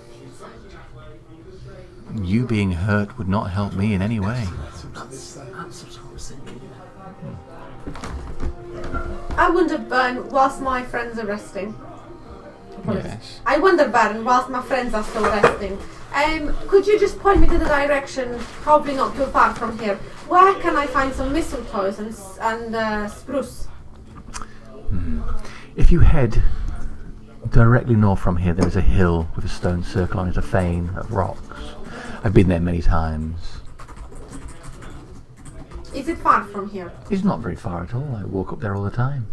You being hurt would not help me in any way. That's what I was thinking. I wonder, Burn, whilst my friends are resting. Apologies. Yes. I wonder, Baron, whilst my friends are still resting, could you just point me to the direction, probably not too far from here? Where can I find some mistletoes and spruce? If you head directly north from here, there is a hill with a stone circle on it, a fane of rocks. I've been there many times. Is it far from here? It's not very far at all. I walk up there all the time.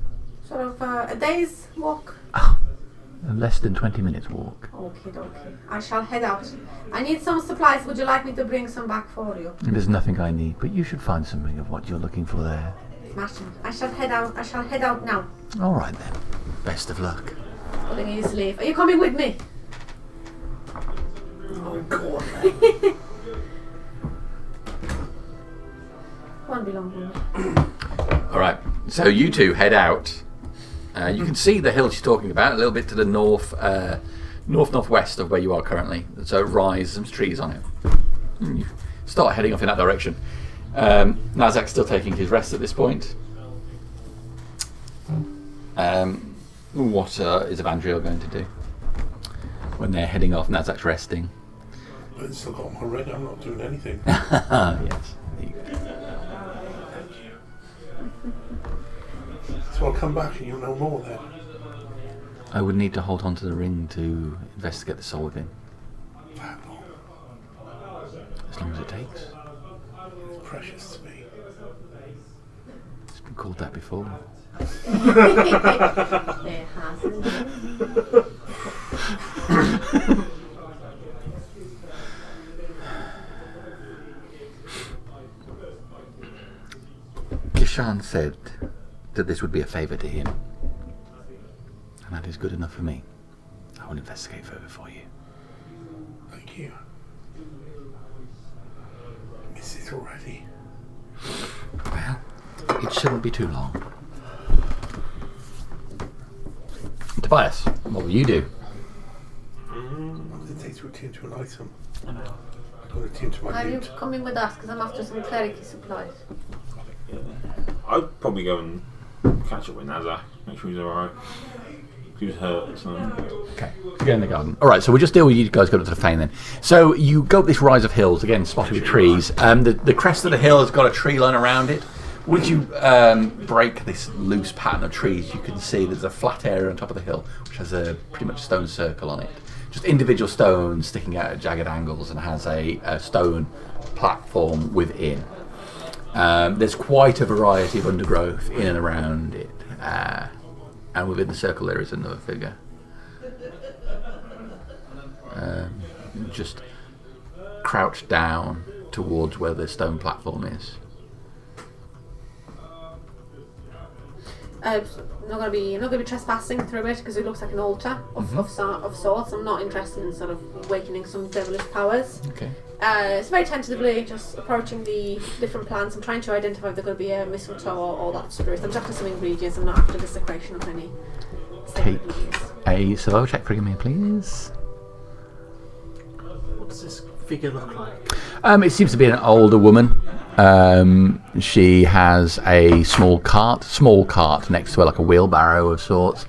Sort of a day's walk? Less than 20 minutes walk. Okay. I shall head out. I need some supplies. Would you like me to bring some back for you? There's nothing I need, but you should find something of what you're looking for there. Martin, I shall head out now. All right then. Best of luck. Pulling in his sleeve. Are you coming with me? Oh, God. Won't be long. All right. So you two head out. You can see the hill she's talking about a little bit to the northwest of where you are currently. So it rises, some trees on it. You start heading off in that direction. Nazak's still taking his rest at this point. What is Evandriel going to do when they're heading off? Nazak's resting. I've still got my red. I'm not doing anything. Yes. So I'll come back and you'll know more then. I would need to hold on to the ring to investigate the soul within. That long. As long as it takes. It's precious to me. It's been called that before. It hasn't. Kishan said that this would be a favour to him. And that is good enough for me. I will investigate further for you. Thank you. I miss it already. Well, it shouldn't be too long. Tobias, what will you do? What does it take to attune to an item? I've got to attune to my Are you boot. coming with us? Because I'm after some clericy supplies. I'd probably go and catch up with Nazak, make sure he's alright. He was hurt, so. Okay, go in the garden. All right, so we'll just deal with you guys going up to the fane then. So you go up this rise of hills, again spotted with trees. The crest of the hill has got a tree line around it. Would you break this loose pattern of trees, you can see there's a flat area on top of the hill, which has a pretty much stone circle on it. Just individual stones sticking out at jagged angles and has a stone platform within. There's quite a variety of undergrowth in and around it. And within the circle there is another figure. Just crouched down towards where the stone platform is. I'm not going to be trespassing through it because it looks like an altar of sorts. I'm not interested in sort of awakening some devilish powers. Okay. It's very tentatively just approaching the different plants. I'm trying to identify if there's going to be a mistletoe or that spruce. I'm just after some ingredients. I'm not after the secretion of any. Take a survival check for me, please. What does this figure look like? It seems to be an older woman. She has a small cart next to her, like a wheelbarrow of sorts,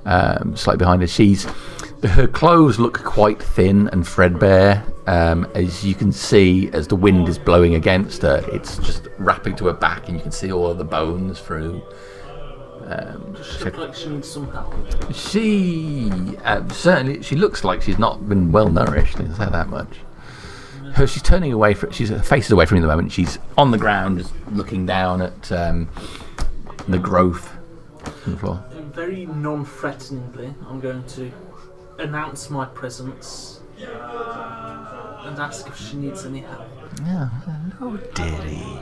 slightly behind her. Her clothes look quite thin and threadbare. As you can see, as the wind is blowing against her, it's just wrapping to her back, and you can see all of the bones through. Does she look like she needs some help? She certainly looks like she's not been well nourished. Let's say that much. She's turning away from. Her face is away from you at the moment. She's on the ground, just looking down at the growth on the floor. Very non-threateningly, I'm going to announce my presence and ask if she needs any help. Yeah, hello, dearie.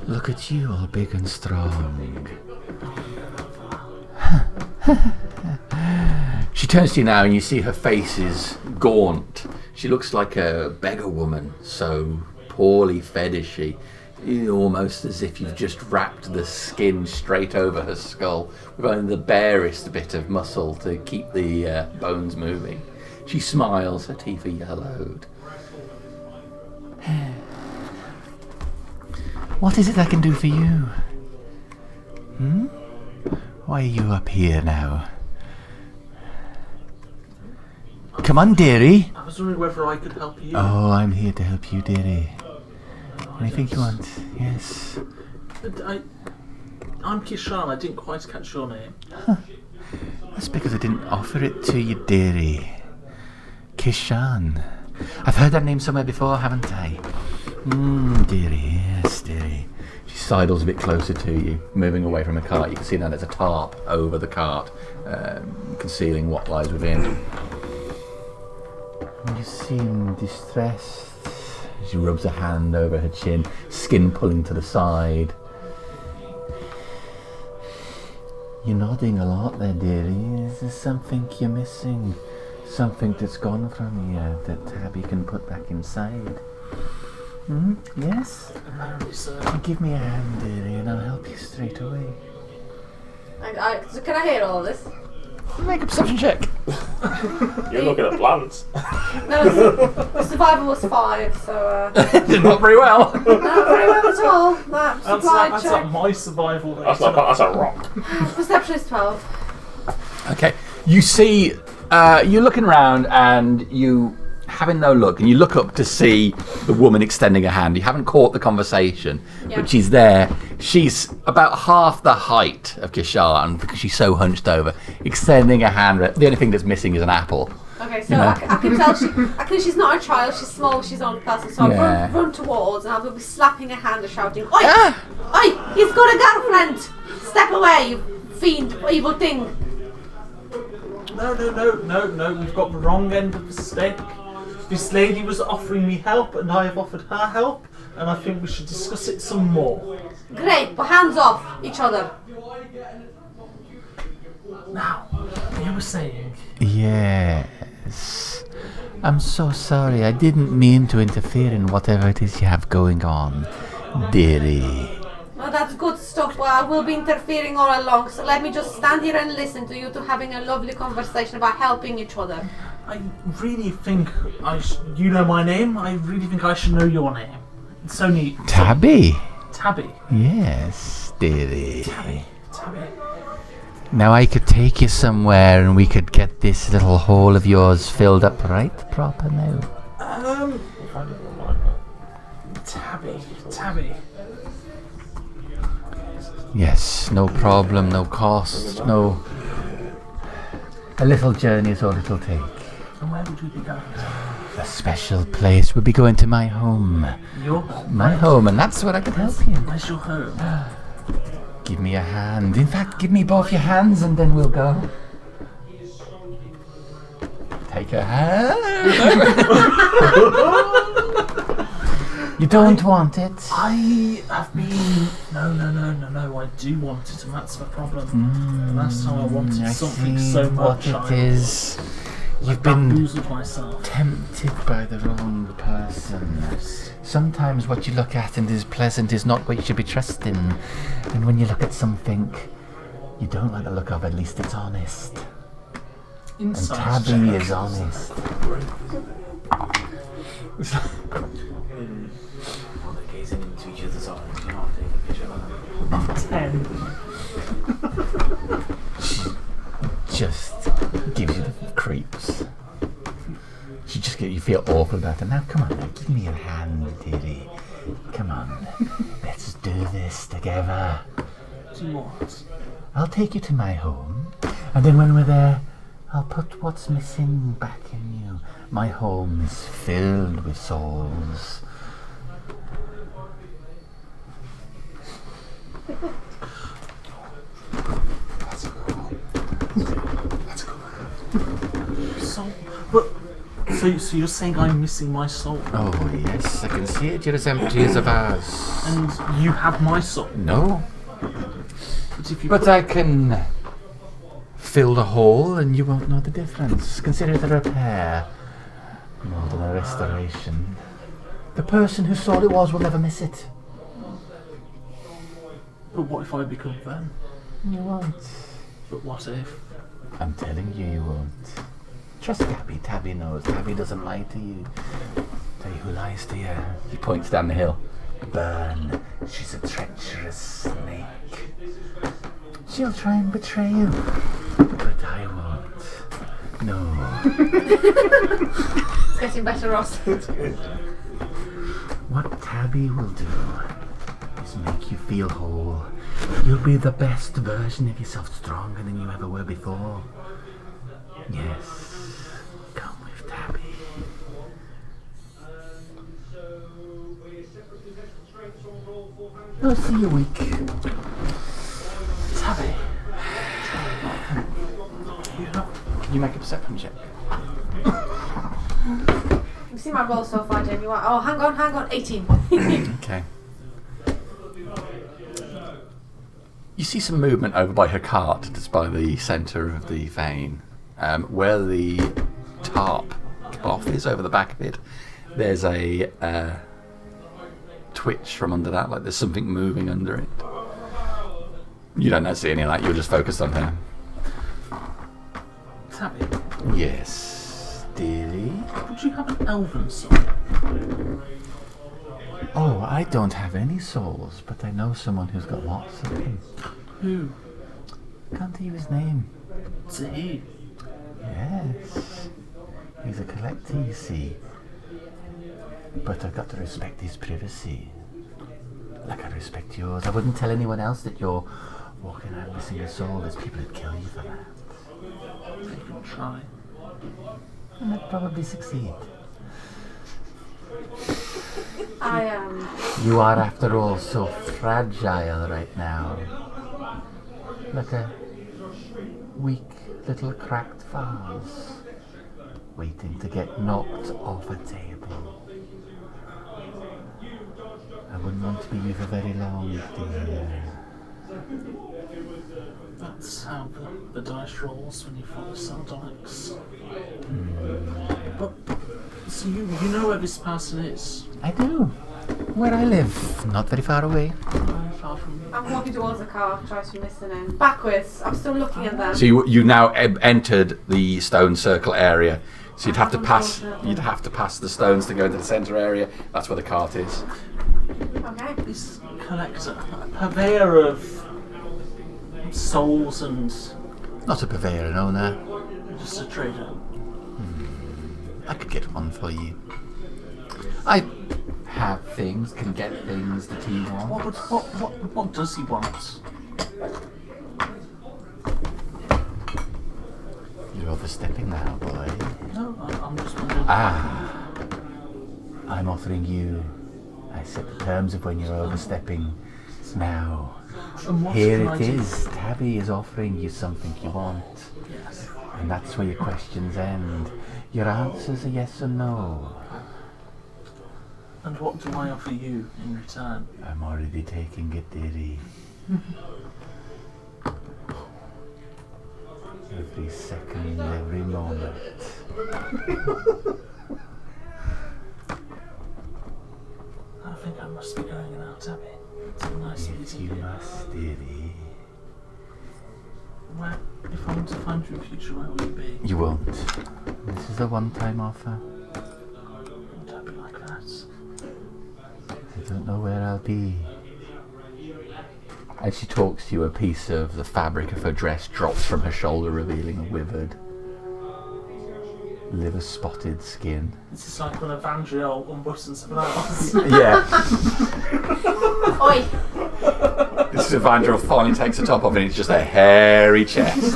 Look at you, all big and strong. She turns to you now and you see her face is gaunt. She looks like a beggar woman, so poorly fed is she. Almost as if you've just wrapped the skin straight over her skull with only the barest bit of muscle to keep the bones moving. She smiles, her teeth are yellowed. What is it I can do for you? Why are you up here now? Come on, dearie. I was wondering whether I could help you. Oh, I'm here to help you, dearie. Anything you want? Yes. I'm Kishan. I didn't quite catch your name. That's because I didn't offer it to you, dearie. Kishan. I've heard that name somewhere before, haven't I? Dearie, yes, dearie. She sidles a bit closer to you, moving away from the cart. You can see now there's a tarp over the cart, concealing what lies within. You seem distressed. She rubs a hand over her chin, skin pulling to the side. You're nodding a lot there, dearie. Is there something you're missing? Something that's gone from you that Tabby can put back inside? Yes? Apparently so. Give me a hand, dearie, and I'll help you straight away. So can I hear all of this? Make a perception check. You're looking at plants. No, the survival was 5, so Not very well. not very well at all. That supply That's check. not my survival rate. That's a rock. Perception is 12. Okay, you see, you're looking around and you having no look, and you look up to see the woman extending a hand. You haven't caught the conversation, Yeah. but she's there. She's about half the height of Kishan because she's so hunched over, extending a hand. The only thing that's missing is an apple. Okay, so You know. I can tell she's not a child, she's small, she's on person, so Yeah. I'll run towards and I'll be slapping her hand and shouting, Oi! Oi! He's got a girlfriend! Step away, you fiend, evil thing! No, we've got the wrong end of the stick. This lady was offering me help and I have offered her help, and I think we should discuss it some more. Great, but hands off each other. Now, you were saying... Yes. I'm so sorry. I didn't mean to interfere in whatever it is you have going on, dearie. Well, that's good stuff. Well, I will be interfering all along, so let me just stand here and listen to you two having a lovely conversation about helping each other. I really think you know my name. I really think I should know your name. It's only... Tabby? Tabby. Yes, dearie. Tabby. Now I could take you somewhere and we could get this little hole of yours filled up right proper now. Tabby. Yes, no problem, no cost, no... A little journey is all it'll take. And where would we be going? A special place. We'll be going to my home. Your home? My home, and that's where I can help you. Where's your home? Give me a hand. In fact, give me both your hands and then we'll go. Take a hand. You don't want it. I have been... No, I do want it, and that's the problem. Last time I wanted I something see so much, what it is. You've been bamboozled myself. tempted by the wrong person. Sometimes what you look at and is pleasant is not what you should be trusting. And when you look at something you don't like the look of, at least it's honest. And Inside Tabby is honest. While they're gazing into each other's eyes, you know, taking a picture of them. 10. Just gives you the creeps. She just you feel awful about it. Now come on, now, give me your hand, dearie. Come on, let's do this together. Do you want? I'll take you to my home, and then when we're there, I'll put what's missing back in you. My home is filled with souls. That's a good one. That's a good one. Soul? But... So you're saying I'm missing my soul? Oh yes, I can see it. You're as empty as a vase. And you have my soul? No, But if you but I can fill the hole and you won't know the difference. Consider it a repair more than a restoration. The person whose soul it was will never miss it. But what if I become them? You won't. But what if? I'm telling you, you won't. Trust Tabby. Tabby knows. Tabby doesn't lie to you. Tell you who lies to you. He points down the hill. Burn. She's a treacherous snake. She'll try and betray you, but I won't. No. It's getting better, Ross. What Tabby will do is make you feel whole. You'll be the best version of yourself, stronger than you ever were before. Yes. Come with Tabby. I'll see you weak. Tabby. Can you make a perception check? You've seen my roll so far, Jamie. Oh, hang on. 18. Okay. You see some movement over by her cart, just by the centre of the vein, where the tarp cloth is over the back of it. There's a twitch from under that, like there's something moving under it. You don't see any of that. You're just focused on her. Tabby, Yes, dearie. would you have an elven soul? Oh, I don't have any souls, but I know someone who's got lots of them. Who? Can't think of his name. Zee. Yes. He's a collector, you see. But I've got to respect his privacy. Like I respect yours. I wouldn't tell anyone else that you're walking around missing a soul. There's people who'd kill you for that. They can try. And I'd probably succeed. I am. You are, after all, so fragile right now. Like a weak little cracked vase, waiting to get knocked off a table. I wouldn't want to be you for very long, dear. That's how the dice rolls when you follow sardonyx. But so you know where this person is? I do. Where I live, not very far away. Very far from you. I'm walking towards the car, trying to listen in. Backwards. I'm still looking at them. So you now entered the stone circle area. So you'd have to pass. You'd have to pass the stones to go into the centre area. That's where the cart is. Okay. This collector, a purveyor of souls and Not a purveyor, an owner. just a trader. I could get one for you. I have things, can get things that he wants. What does he want? You're overstepping now, boy. No, I'm just wondering. I'm offering you. I set the terms of when you're overstepping. Now, And what here can it I do? is. Tabby is offering you something you want. Yes. And that's where your questions end. Your answers are yes or no. And what do I offer you in return? I'm already taking it, dearie. Every second, every moment. I think I must be going now, Tabby. It's a nice Yes, meeting you you. must, dearie. Where, if I want to find you in future, where will you be? You won't. This is a one-time offer. Would I be like that? I don't know where I'll be. As she talks to you, a piece of the fabric of her dress drops from her shoulder, revealing a withered, liver-spotted skin. This is like when Evangelion unbuttons someone else. Yeah. Oi! This is Evandro finally takes the top off and it's just a hairy chest.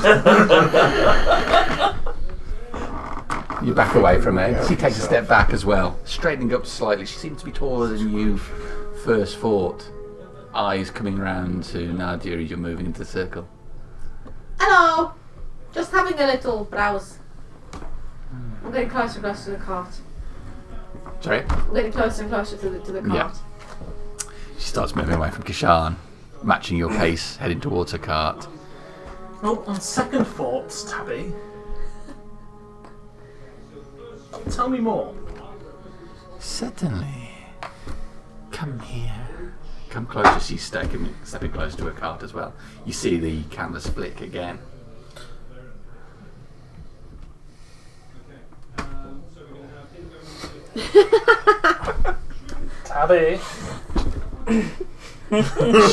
You back away from her. She takes a step back as well, straightening up slightly. She seems to be taller than you first thought. Eyes coming round to Nadia as you're moving into the circle. Hello! Just having a little browse. I'm getting closer and closer to the cart. Sorry? I'm getting closer and closer to the cart. Yeah. She starts moving away from Kishan, matching your pace, heading towards her cart. Well, on second thoughts, Tabby. Tell me more. Certainly. Come here. Come closer. She's stepping close to her cart as well. You see the canvas flick again. Tabby.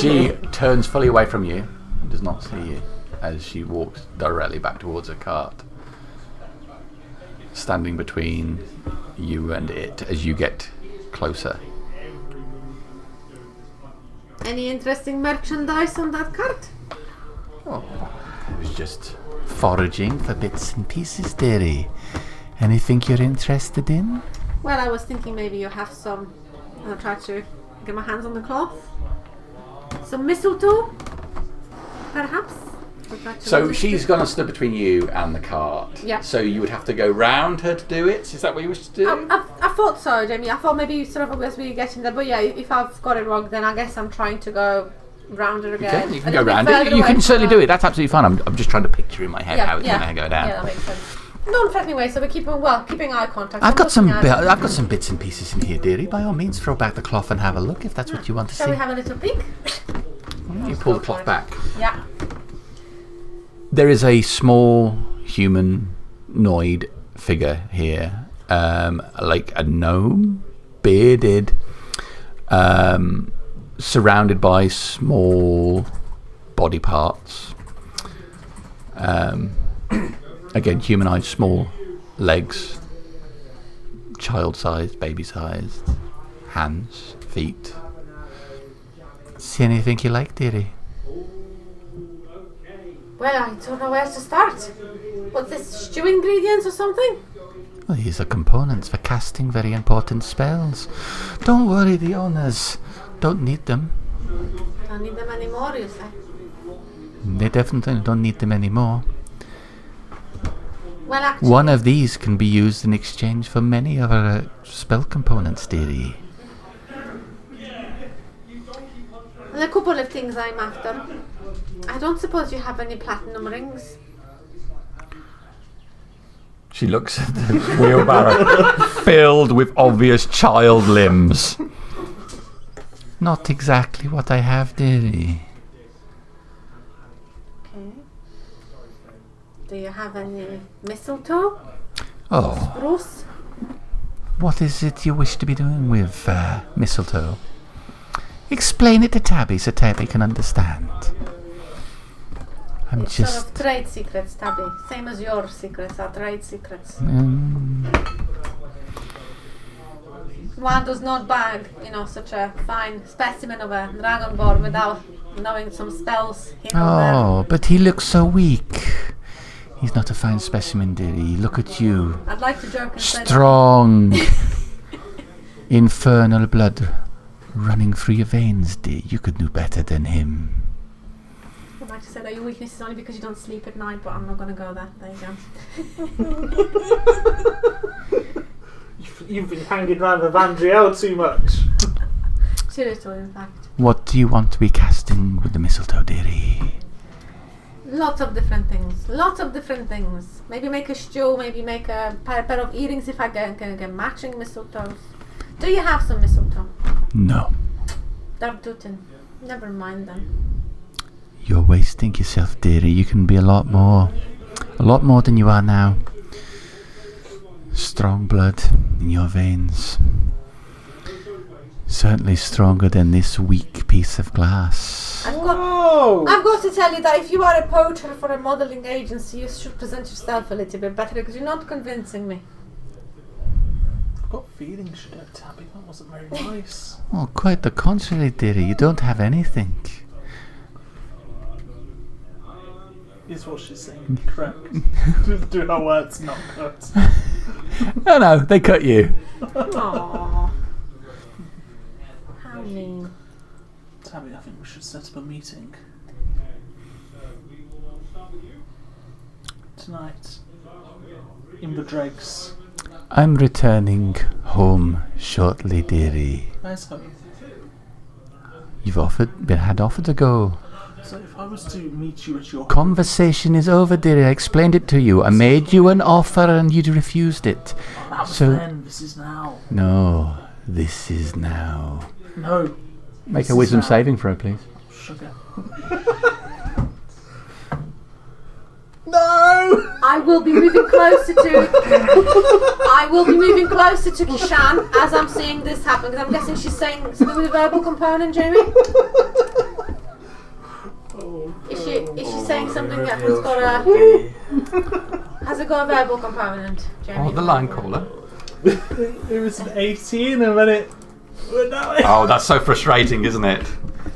She turns fully away from you, does not see you as she walks directly back towards her cart, standing between you and it as you get closer. Any interesting merchandise on that cart? Oh, I was just foraging for bits and pieces, dearie. Anything you're interested in? Well, I was thinking maybe you have some. I'll try to get my hands on the cloth. Some mistletoe, perhaps. So she's gone and stood between you and the cart. Yeah. So you would have to go round her to do it. Is that what you wish to do? I thought so, Jamie. I thought maybe sort of as we get in there. But yeah, if I've got it wrong, then I guess I'm trying to go round it again. Okay, you can go round it. You can certainly do it. That's absolutely fine. I'm just trying to picture in my head how it's going to go down. Yeah, that makes sense. Non-threatening way, so we're keeping eye contact. I've got some bits and pieces in here, dearie. By all means, throw back the cloth and have a look if that's what you want to see. Shall we have a little peek? You pull the cloth back. Yeah. There is a small humanoid figure here, like a gnome, bearded, surrounded by small body parts. Again, humanoid, small legs, child-sized, baby-sized, hands, feet. See anything you like, dearie? Well, I don't know where to start. What's this, stew ingredients or something? Well, these are components for casting very important spells. Don't worry, the owners don't need them. Don't need them anymore, you say? They definitely don't need them anymore. Well, actually... One of these can be used in exchange for many other spell components, dearie. Well, a couple of things I'm after. I don't suppose you have any platinum rings? She looks at the wheelbarrow filled with obvious child limbs. Not exactly what I have, dearie. Okay. Do you have any mistletoe? Oh, Spruce? what is it you wish to be doing with mistletoe? Explain it to Tabby so Tabby can understand. I'm It's just... sort of trade secrets, Tabby. Same as your secrets are trade secrets. One does not bag, such a fine specimen of a dragonborn without knowing some spells here and there. Oh, but he looks so weak. He's not a fine specimen, dearie. Look at you. I'd like to joke and say Strong. Infernal blood running through your veins, dear. You could do better than him. I'd like to say that your weakness is only because you don't sleep at night, but I'm not going to go there. There you go. You've been hanging around with Vandriel too much. Too little, in fact. What do you want to be casting with the mistletoe, dearie? Lots of different things. Maybe make a stew, maybe make a pair of earrings if I can get matching mistletoes. Do you have some mistletoe? No. Dardutin. Never mind then. You're wasting yourself, dearie. You can be a lot more than you are now. Strong blood in your veins. Certainly stronger than this weak piece of glass. I've got to tell you that if you are a poacher for a modelling agency, you should present yourself a little bit better because you're not convincing me. I've got feelings, Tabby. That wasn't very nice. Oh, quite the contrary, dearie. You don't have anything. Is what she's saying correct? Do her words not cut? No, they cut you. Aww. How mean. Tabby, I think we should set up a meeting. Tonight. In the dregs. I'm returning home shortly, dearie. Where's home? You've had offered to go. So if I was to meet you at your Conversation is over, dearie. I explained it to you. I made you an offer and you refused it. that was So- then, this is now. No, this is now. No. Make This a is wisdom now. saving throw, please. Sugar. No! I will be moving closer to Kishan as I'm seeing this happen because I'm guessing she's saying something with a verbal component, Jamie. Oh Is she saying something that has got a verbal component, Jamie? Oh, the line caller. It was an 18 and then it went that way. Oh, that's so frustrating, isn't it?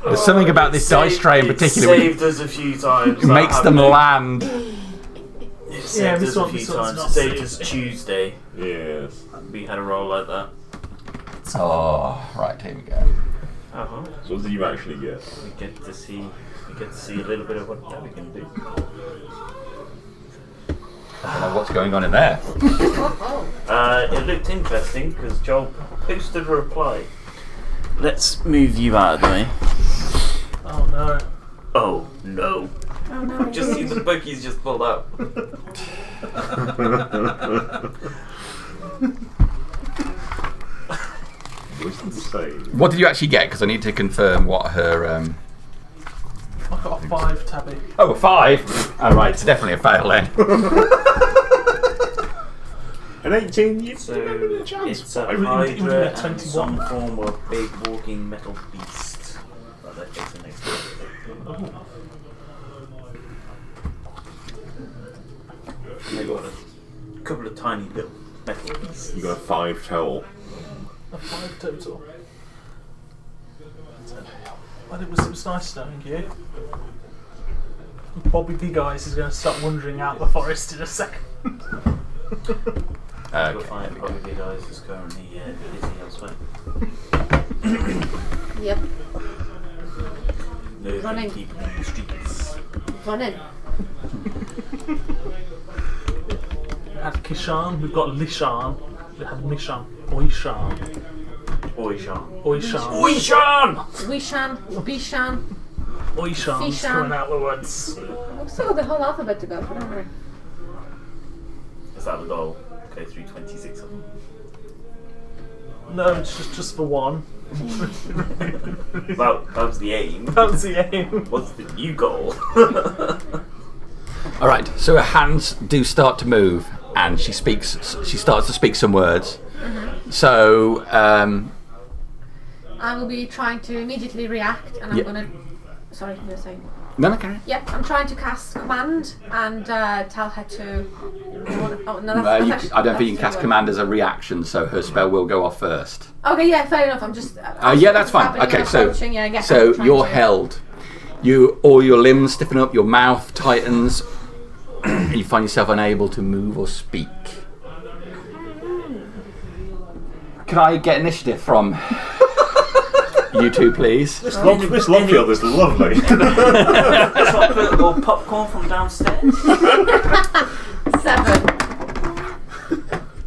There's something about this dice tray in particular. Saved us a few times. It makes them land. It saved us a few times. It saved us Tuesday. Yes. We had a roll like that. Oh, right, here we go. Uh-huh. So what did you actually get? We get to see a little bit of what we can do. I don't know what's going on in there. It looked interesting because Joel posted a reply. Let's move you out of the way. Oh no. Oh no. Oh no. Just see the buggies just pulled out. What's insane? What did you actually get? Because I need to confirm what her. I got a 5, Tabby. Oh, a 5. Oh, right, it's definitely a fail then. An 18, you So a chance. it's a I really hydra didn't even get and 21. some form of big walking metal beast that they're facing next to. And they got a couple of tiny little metal beasts. You got a 5 total. A 5 total. Well, it was nice knowing you. Bobby Big Eyes is going to start wandering out the forest in a second. You'll find probably Big Eyes is currently busy elsewhere. Yep. Moving Running. people in the streets. Running. We had Kishan, we've got Lishan, we had Mishan, Oishan, Oishan. Oishan, Oishan! Wishan, Bishan. Oishan's Fishan. coming out the woods. We've still got the whole alphabet to go for, don't we? Is that the goal? Go through 26 of them. No, it's just for one. Well, that was the aim. That was the aim. What's the new goal? All right, so her hands do start to move, and she starts to speak some words. Mm-hmm. So, I will be trying to immediately react, and I'm Yeah. gonna. Sorry, you were saying. no, okay. Yep, I'm trying to cast command and tell her to. Oh, no, that's I don't that's think you can the cast word. command as a reaction, so her spell will go off first. Okay, yeah, fair enough. I'm just. Yeah, that's fine. Okay, so you're held. All your limbs stiffen up, your mouth tightens, and you find yourself unable to move or speak. Can I get initiative from you two, please? This log field is lovely. Chocolate or popcorn from downstairs? 7.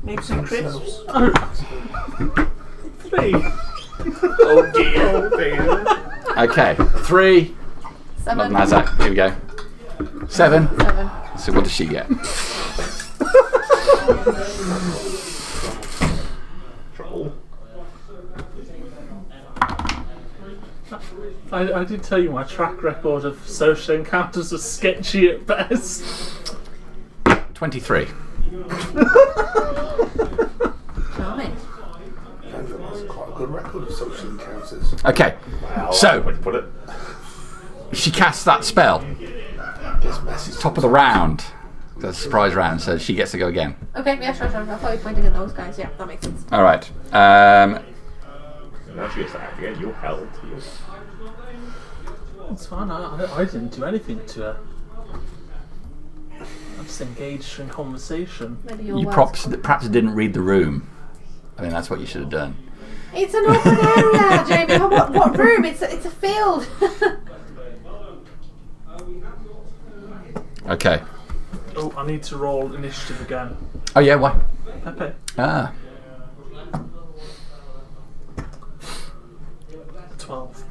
Maybe some crisps? 3. Oh dear. Okay, 3. 7. Not Mazak. Here we go. 7. 7. So what does she get? Trouble. I did tell you my track record of social encounters are sketchy at best. 23. Charming. That's quite a good record of social encounters. Okay, Wow, so way to put it. she casts that spell. Gets messy. Top of the round. That's a surprise round, so she gets to go again. Okay, yeah, sure. I thought you were pointing at those guys. Yeah, that makes sense. All right. Now she gets to act again. You're held. It's fine, I didn't do anything to her. I just engaged in conversation. Maybe your You words. perhaps didn't read the room. I mean, that's what you should have done. It's an open area, Jamie. What room? It's a field. Okay. Oh, I need to roll initiative again. Oh yeah, why? Pepe. Ah. 12.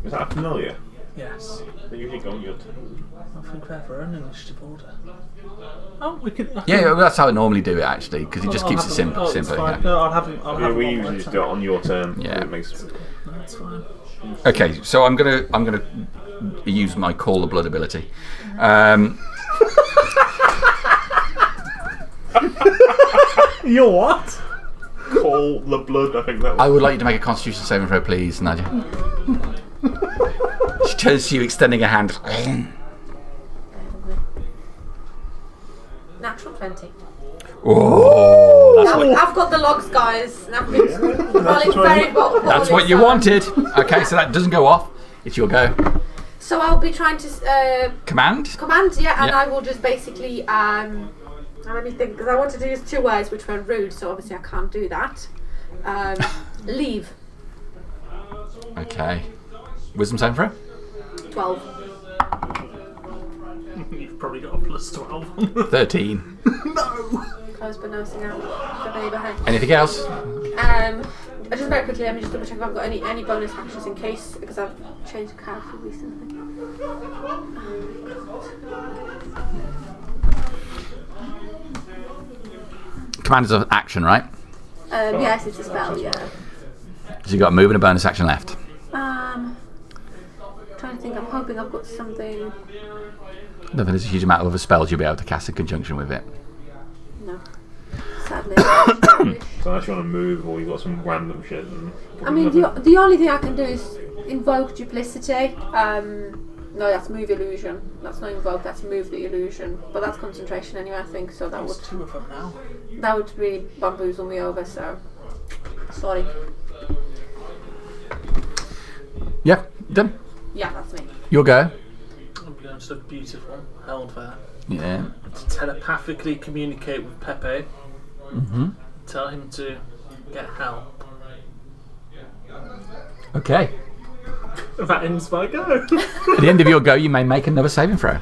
Is that familiar? Yes. They usually go on your turn. I think we have our own initiative order. Oh, we can. Yeah, well, that's how I normally do it actually, because it just I'll keeps have it them- simple. oh, Simple. It's fine. Yeah. No, I'll have them. I'll Yeah, have we them on usually my just do it turn. on your turn. Yeah. It makes No, it's fine. Okay, so I'm gonna use my call the blood ability. You're what? call the blood. I think that was. I would like you to make a Constitution saving throw, please, Nadia. She turns to you, extending a hand. Natural 20. Oh, that's what, I've got the logs, guys. And I've been rolling very poorly, that's what you so- wanted. Okay, so that doesn't go off. It's your go. So I'll be trying to Command? command, and Yeah. I will just basically let me think, because I wanted to use 2 words which were rude, so obviously I can't do that. Leave. Okay. Wisdom saving throw? 12. You've probably got a plus 12. 13. Close but no sing out. The baby behind. Anything else? Just very quickly, let me just double check if I've got any bonus actions in case, because I've changed character recently. Command is an action, right? Yes, it's a spell, yeah. So you've got a move and a bonus action left. Trying to think, I'm hoping I've got something. I don't think there's a huge amount of other spells you'll be able to cast in conjunction with it. No. Sadly. So unless you want to move or you got some random shit. Then I mean, the only thing I can do is invoke duplicity. No, that's move illusion. That's not invoke, that's move the illusion. But that's concentration anyway, I think, so that There's 2 of them now. would really bamboozle me over, so. Sorry. Yeah, done. Yeah, that's me. Your go. I'm going to look beautiful, held there. Yeah. To telepathically communicate with Pepe. Mm-hmm. Tell him to get help. Okay. That ends my go. At the end of your go, you may make another saving throw.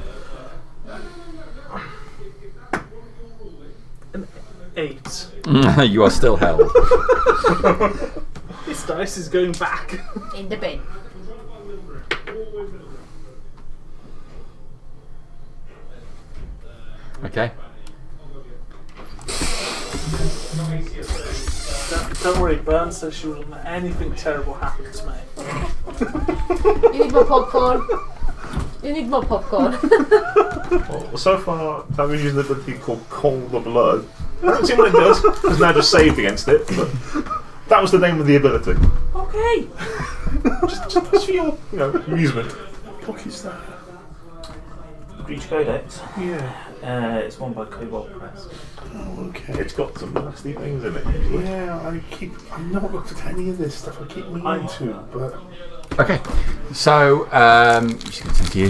An 8. You are still held. This dice is going back. In the bin. Okay. Don't worry, Bern says she wouldn't let anything terrible happen to me. You need more popcorn. You need more popcorn. Well, so far, that was using the ability called Call the Blood. I don't see what it does, because now just saved against it, but that was the name of the ability. Okay. just for your, amusement. What book is that? Breach Codex. Yeah. It's one by Cobalt Press. Oh, okay. It's got some nasty things in it, usually. Yeah, I've not looked at any of this stuff. I keep meaning to, but Okay. So, I'm just going to turn to you.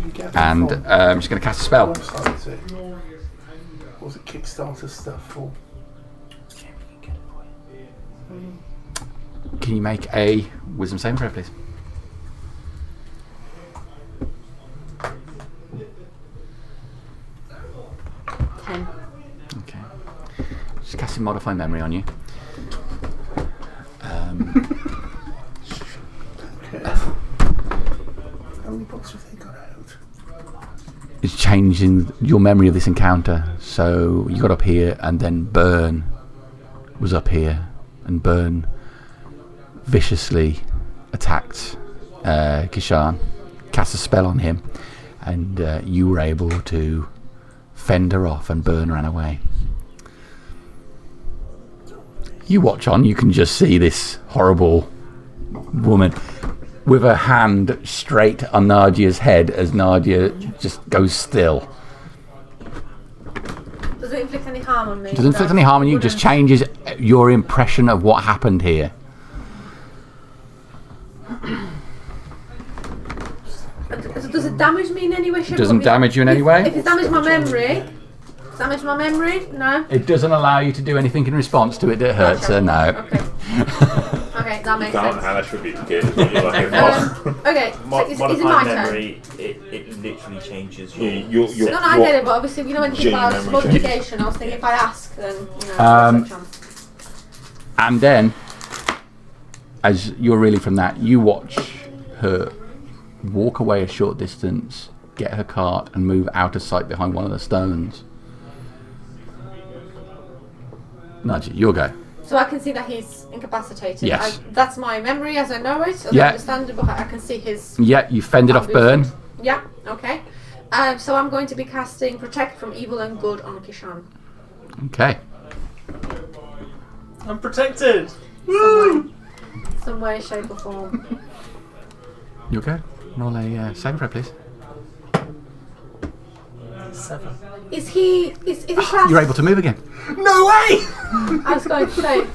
you get And from I'm just going to cast a spell. website, is it? Was it Kickstarter stuff or? Can you make a wisdom saving throw, please? Okay. Just casting modify memory on you. Okay. How many books have they got out? It's changing your memory of this encounter. So you got up here, and then Burn was up here, and Burn viciously attacked Kishan, cast a spell on him, and you were able to fend her off, and Burn ran away. You watch on, you can just see this horrible woman with her hand straight on Nadia's head as Nadia just goes still. Does it inflict any harm on me? Doesn't inflict any harm on you, just changes your impression of what happened here. Does it damage me in any way? It doesn't damage you in any way. If it damages my memory, damage my memory? No. It doesn't allow you to do anything in response to it that hurts her, no. Okay. Okay, that makes Can't sense. Hannah should be good. You're like a Okay, so is it Modify my turn? memory, it literally changes your. Your- No, I get it, but obviously, when you think Genuine about memory modification, I was thinking if I ask, then, And then, as you're reeling from that, you watch her walk away a short distance, get her cart, and move out of sight behind one of the stones. Nudge it, your go. So I can see that he's incapacitated. Yes. That's my memory as I know it. As Yeah. I understand it, but I can see his... Yeah, you fended off Burn. Yeah, okay. So I'm going to be casting Protect from Evil and Good on Kishan. Okay. I'm protected. Some way, shape or form. You okay? Roll a saving throw, please. 7. Is he class? You're able to move again. No way! I was going to say,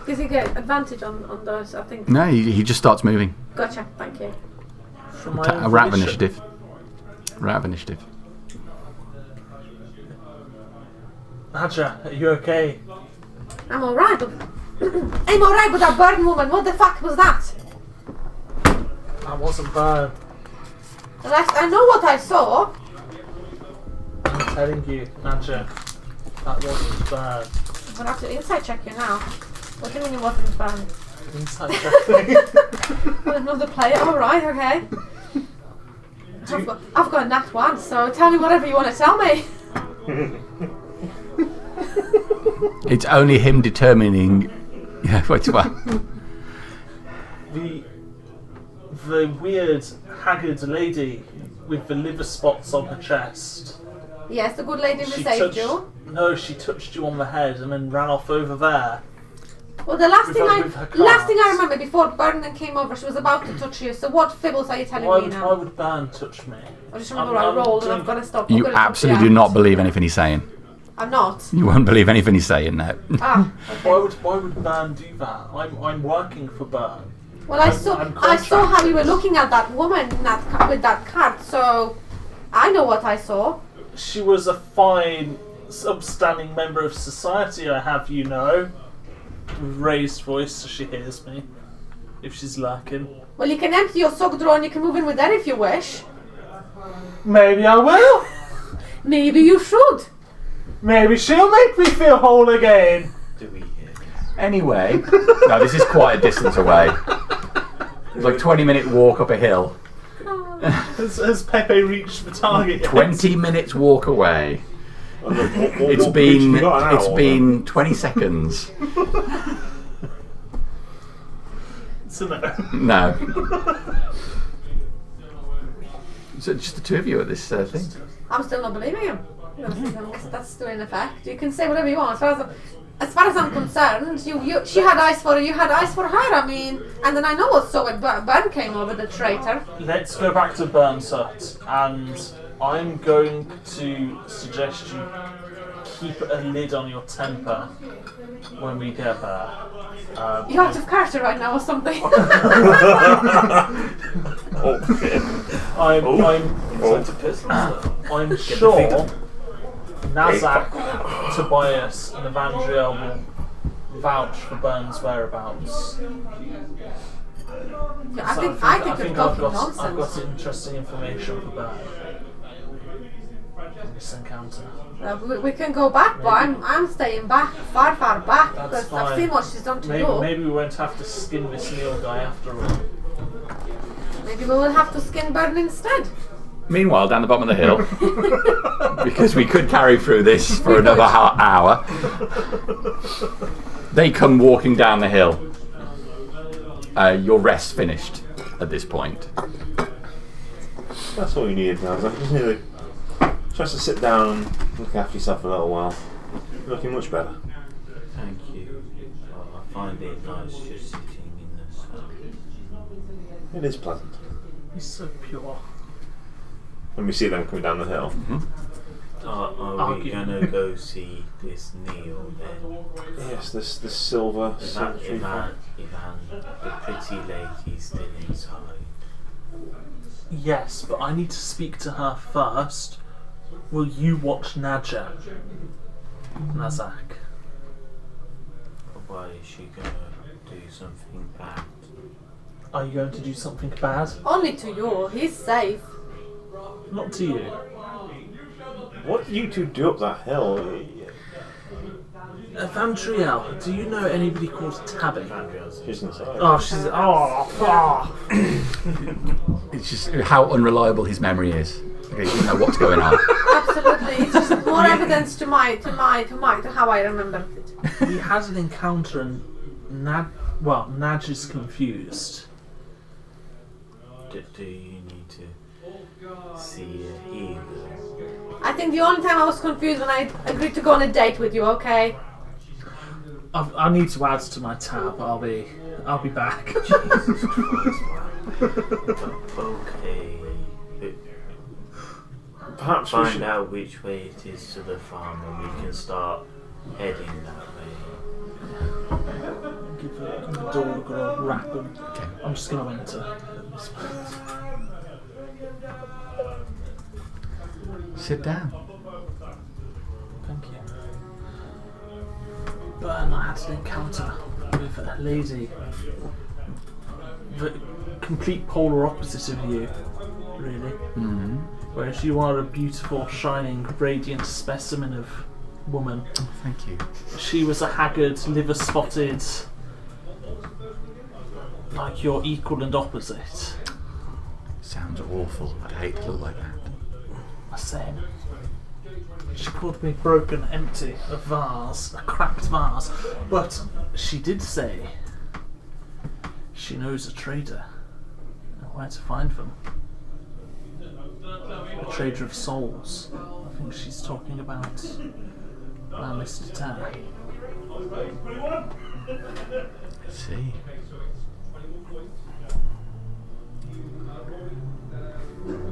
does he get advantage on those? I think. No, he just starts moving. Gotcha. Thank you. From my A own route of volition. initiative. Route of initiative. Nadja, are you okay? I'm alright, but I'm alright with that burn woman. What the fuck was that? That wasn't bad. And I know what I saw. I'm telling you, Nadja, that wasn't bad. I'm gonna have to insight check you now. What do you mean it wasn't bad? Inside check. Well, another player. Alright, okay. I've got a nat 1, so tell me whatever you want to tell me. It's only him determining. Yeah, wait, well. The weird, haggard lady with the liver spots on her chest. Yes, the good lady who She saved touched, you. No, she touched you on the head and then ran off over there. Well, the last With thing her- with her last thing I cards. remember before Bernard came over, she was about to touch you. So what fibbles are you telling Why me would, now? why would Bern touch me? I just remember I'm I rolled and doing- I've got to stop. I've You got to stop absolutely the do not act. believe anything he's saying. I'm not. You won't believe anything he's saying now. Ah. Why would Bern do that? I'm working for Bern. Well, I I'm saw contracted. how you were looking at that woman with that card, so I know what I saw. She was a fine, upstanding member of society, I have you know. With raised voice so she hears me. If she's lurking. Well, you can empty your sock drawer and you can move in with that if you wish. Maybe I will. Maybe you should. Maybe she'll make me feel whole again. Do we hear this? Anyway, no, this is quite a distance away. It's like 20-minute walk up a hill. Has Pepe reached the target yet? 20 minutes walk away. It's been 20 seconds. So no. No. So just the two of you at this thing. I'm still not believing him. That's still in effect. You can say whatever you want. As far as I'm concerned, she had eyes for you, you had eyes for her. I mean, and then I know what so when Bern came over, the traitor. Let's go back to Bern's hut, and I'm going to suggest you keep a lid on your temper when we get there. You out of character right now or something. Oh shit. I'm sure Nazak, Tobias, and Evandriel will vouch for Bern's whereabouts. I So think I've you're talking got nonsense. interesting information for Bern. In this encounter. We can go back, but I'm staying back, far back, That's because fine. I've seen what she's done to Maybe, you. maybe we won't have to skin this Neil guy after all. Maybe we will have to skin Bern instead. Meanwhile, down the bottom of the hill, because we could carry through this for another hour, they come walking down the hill. Your rest finished at this point. That's all you needed now. Just need to sit down and look after yourself for a little while. You're looking much better. Thank you. Well, I find it nice just sitting in the sun. It is pleasant. He's so pure. When we see them coming down the hill. Are we Argue. gonna go see this Neil then? Yes, this silver Ivan, tree farm. the pretty lady still inside. Yes, but I need to speak to her first. Will you watch Nadja? Nazak. Why is she gonna do something bad? Are you going to do something bad? Only to you. He's safe. Not to you. What did you two do up that hill? Evandriel, do you know anybody called Tabby? She's gonna say. Oh, she's. It's just how unreliable his memory is. Okay, you know what's going on. Absolutely. It's just more evidence to how I remember it. We had an encounter and Nadj is confused. Do you need to see a healer? I think the only time I was confused when I agreed to go on a date with you, okay? I need to add to my tab. I'll be back. Jesus Christ, man. Okay. Perhaps we Find should. out which way it is to the farm and we can start heading that way. Give the door a good rap and Okay. I'm just going to enter at this point. Sit down. Thank you. But I had an encounter with a lady, the complete polar opposite of you, really. Mm-hmm. Whereas you are a beautiful, shining, radiant specimen of woman. Oh, thank you. She was a haggard, liver-spotted, like your equal and opposite. Sounds awful. I'd hate to look like that. Same. She called me broken, empty, a vase, a cracked vase. But she did say she knows a trader and where to find them. A trader of souls. I think she's talking about Mr. Tanner. I see.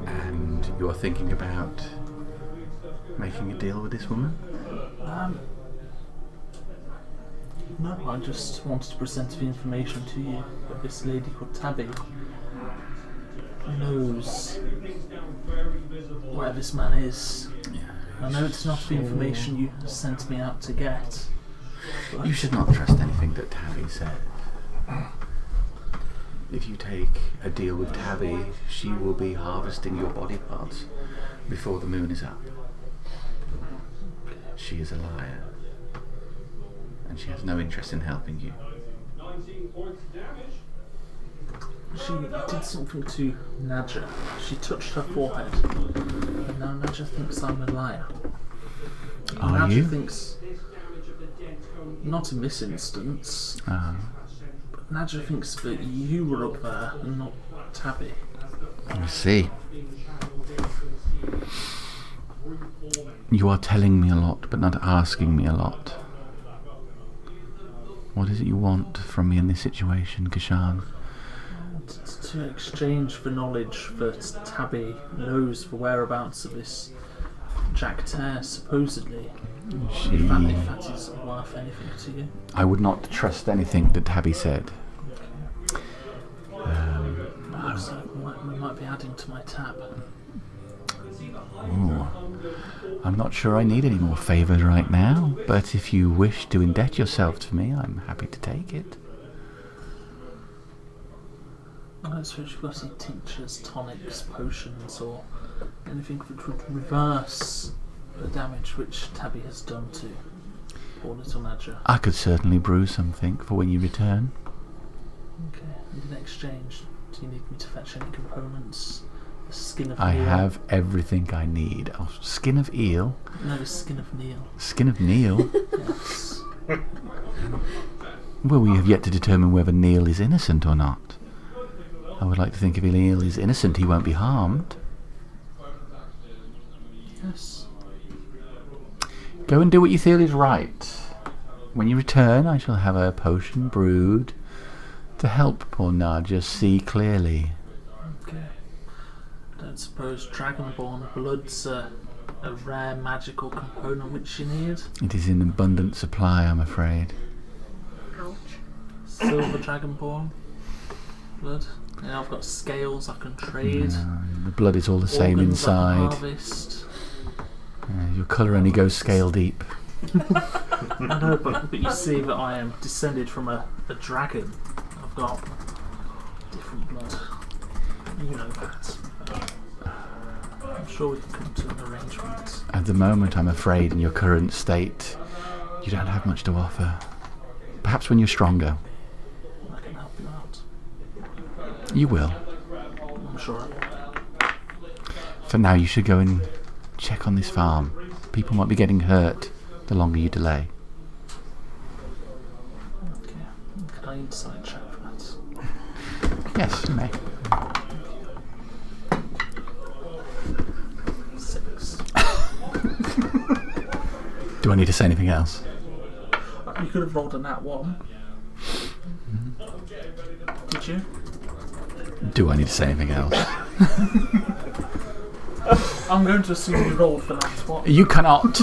And you're thinking about making a deal with this woman? No, I just wanted to present the information to you that this lady called Tabby knows where this man is. Yeah. I know it's not the information you sent me out to get. But You should not trust anything that Tabby said. If you take a deal with Tabby, she will be harvesting your body parts before the moon is up. She is a liar. And she has no interest in helping you. she did something to Nadja. She touched her forehead. And now Nadja thinks I'm a liar. Are Nadja you? thinks, not in this instance, Ah, but Nadja thinks that you were up there and not Tabby. I see. You are telling me a lot, but not asking me a lot. What is it you want from me in this situation, Kashan? To exchange the knowledge that Tabby knows the whereabouts of this Jack Tare, supposedly. She... If that is worth anything to you. I would not trust anything that Tabby said. Looks like we might be adding to my tab. Ooh. I'm not sure I need any more favours right now, but if you wish to indebt yourself to me, I'm happy to take it. I don't suppose you've got any tinctures, tonics, potions, or anything that would reverse the damage which Tabby has done to poor little Nadja. I could certainly brew something for when you return. Okay, and in exchange, do you need me to fetch any components? The skin of I Neil? have everything I need. Oh, skin of eel? No, the skin of Neil. Skin of Neil? Yes. Well, we have yet to determine whether Neil is innocent or not. I would like to think if Neil is innocent, he won't be harmed. Yes. Go and do what you feel is right. When you return, I shall have a potion brewed to help poor Nadja see clearly. Okay. Don't suppose Dragonborn blood's a rare magical component which you need? It is in abundant supply, I'm afraid. Ouch. Silver Dragonborn blood? Yeah, I've got scales I can trade. The blood is all the same Organs I can inside. harvest. Your colour only goes scale deep. I know, but you see that I am descended from a dragon. I've got different blood. You know that. I'm sure we can come to an arrangement. At the moment, I'm afraid, in your current state, you don't have much to offer. Perhaps when you're stronger. I can help you out. You will. I'm sure I will. For now, you should go and check on this farm. People might be getting hurt the longer you delay. Okay. Can I insight check for that? Yes, you may. 6. Do I need to say anything else? You could have rolled a nat 1. Did you? Do I need to say anything else? I'm going to assume you rolled for that. What? You cannot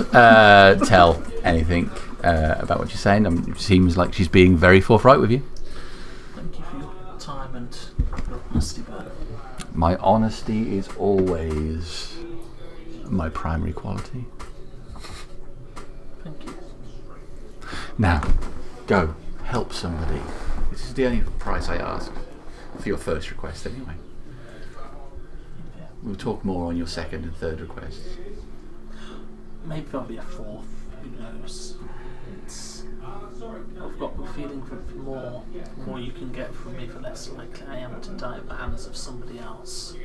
tell anything about what she's saying. It seems like she's being very forthright with you. Thank you for your time and your honesty, Bert. My honesty is always my primary quality. Thank you. Now, go help somebody. This is the only price I ask for your first request, anyway. We'll talk more on your second and third requests. Maybe there'll be a fourth. Who knows? I've got the feeling that the more you can get from me, the less likely I am to die at the hands of somebody else.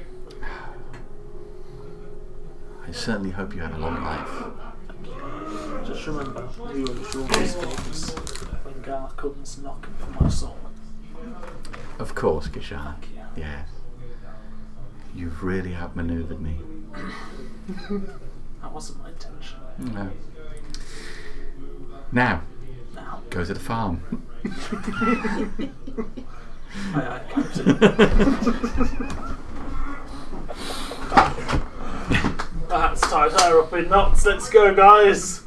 I certainly hope you have a long life. Just remember, you are sure those things when Gar comes knocking for my soul. Of course, Gishan. Yes. You've really outmaneuvered me. That wasn't my intention. No. Now, Now, go to the farm. aye, Captain. That's tied her up in knots. Let's go, guys.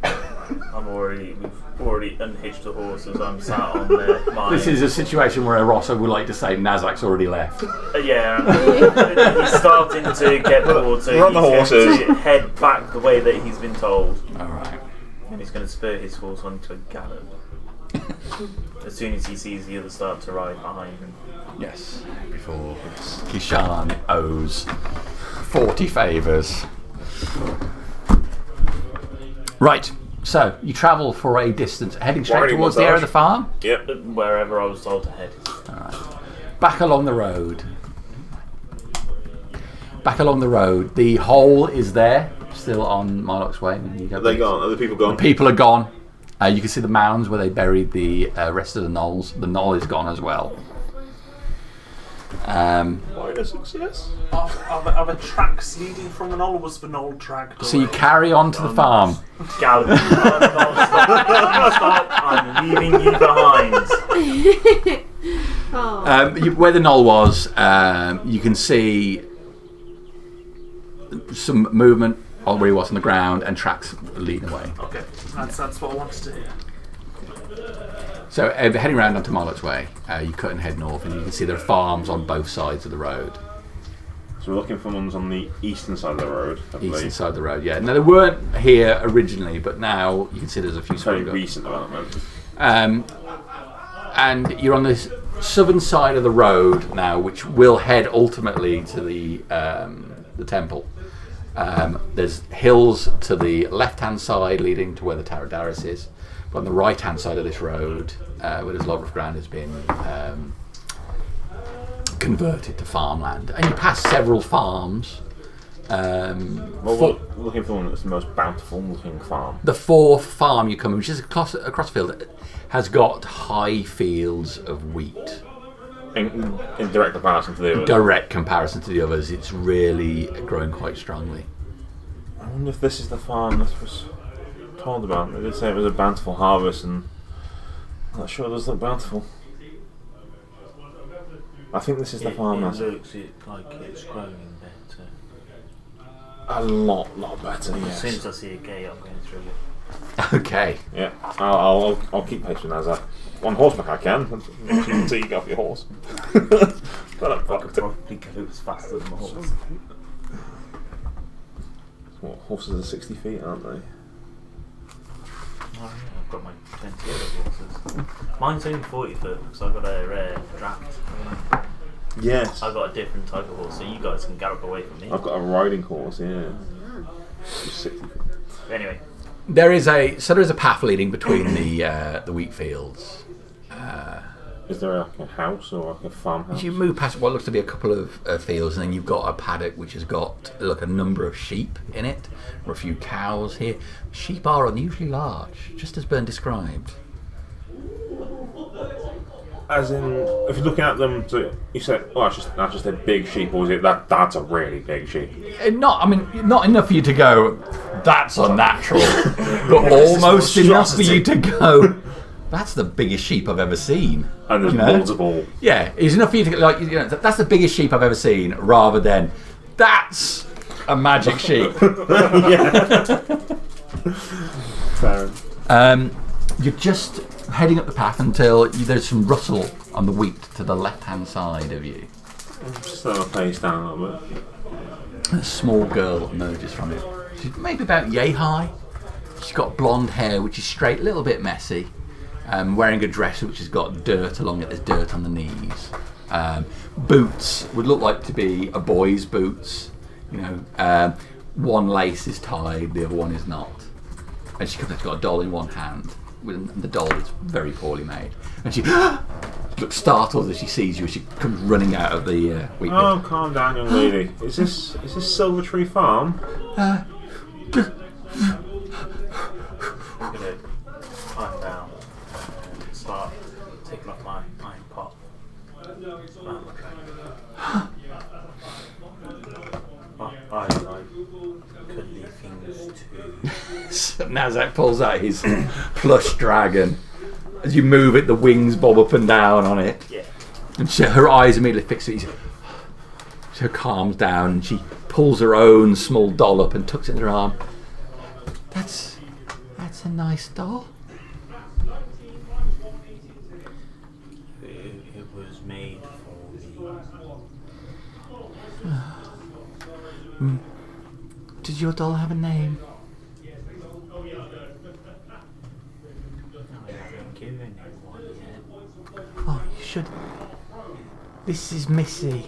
We've already unhitched the horses. I'm sat on my. This is a situation where Rosso would like to say Nazak's already left. Yeah. He's starting to get bored, so We're on the he's going horses. to head back the way that he's been told. Alright. And he's going to spur his horse onto a gallop. As soon as he sees the others start to ride behind him. Yes. Before Kishan owes 40 favours. Right. So, you travel for a distance, heading straight Riding towards the area of the farm. Yep. Wherever I was told to head. Back along the road. The hole is there, still on Marlock's Way. Are they gone? Are the people gone? The people are gone. You can see the mounds where they buried the rest of the knolls. The knoll is gone as well. Minor success. Are the tracks leading from the knoll, or was the knoll dragged So you away? carry on to the farm. Galloping. Stop. I'm leaving you behind. Where the knoll was, you can see some movement on where he was on the ground and tracks leading away. Okay, that's what I wanted to hear. So heading around onto Marlock's Way, you cut and head north, and you can see there are farms on both sides of the road. So we're looking for ones on the eastern side of the road, I believe. Eastern side of the road, yeah. Now, they weren't here originally, but now you can see there's a few Very sprung up. recent development. And you're on this southern side of the road now, which will head ultimately to the temple. There's hills to the left-hand side leading to where the Tower of Darius is. But on the right-hand side of this road, where there's a lot of ground, has been converted to farmland. And you pass several farms. We're looking for one that's the most bountiful looking farm. The fourth farm you come in, which is across the field, has got high fields of wheat. In direct comparison to the others. Direct comparison to the others, it's really growing quite strongly. I wonder if this is the farm that was told about. They did say it was a bountiful harvest, and I'm not sure it does look bountiful. I think this is the farm. It That's looks like it's growing better. a lot better. As Yes. soon as I see a gate, I'm going through it. Okay. Yeah, I'll keep pace with Nazar. On horseback I can, until you get off your horse. But I'm I could fucked. probably go as fast as my horse. What, horses are 60 feet, aren't they? Oh, yeah, I've got my 20 other horses. Mine's only 40 foot because I've got a rare draft. Yes. I've got a different type of horse, so you guys can gallop away from me. I've got a riding horse, yeah. Just 60 feet. Anyway, There is a path leading between the wheat fields. Is there like a house or like a farmhouse? You move past what looks to be a couple of fields, and then you've got a paddock which has got a number of sheep in it, or a few cows here. Sheep are unusually large, just as Byrne described. As in, if you're looking at them, so you said, "Oh, that's just a big sheep," or is it that's a really big sheep? Not enough for you to go, that's unnatural, but almost enough for you to go, That's the biggest sheep I've ever seen. And there's You know? multiple. Yeah, it's enough for you to like. You know, that's the biggest sheep I've ever seen. Rather than that's a magic sheep. Fair. You're just heading up the path until there's some rustle on the wheat to the left-hand side of you. Slow the pace down a little bit. A small girl emerges from it. She's maybe about yay high. She's got blonde hair, which is straight, a little bit messy. Wearing a dress which has got dirt along it. There's dirt on the knees. Boots would look like to be a boy's boots. You know, one lace is tied, the other one is not. And she comes out, she's got a doll in one hand. And the doll is very poorly made. And she looks startled as she sees you as she comes running out of the wheat pit. Oh, calm down, young lady. Is this Silver Tree Farm? I'm gonna climb down and start taking off my iron pot. I cuddly things too. So Nazak pulls out his plush dragon. As you move it, the wings bob up and down on it. Yeah. And her eyes immediately fix it. She calms down and she pulls her own small doll up and tucks it in her arm. That's a nice doll. It was made for me. Did your doll have a name? I haven't given it one yet. Oh, you should. This is Missy.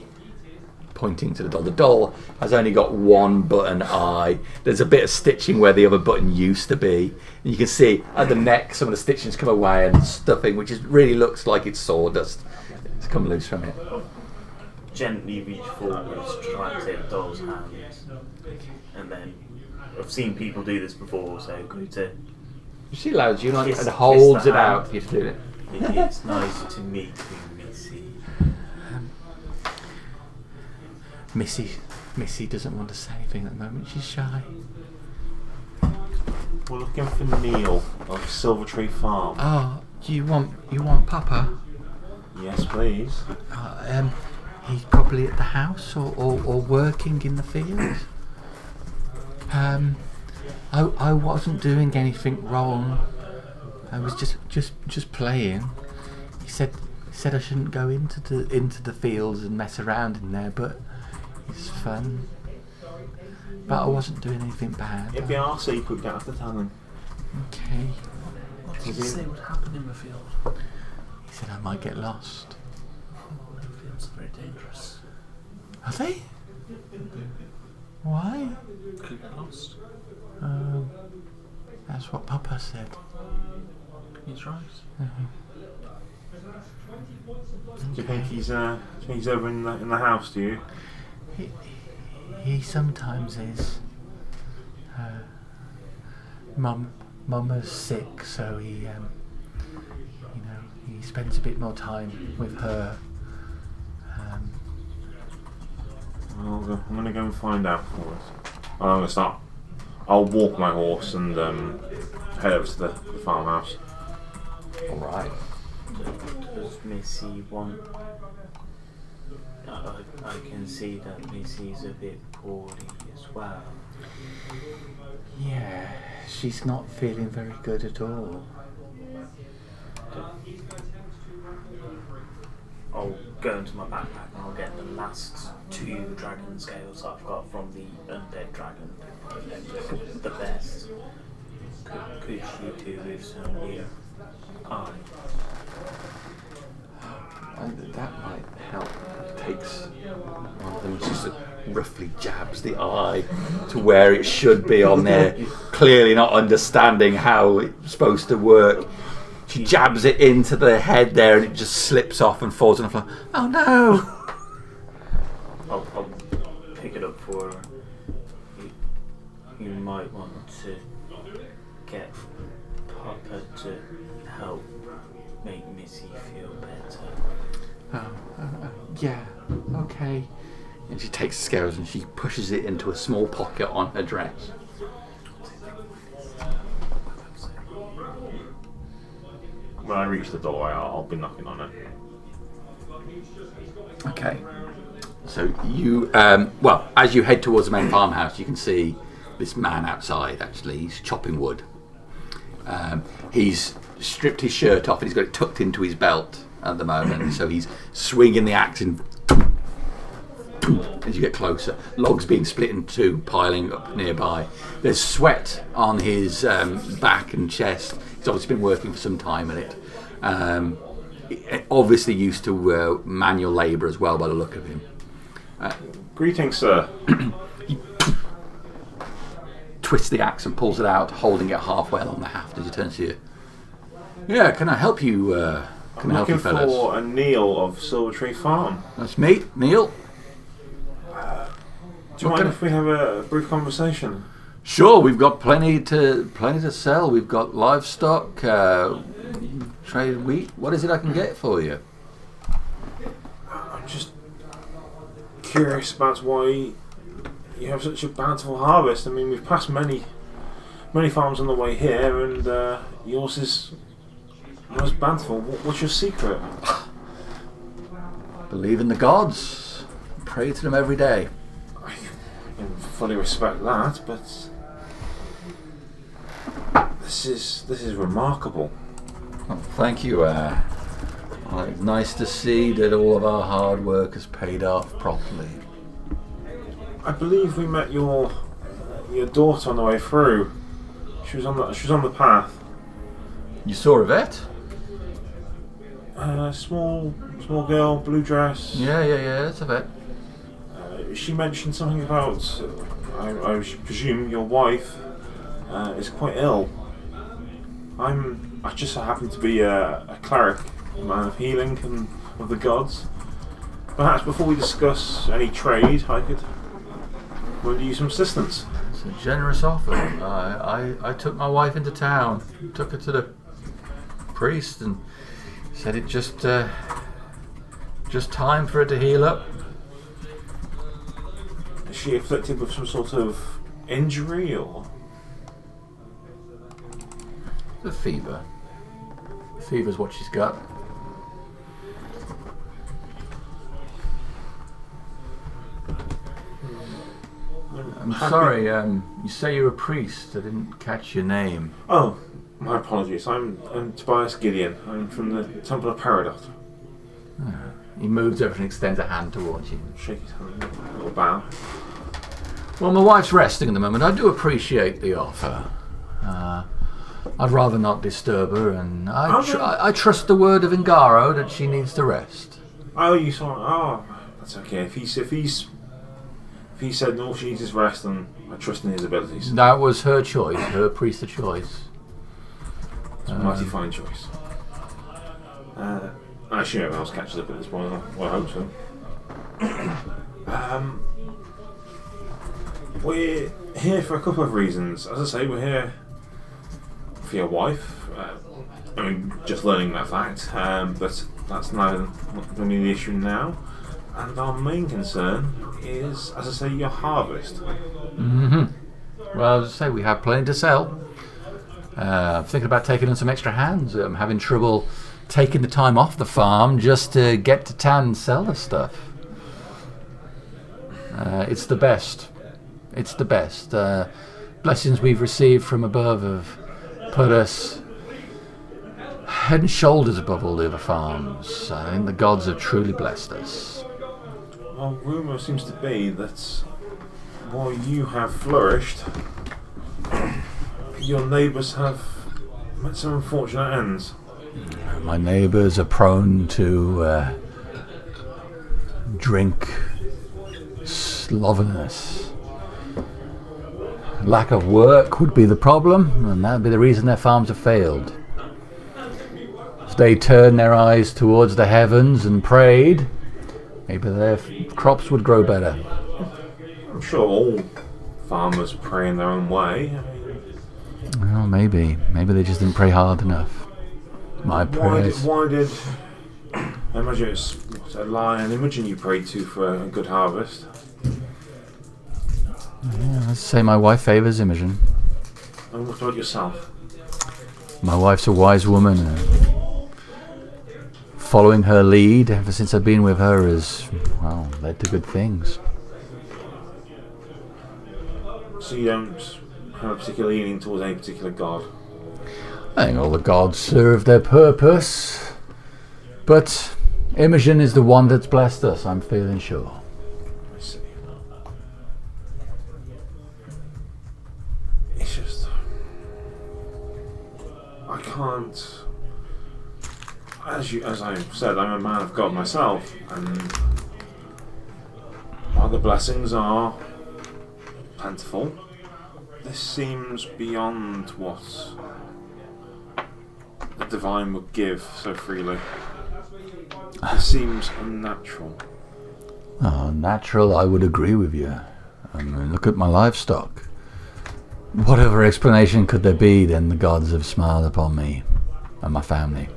Pointing to the doll. The doll has only got one button eye. There's a bit of stitching where the other button used to be. And you can see at the neck some of the stitching's come away and stuffing, which really looks like it's sawdust. It's come loose from it. Gently reach forwards to try and take the doll's hands. And then, I've seen people do this before, so go to... She allows you, Kiss- and holds kiss the it out hand. for you to do it. It's nice to meet you, Missy. Missy doesn't want to say anything at the moment. She's shy. We're looking for Neil of Silver Tree Farm. Oh, do you want Papa? Yes, please. He's probably at the house or working in the fields. I wasn't doing anything wrong. I was just playing. He said I shouldn't go into the fields and mess around in there, but it's fun. But I wasn't doing anything bad. It'd be our secret, you don't have to tell him. Okay. What did you say would happen in the field? He said I might get lost. The fields are very dangerous. Are they? Why? Could get lost. That's what Papa said. He's right. Do you think he's over in the house? Do you? He sometimes is. Mama's sick, so he he spends a bit more time with her. I'm gonna go and find out for us. I'm gonna start. I'll walk my horse and head over to the farmhouse. All right. Does Missy want... I can see that Missy's a bit poorly as well. Yeah, she's not feeling very good at all. I'll go into my backpack and I'll get the last 2 dragon scales I've got from the undead dragon. The best. Could she do with some new eye? That might help. Takes one of them, just roughly jabs the eye to where it should be on there, clearly not understanding how it's supposed to work. She jabs it into the head there and it just slips off and falls on the floor. Oh no! I'll pick it up for her. You might want to get Papa to help make Missy feel better. Yeah, okay. And she takes the scales and she pushes it into a small pocket on her dress. when I reach the doorway, I'll be knocking on it. Okay. So you, as you head towards the main farmhouse, you can see this man outside. Actually, he's chopping wood. He's stripped his shirt off and he's got it tucked into his belt at the moment. So he's swinging the axe and as you get closer, logs being split in two, piling up nearby. There's sweat on his back and chest. He's obviously been working for some time at it. Obviously used to manual labour as well by the look of him. Greetings, sir. He twists the axe and pulls it out, holding it halfway along the haft as he turns to you. Yeah, can I help you? I'm looking for a Neil of Silvertree Farm. That's me, Neil. Do you mind if we have a brief conversation? Sure, we've got plenty to sell. We've got livestock, trade wheat. What is it I can get for you? I'm just curious about why you have such a bountiful harvest. I mean, we've passed many farms on the way here, and yours is most bountiful. What's your secret? Believe in the gods. Pray to them every day. I can fully respect that, but this is remarkable. Well, thank you. It's nice to see that all of our hard work has paid off properly. I believe we met your daughter on the way through. She was on the path. You saw Yvette? Small girl, blue dress. Yeah, it's Yvette. She mentioned something about, I presume your wife is quite ill. I just happen to be a cleric, a man of healing and of the gods. Perhaps before we discuss any trade, I could render you some assistance. It's a generous offer. I took my wife into town, took her to the priest, and said it just time for her to heal up. Is she afflicted with some sort of injury or? The fever. The fever's what she's got. I'm sorry, you say you're a priest. I didn't catch your name. Oh, my apologies. I'm Tobias Gideon. I'm from the Temple of Peridot. He moves over and extends a hand towards you. Shake his hand, a little bow. Well, my wife's resting at the moment. I do appreciate the offer. I'd rather not disturb her, and I trust the word of Ingaro that she needs to rest. Oh, you saw? Oh, that's okay. If he said no, she needs his rest, then I trust in his abilities. That was her choice, her priest of choice. It's a mighty fine choice. I assume everyone else catches up at this point. Well, I hope so. We're here for a couple of reasons. As I say, we're here for your wife. I mean, just learning that fact, but that's not going to be the issue now. And our main concern is, as I say, your harvest. Mm-hmm. Well, as I say, we have plenty to sell. I'm thinking about taking in some extra hands. I'm having trouble taking the time off the farm just to get to town and sell the stuff. It's the best. It's the best. Blessings we've received from above have put us head and shoulders above all the other farms. I think the gods have truly blessed us. Well, rumour seems to be that while you have flourished, your neighbours have met some unfortunate ends. My neighbours are prone to drink, slovenliness. Lack of work would be the problem, and that would be the reason their farms have failed. If they turned their eyes towards the heavens and prayed, maybe their crops would grow better. I'm sure all farmers pray in their own way. Well, maybe they just didn't pray hard enough. My prayers. Why did I imagine it's a lion Imogen you prayed to for a good harvest? Yeah, let's say my wife favours Imogen. And what about yourself? My wife's a wise woman. following her lead ever since I've been with her has, well, led to good things. So you don't have a particular leaning towards any particular god? I think all the gods serve their purpose, but Imogen is the one that's blessed us, I'm feeling sure. I see. It's just... I can't... As I said, I'm a man of God myself, and while the blessings are plentiful, this seems beyond what the divine would give so freely. It seems unnatural. Oh, natural, I would agree with you. I mean, look at my livestock. Whatever explanation could there be, then the gods have smiled upon me and my family.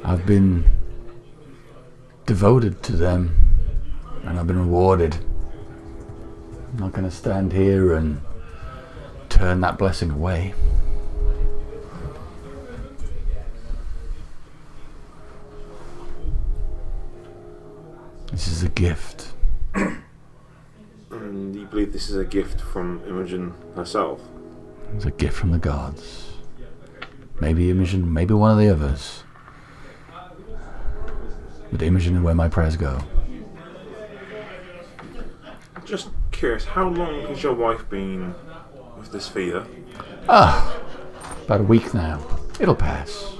I've been devoted to them, and I've been rewarded. I'm not going to stand here and turn that blessing away. This is a gift. And you believe this is a gift from Imogen herself? It's a gift from the gods. Maybe Imogen, maybe one of the others. But Imogen is where my prayers go. Just curious, how long has your wife been with this fever? About a week now. It'll pass.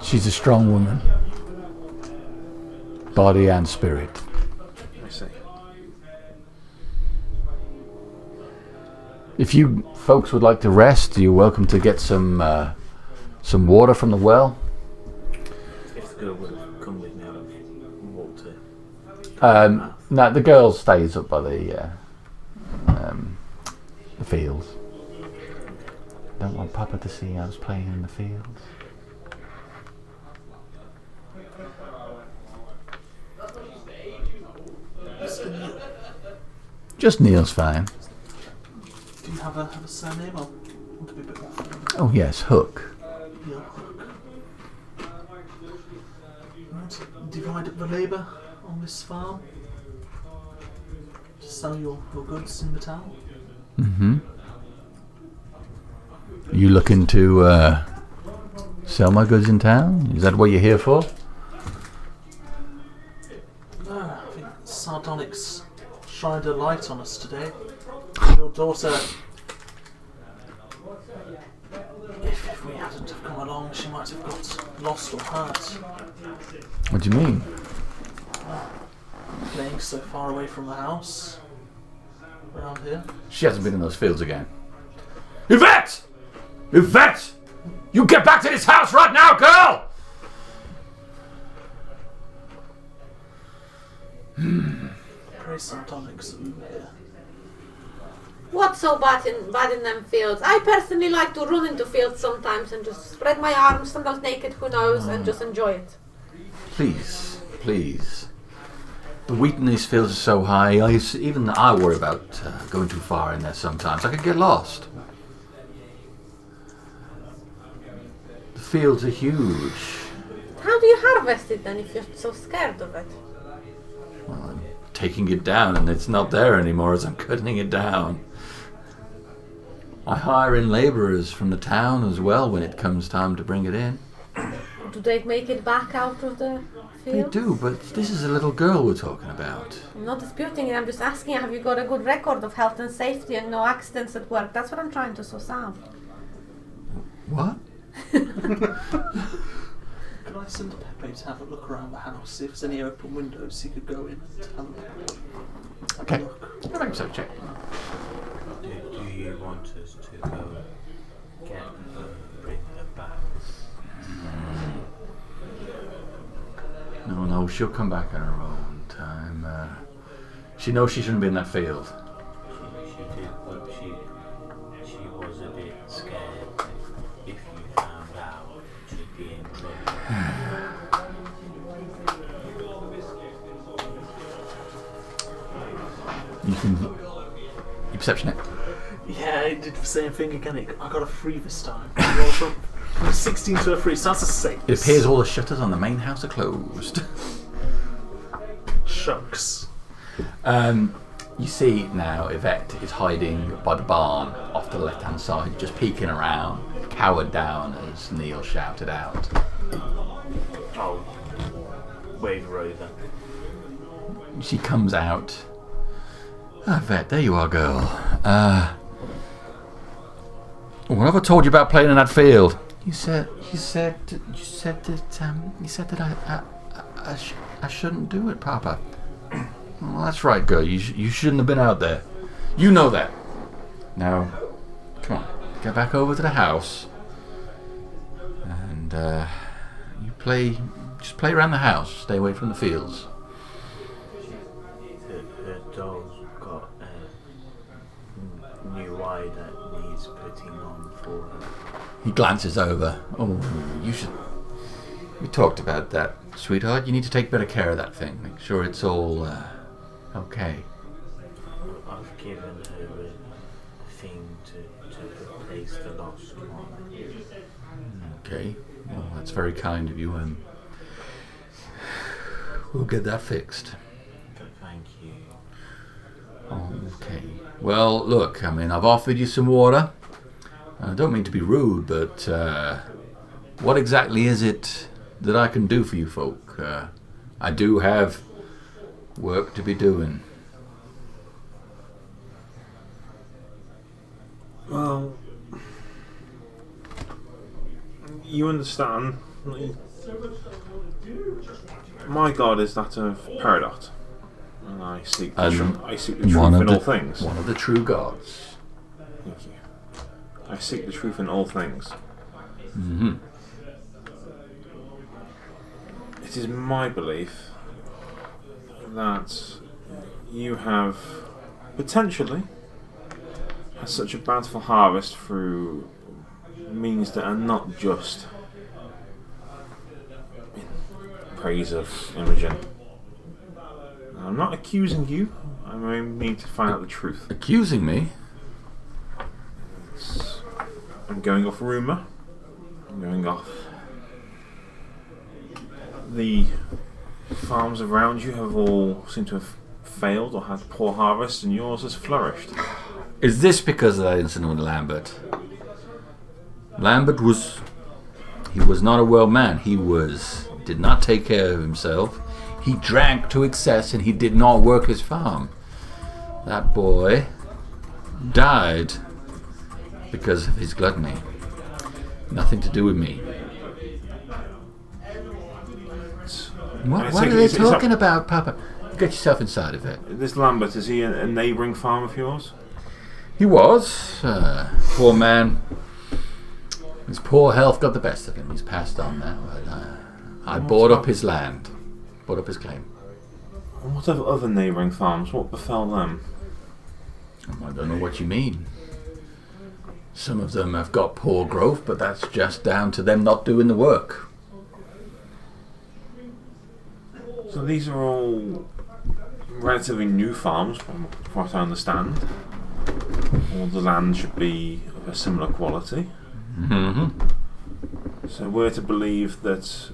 She's a strong woman. Body and spirit. I see. If you folks would like to rest, you're welcome to get some water from the well. If the girl would have come with me, I'd have walked her. No, the girl stays up by the fields. Don't want Papa to see I was playing in the fields. Just Neil's fine. Do you have a surname? I want to be a bit more familiar. Oh yes, Hook. Yeah, Hook. Right, divide up the labour on this farm. Just sell your goods in the town. Mm-hmm. You looking to sell my goods in town? Is that what you're here for? No, I think Sardonic's shined a light on us today. Your daughter, if we hadn't have come along, she might have got lost or hurt. What do you mean? Playing so far away from the house around here. She hasn't been in those fields again. Yvette! Yvette! You get back to this house right now, girl! Pray Sardonic's here. What's so bad in them fields? I personally like to run into fields sometimes and just spread my arms, sometimes naked, who knows, and just enjoy it. Please, please. The wheat in these fields is so high, even I worry about going too far in there sometimes. I could get lost. The fields are huge. How do you harvest it then if you're so scared of it? Well, I'm taking it down and it's not there anymore as I'm cutting it down. I hire in labourers from the town as well when it comes time to bring it in. Do they make it back out of the They field? do, but this is a little girl we're talking about. I'm not disputing it, I'm just asking, have you got a good record of health and safety and no accidents at work? That's what I'm trying to suss out. What? Could I send Pepe to have a look around the house, see if there's any open windows he could go in and have a look? Okay. I'll make a check. Do you want us to go get her, bring her back? No, she'll come back on her own time. She knows she shouldn't be in that field. She did, but she was a bit scared that if you found out, she'd be in trouble. You can... Your perception it. Yeah, Yeah, I did the same thing again. I got a 3 this time. I rolled from a 16 to a 3, so that's a 6. It appears all the shutters on the main house are closed. Shucks. You see now Yvette is hiding by the barn off to the left-hand side, just peeking around, cowered down as Neil shouted out. I'll wave her over. She comes out. Ah, Yvette, there you are, girl. What have I told you about playing in that field? You said that I shouldn't do it, Papa. Well, that's right, girl. You shouldn't have been out there. You know that. Now, come on, get back over to the house, and just play around the house. Stay away from the fields. Her doll's got a new eye that needs putting on for her. He glances over. Oh, you should. We talked about that, sweetheart. You need to take better care of that thing. Make sure it's all okay. I've given her a thing to replace the lost one. Okay. Well, that's very kind of you. We'll get that fixed. Thank you. Okay. Well, look. I mean, I've offered you some water. I don't mean to be rude, but what exactly is it that I can do for you folk? I do have work to be doing. Well, you understand. My god is that of Peridot, and I seek the truth in all things. One of the true gods. Thank you. I seek the truth in all things. Mm-hmm. It is my belief that you have potentially had such a bountiful harvest through means that are not just in praise of Imogen. I'm not accusing you. I mean to find out the truth. Accusing me? I'm going off rumour. I'm going off. The farms around you have all seemed to have failed or had poor harvests, and yours has flourished. Is this because of that incident with Lambert? Lambert was not a well man. He did not take care of himself. He drank to excess, and he did not work his farm. That boy died because of his gluttony. Nothing to do with me. What are they talking about, Papa? Get yourself inside of it. This Lambert, is he a neighbouring farm of yours? He was. Poor man. His poor health got the best of him. He's passed on now. I bought up his land. Bought up his claim. And what of other neighbouring farms? What befell them? I don't know what you mean. Some of them have got poor growth, but that's just down to them not doing the work. So these are all relatively new farms, from what I understand. All the land should be of a similar quality. Mm-hmm. So we're to believe that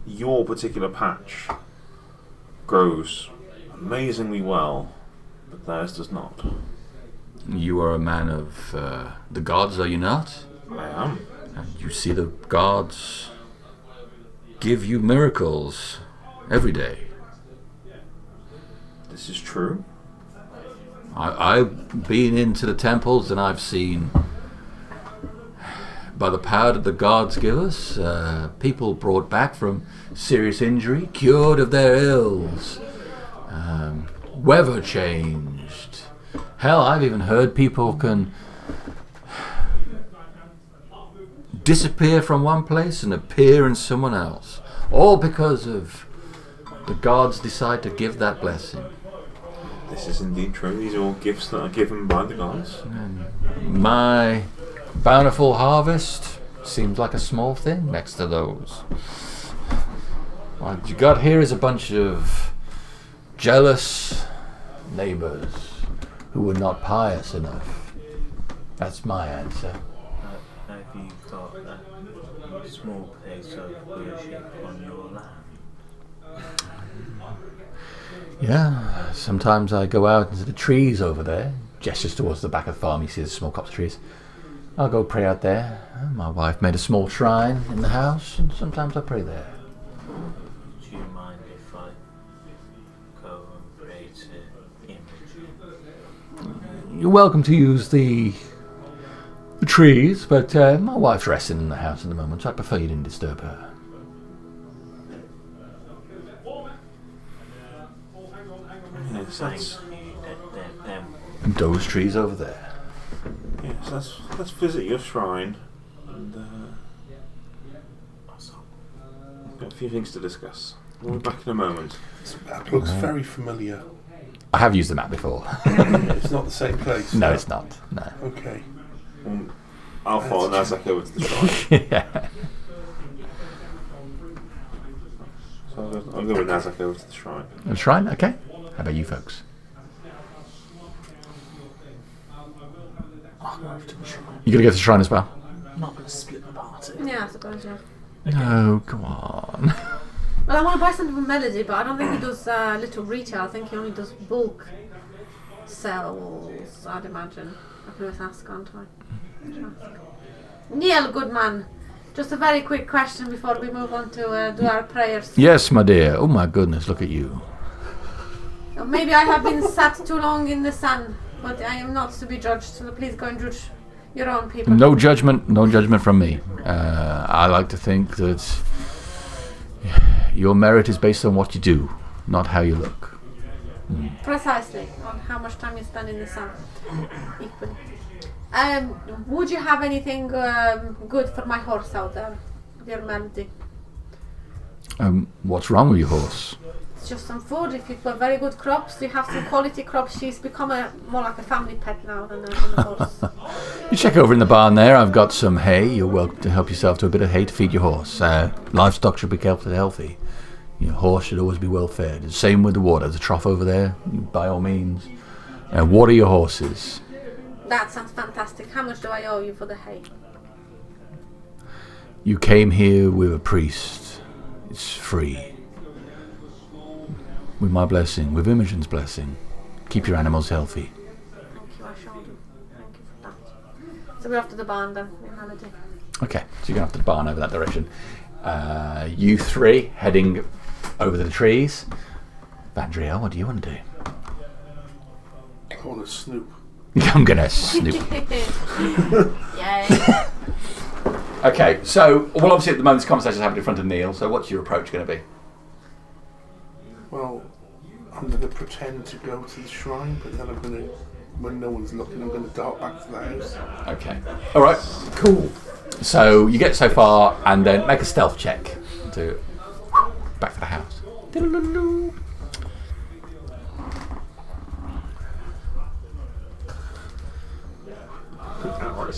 your particular patch grows amazingly well, but theirs does not. You are a man of the gods, are you not? I am. And you see the gods give you miracles every day. This is true. I've been into the temples and I've seen, by the power that the gods give us, people brought back from serious injury, cured of their ills, weather changed. Hell, I've even heard people can disappear from one place and appear in someone else, all because of the gods decide to give that blessing. This is indeed true. These are all gifts that are given by the gods. And my bountiful harvest seems like a small thing next to those. What you got here is a bunch of jealous neighbours who were not pious enough. That's my answer. Have you got a small place of worship on your land? Yeah, sometimes I go out into the trees over there. Gestures towards the back of the farm. You see the small copse trees. I'll go pray out there. My wife made a small shrine in the house, and sometimes I pray there. Do you mind if I go and pray to Imogen? You're welcome to use the trees, but my wife's resting in the house at the moment, so I prefer you didn't disturb her. Yes, that's, And those trees over there. yes, let's visit your shrine. And got a few things to discuss. We'll be back in a moment. This map looks very familiar. I have used the map before. It's not the same place. No, it's not. No. Okay. I'll follow Nazak over to the shrine. Yeah. So I'll go with Nazak over to the shrine. The shrine? Okay. How about you folks? I'll go over to the shrine. You gonna go to the shrine as well? I'm not going to split the party. Yeah, I suppose, yeah. No, come on. Well, I want to buy something from Melody, but I don't think he does little retail. I think he only does bulk sales, I'd imagine. I can always ask, can't I? Neil, good man. Just a very quick question before we move on to do our prayers. Yes, my dear. Oh my goodness, look at you. Maybe I have been sat too long in the sun, but I am not to be judged, so please go and judge your own people. No judgment from me. I like to think that your merit is based on what you do, not how you look. Precisely, on how much time you spend in the sun. Equally. Would you have anything good for my horse out there, dear Melody? What's wrong with your horse? It's just some food. If you've got very good crops, you have some quality crops. She's become more like a family pet now than a horse. You check over in the barn there. I've got some hay. You're welcome to help yourself to a bit of hay to feed your horse. Livestock should be kept healthy. Your horse should always be well fed. The same with the water. There's a trough over there. By all means, water your horses. That sounds fantastic. How much do I owe you for the hay? You came here with a priest. It's free. With my blessing, with Imogen's blessing. Keep your animals healthy. Thank you, I shall do. Thank you for that. So we're off to the barn then, in Melody. Okay, so you're going off to the barn over that direction. You three heading over to the trees. Vandriel, what do you want to do? I want to snoop. I'm going to snoop. Yay. Okay, so, well, obviously at the moment this conversation is happening in front of Neil, so what's your approach going to be? Well, I'm going to pretend to go to the shrine, but then I'm going to, when no one's looking, I'm going to dart back to the house. Okay. Alright, cool. So you get so far and then make a stealth check to back to the house.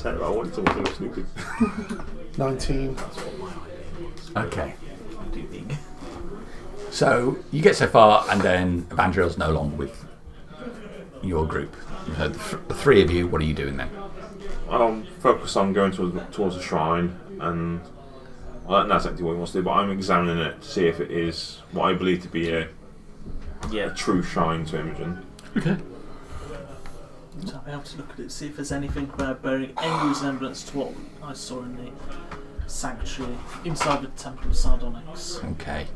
I wanted to do snooping. 19. Okay. So you get so far and then Vandriel's no longer with your group. The three of you, what are you doing then? I'll focus on going towards the shrine, and I'll let Nazak do what he wants to do, but I'm examining it to see if it is what I believe to be a true shrine to Imogen. Okay. So I'll be able to look at it, see if there's anything bearing any resemblance to what I saw in the sanctuary inside the Temple of Sardonyx. Okay.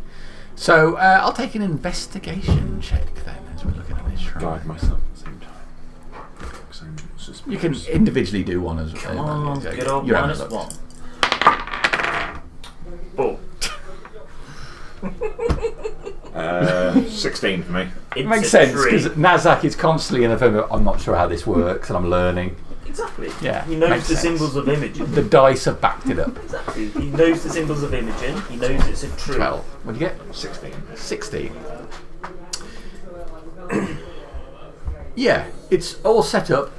So I'll take an investigation check then as we're looking at this shrine. Guide myself at the same time. You can individually do one as well. Come on, Okay. get on You haven't minus looked. 1. 16 for me. It makes sense because Nazak is constantly in the film. I'm not sure how this works, and I'm learning. Exactly. Yeah, He knows makes the sense. symbols of Imogen. The dice have backed it up. Exactly. He knows the symbols of Imogen. He knows it's a true. 12. What do you get? 16. 16. Yeah, it's all set up.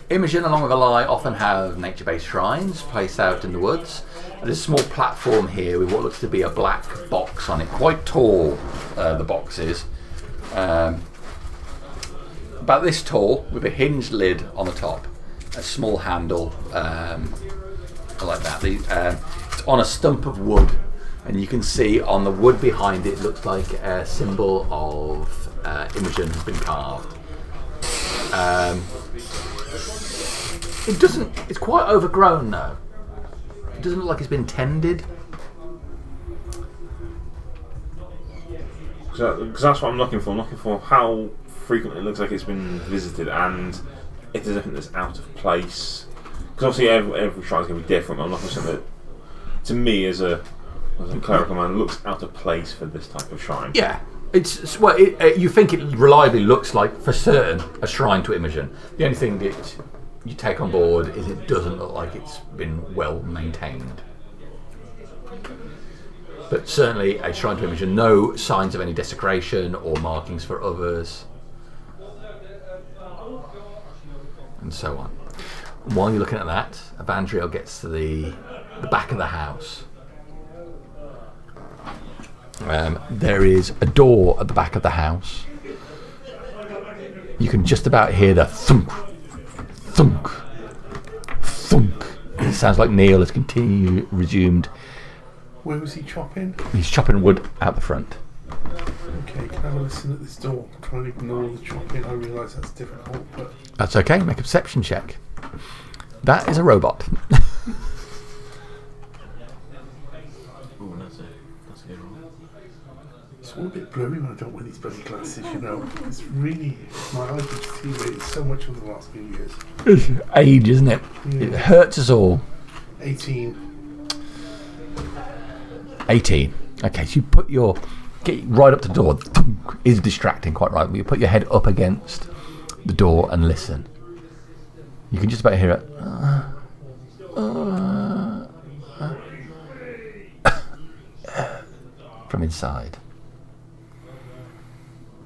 Imogen, along with Ally, often have nature-based shrines placed out in the woods. There's a small platform here with what looks to be a black box on it. Quite tall, the box is. About this tall, with a hinged lid on the top. a small handle like that. It's on a stump of wood, and you can see on the wood behind it looks like a symbol of Imogen has been carved. It doesn't. It's quite overgrown though. It doesn't look like it's been tended. Because that's what I'm looking for. I'm looking for how frequently it looks like it's been visited, and if there's anything that's out of place. Because obviously every shrine is going to be different. I'm looking for something that, to me, as a clerical man, looks out of place for this type of shrine. Yeah. You think it reliably looks like, for certain, a shrine to Imogen. The only thing that you take on board is it doesn't look like it's been well maintained. But certainly a shrine to Imogen, no signs of any desecration or markings for others, and so on. While you're looking at that, Evandriel gets to the back of the house. There is a door at the back of the house. You can just about hear the thunk, thunk, thunk. It sounds like Neil has resumed. Where was he chopping? He's chopping wood out the front. Okay, can I have a listen at this door? I'm trying to ignore the chopping. I realise that's difficult, but... That's okay, make a perception check. That is a robot. Ooh, that's a good one. It's all a bit blurry when I don't wear these bloody glasses, you know. It's really... My eyes have deteriorated so much over the last few years. It's age, isn't it? Yeah. It hurts us all. 18. 18. Okay, so you get right up to the door. Is distracting, quite right. But you put your head up against the door and listen. You can just about hear it from inside.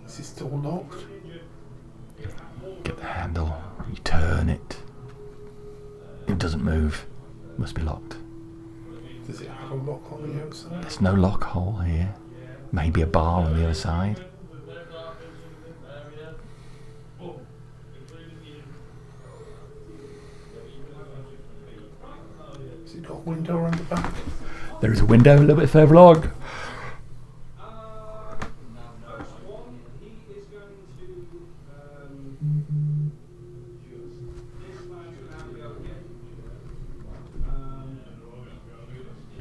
Is this door locked? Get the handle. You turn it. It doesn't move. Must be locked. Does it have a lock on the outside? There's no lock hole here. Maybe a bar on the other side. Has it got a window around the back? There is a window a little bit further along.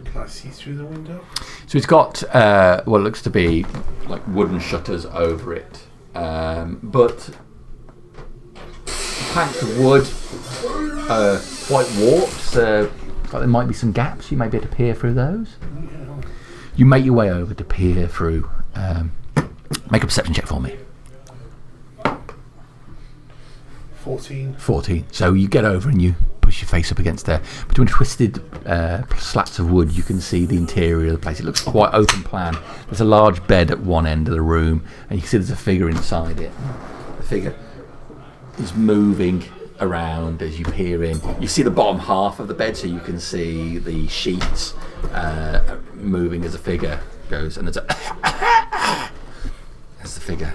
Can I see through the window? So it's got what looks to be like wooden shutters over it, but planks of wood, quite warped, so like there might be some gaps. You may be able to peer through those. Yeah. You make your way over to peer through. Make a perception check for me. 14. 14. So you get over and you push your face up against there. Between twisted slats of wood, you can see the interior of the place. It looks quite open plan. There's a large bed at one end of the room, and you can see there's a figure inside it. The figure is moving around as you peer in. You see the bottom half of the bed, so you can see the sheets moving as the figure goes, and there's a as the figure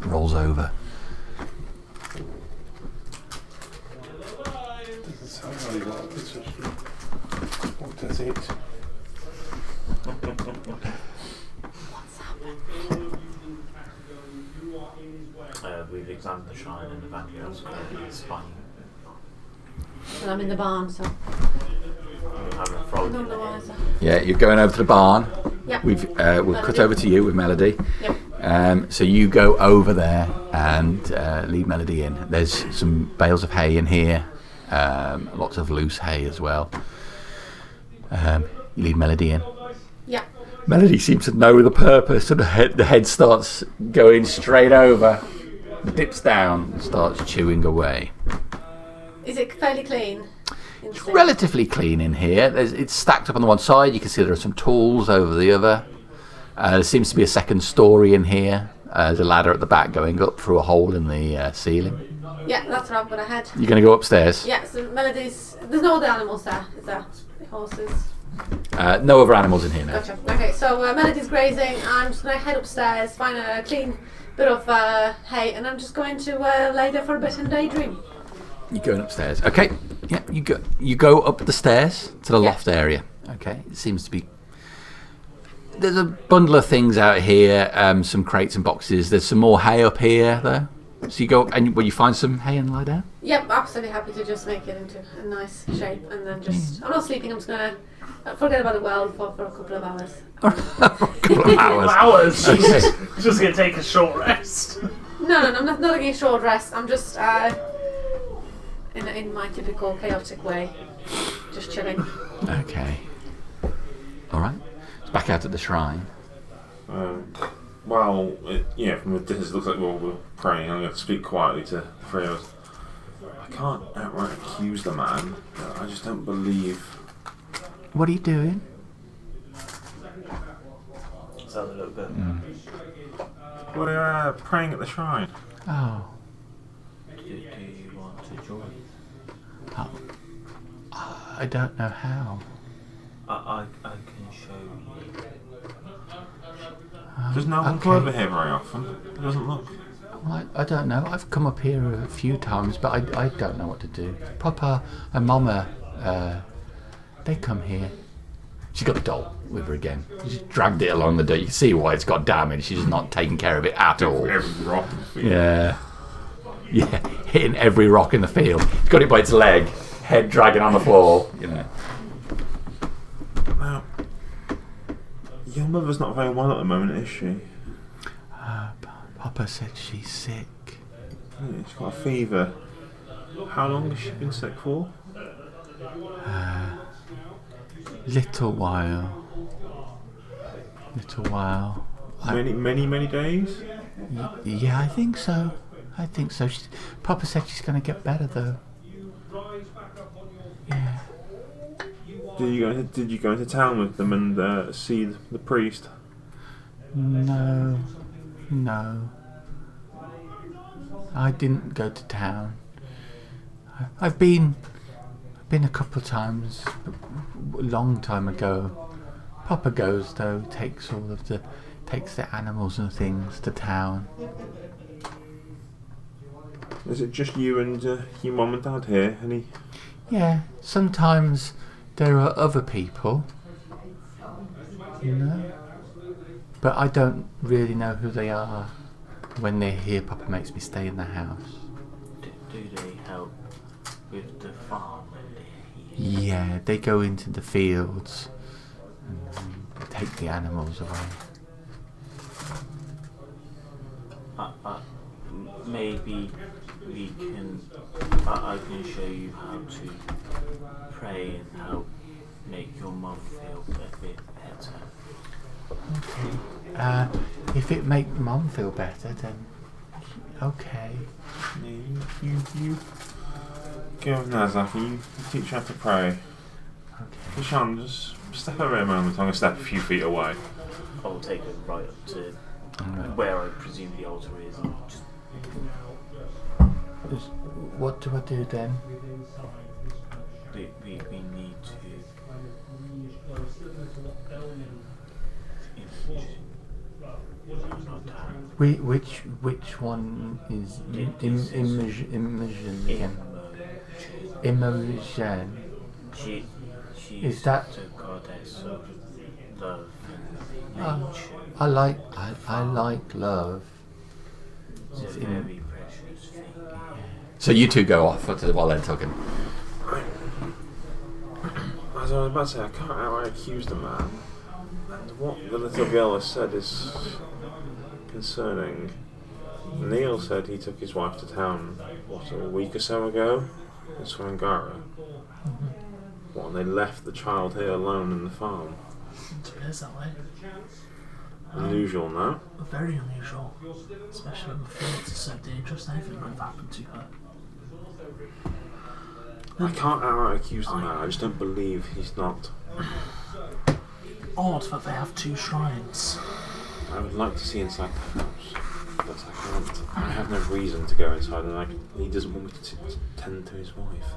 rolls over. Doesn't sound very well. It's just, what does it? We've examined the shrine and Evandriel's it's fine. And I'm in the barn, so We're having a frolic no in the why inn. is that? Yeah, you're going over to the barn. Yep. We've cut over to you with Melody. Yep. So you go over there and lead Melody in. There's some bales of hay in here, lots of loose hay as well. You lead Melody in. Yeah. Melody seems to know the purpose, and the head starts going straight over, dips down, and starts chewing away. Is it fairly clean? It's relatively clean in here. It's stacked up on the one side. You can see there are some tools over the other. There seems to be a second story in here. There's a ladder at the back going up through a hole in the ceiling. Yeah, that's where I'm going to head. You're going to go upstairs? Yeah, so Melody's... There's no other animals there, is there? Horses? No other animals in here now. Gotcha. Okay, so Melody's grazing. I'm just going to head upstairs, find a clean bit of hay, and I'm just going to lay there for a bit and daydream. You're going upstairs. Okay. Yeah, you go up the stairs to the loft area. Okay. It seems to be. There's a bundle of things out here, some crates and boxes. There's some more hay up here, though. So you go and you find some hay and lie down. Yep, absolutely happy to just make it into a nice shape and then just. I'm not sleeping. I'm just gonna forget about the world for a couple of hours. A couple of hours. Hours. Okay. She's just gonna take a short rest. No, I'm not taking a short rest. I'm just in my typical chaotic way, just chilling. Okay. All right. It's back out at the shrine. Well, from a distance, it looks like we're praying. I'm going to speak quietly to the three of us. I can't outright accuse the man, but I just don't believe. What are you doing? Sounds a little bit. We're praying at the shrine. Oh. Do you want to join? I don't know how. I can show you. Does no one come over here very often? It doesn't look. I don't know. I've come up here a few times, but I don't know what to do. Papa and Mama, they come here. She's got the doll with her again. She just dragged it along the door. You can see why it's got damage. She's just not taking care of it at all. Every rock in the field. Yeah, hitting every rock in the field. It's got it by its leg, head dragging on the floor. Now, your mother's not very well at the moment, is she? Papa said she's sick. Yeah, she's got a fever. How long has she been sick for? Little while. Many days? Yeah, I think so. Papa said she's going to get better, though. Yeah. Did you go into town with them and see the priest? No. I didn't go to town. I've been a couple of times, a long time ago. Papa goes though, takes the animals and things to town. Is it just you and your mum and dad here? Yeah, sometimes there are other people, but I don't really know who they are. When they're here, Papa makes me stay in the house. Do they help with the farm when they're here? Yeah, they go into the fields and they take the animals away. Maybe we can. I can show you how to pray and help make your mum feel a bit better. Okay. If it makes Mum feel better, then okay. You go with Nazaf and you teach her how to pray. Okay. Sean, just step over here a moment. I'm going to step a few feet away. I'll take her right up to Alright. where I presume the altar is. And just What do I do then? we need to. Which one is Imogen again? Imogen. She Is that the goddess of love and Oh, nature. I like love. It's a very precious thing. So you two go off while they're talking. As I was about to say, I can't outright accuse the man. And what the little girl has said is concerning. Neil said he took his wife to town, a week or so ago, in Swangara. What, and they left the child here alone in the farm? It appears that way. Unusual, no? Very unusual. Especially when the fields are so dangerous, anything could have happened to her. I can't outright accuse the man, I just don't believe he's not. Odd that they have two shrines. I would like to see inside the house, but I can't. I have no reason to go inside, and he doesn't want me to tend to his wife.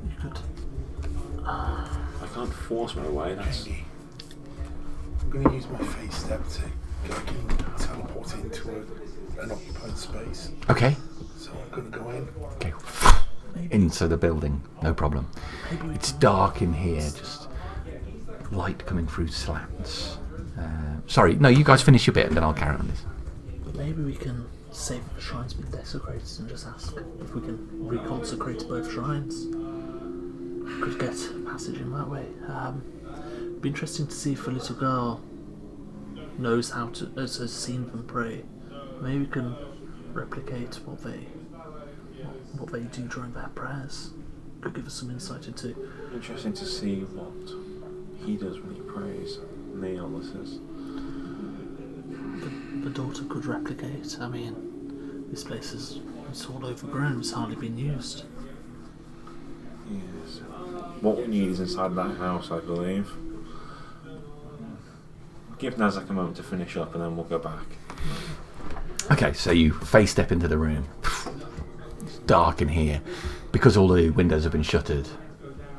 You could. I can't force my way, that's... Jamie, I'm going to use my face step to teleport into an occupied space. Okay. So so I'm going to go in. Okay. Into the building, no problem. It's dark in here, just light coming through slats. Sorry, no, you guys finish your bit and then I'll carry on this. Maybe we can save the shrines been desecrated and just ask if we can reconsecrate both shrines. Could get passage in that way. Be interesting to see if a little girl knows how to, has seen them pray. Maybe we can replicate what they do during their prayers. Could give us some insight into. Interesting to see what he does when he prays. Neil, this is. The daughter could replicate. I mean, this place it's all overgrown. It's hardly been used. Yes. What we need is inside that house, I believe. Give Nazak a moment to finish up and then we'll go back. Okay, so you face step into the room. It's dark in here. Because all the windows have been shuttered,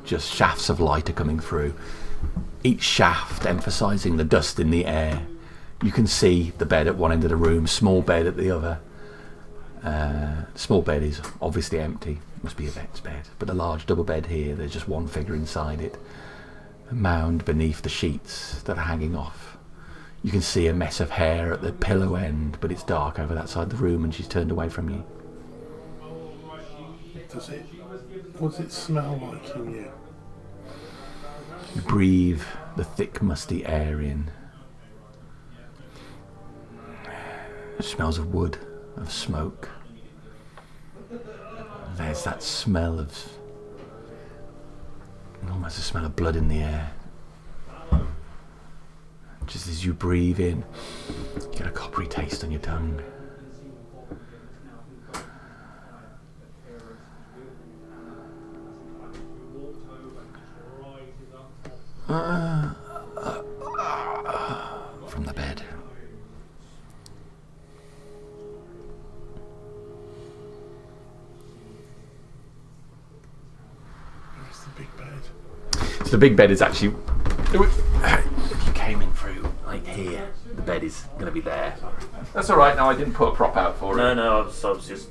just shafts of light are coming through. Each shaft emphasising the dust in the air. You can see the bed at one end of the room, small bed at the other. Small bed is obviously empty, must be a vet's bed. But the large double bed here, there's just one figure inside it. A mound beneath the sheets that are hanging off. You can see a mess of hair at the pillow end, but it's dark over that side of the room and she's turned away from you. What does it smell like in here? You breathe the thick, musty air in. It smells of wood, of smoke. There's that smell of... almost a smell of blood in the air. Just as you breathe in, you get a coppery taste on your tongue. From the bed. Where's the big bed? So the big bed is actually... if you came in through, like here, the bed is going to be there. That's alright, no, I didn't put a prop out for it. No, I was just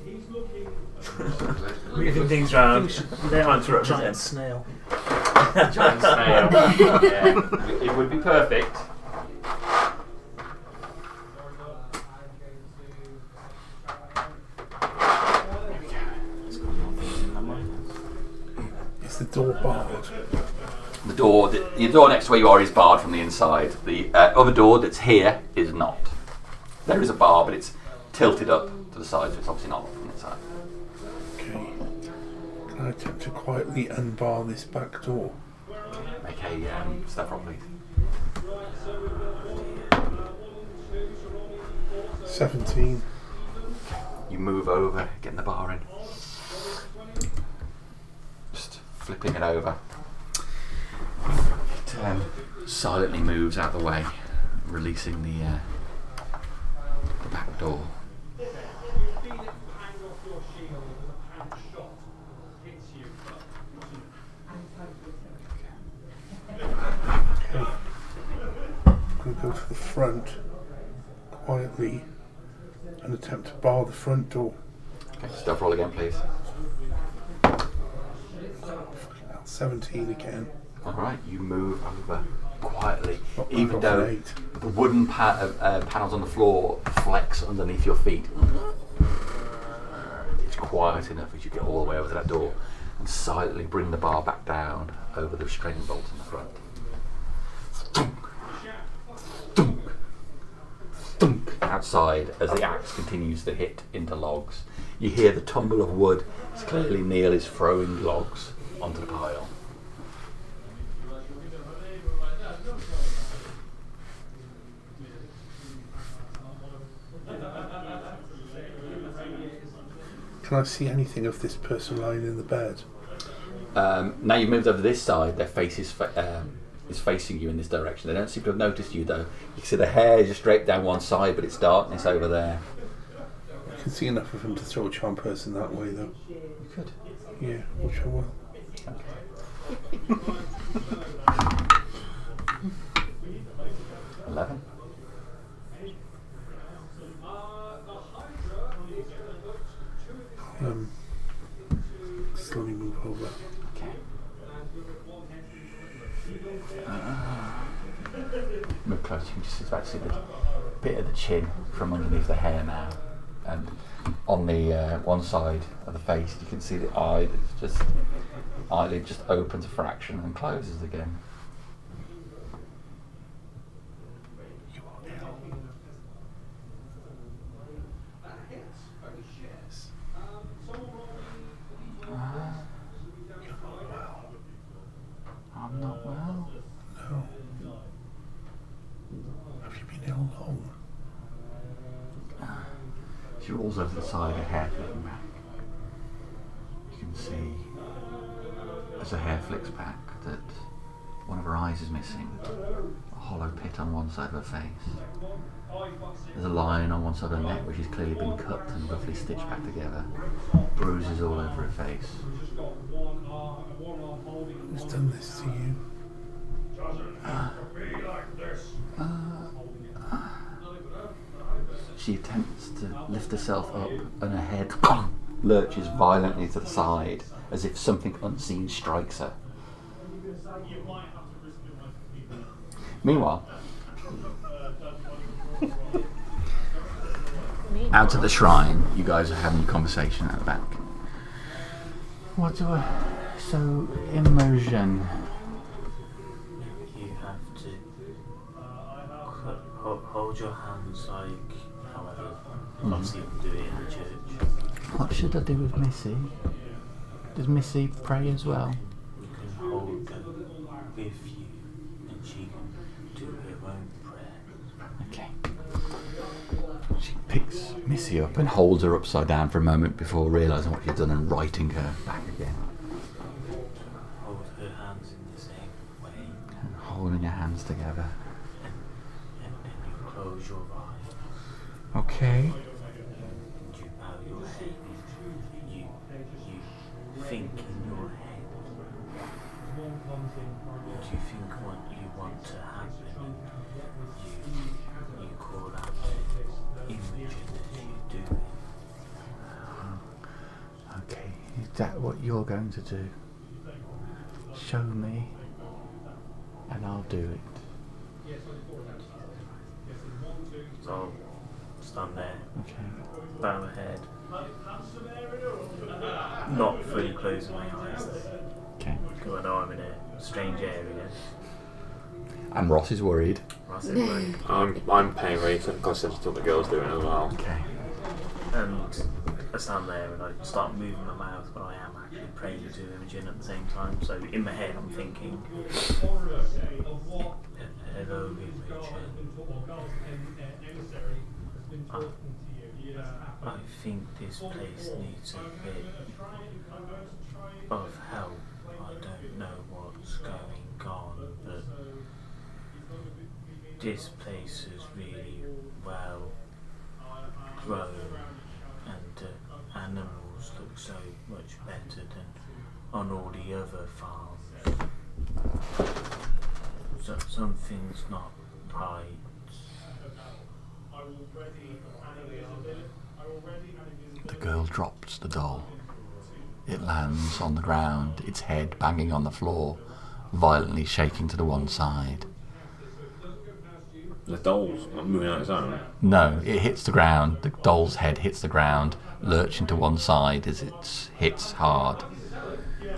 moving things around. Trying to Giant represent. snail. Giant snail. Yeah, it would be perfect. Is the door barred? The door next to where you are is barred from the inside. The other door that's here is not. There is a bar, but it's tilted up to the side, so it's obviously not from the inside. Okay. Can I attempt to quietly unbar this back door? Make a step roll, please. 17. You move over, getting the bar in. Just flipping it over. It silently moves out the way, releasing the back door. I'm going to go to the front quietly and attempt to bar the front door. Okay, step roll again, please. 17 again. Alright, you move over quietly, Not bad, even off though an 8. the wooden panels on the floor flex underneath your feet. It's quiet enough as you get all the way over to that door and silently bring the bar back down over the restraining bolts in the front. Thunk, thunk, thunk, outside as the axe continues to hit into logs. You hear the tumble of wood. It's clearly Neil is throwing logs onto the pile. Can I see anything of this person lying in the bed? Now you've moved over to this side, their face is facing you in this direction. They don't seem to have noticed you though. You can see the hair just draped down one side, but it's darkness over there. I can see enough of him to throw a charm person that way though. You could. Yeah, which I will. 11. move over. Okay. Move close. You can just about see the bit of the chin from underneath the hair now, and on the one side of the face, you can see the eye. That's just eyelid just opens a fraction and closes again. You are ill. You're not well. I'm not well. No. Have you been ill long? She rolls over the side, her hair flicking back. You can see as the hair flicks back that one of her eyes is missing. A hollow pit on one side of her face. There's a line on one side of her neck which has clearly been cut and roughly stitched back together. Bruises all over her face. Who's done this to you? She attempts to lift herself up and her head lurches violently to the side as if something unseen strikes her. Meanwhile, out at the shrine, you guys are having a conversation at the back. What do I... So, immersion. You have to hold your hands like however. Obviously, you can do it in the church. What should I do with Missy? Does Missy pray as well? You can hold her with you, and she can do her own prayer. Okay. She picks Missy up and holds her upside down for a moment before realising what she's done and righting her back again. Hold her hands in the same way, And holding her hands together. and you close your eyes. Okay. And you bow your head. You think in your head. Do you think what you want to happen? You call out Imogen as you do it. Okay. Is that what you're going to do? Show me, and I'll do it. So I'll stand there, Okay. bow my head, not fully closing my eyes though, Okay. because I know I'm in a strange area. And Ross is worried. Ross is like, I'm paying very close attention to what the girl's doing as well. Okay. and I stand there and I start moving my mouth, but I am actually praying to Imogen at the same time. So in my head, I'm thinking, "Hello, Imogen. I think this place needs a bit of help. I don't know what's going on, but this place is really well grown, and the animals look so much better than on all the other farms. So something's not right." The girl drops the doll. It lands on the ground, its head banging on the floor, violently shaking to the one side. The doll's not moving on its own. No, it hits the ground. The doll's head hits the ground, lurching to one side as it hits hard. She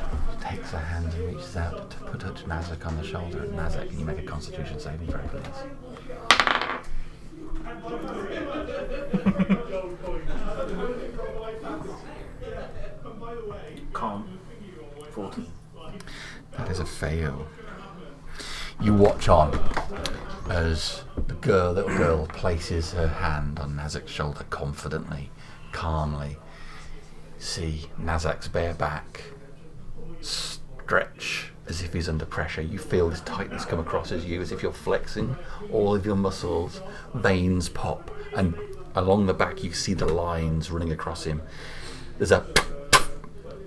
takes her hand and reaches out to touch Nazak on the shoulder. And Nazak, can you make a Constitution saving throw, please? Can't. 14. That is a fail. You watch on as the little girl places her hand on Nazak's shoulder confidently, calmly. See Nazak's bare back stretch as if he's under pressure. You feel this tightness come across as you, as if you're flexing all of your muscles. Veins pop, and along the back you see the lines running across him. There's a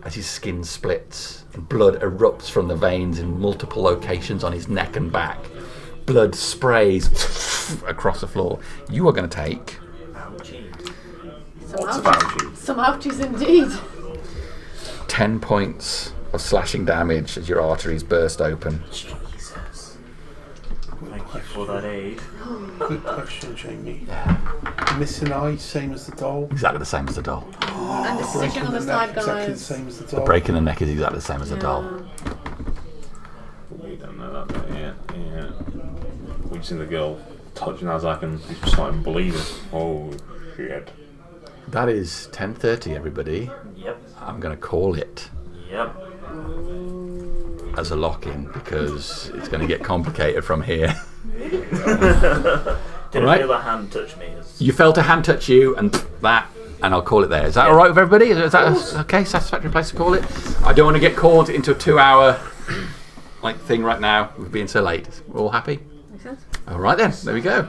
as his skin splits, and blood erupts from the veins in multiple locations on his neck and back. Blood sprays across the floor. You are going to take What's about you? Some ouchies indeed. 10 points of slashing damage as your arteries burst open. Jesus. Thank you for that aid. Good question, Jamie. Missing eye, same as the doll. Exactly the same as the doll. And the stitching Breaking on the the side, neck, exactly the guys. same as the The doll. break in the neck is exactly the same as the doll. We don't know that bit yet. Yeah. We just seen the girl touching Azak and he's starting bleeding. Oh shit. That is 10:30, everybody. Yep. I'm going to call it Yep. as a lock-in because it's going to get complicated from here. Didn't Right. feel a hand touch me. You felt a hand touch you and that, and I'll call it there. Is that all right with everybody? Is that okay? Satisfactory place to call it? I don't want to get called into a 2-hour thing right now with being so late. We're all happy? Makes sense. All right then, there we go.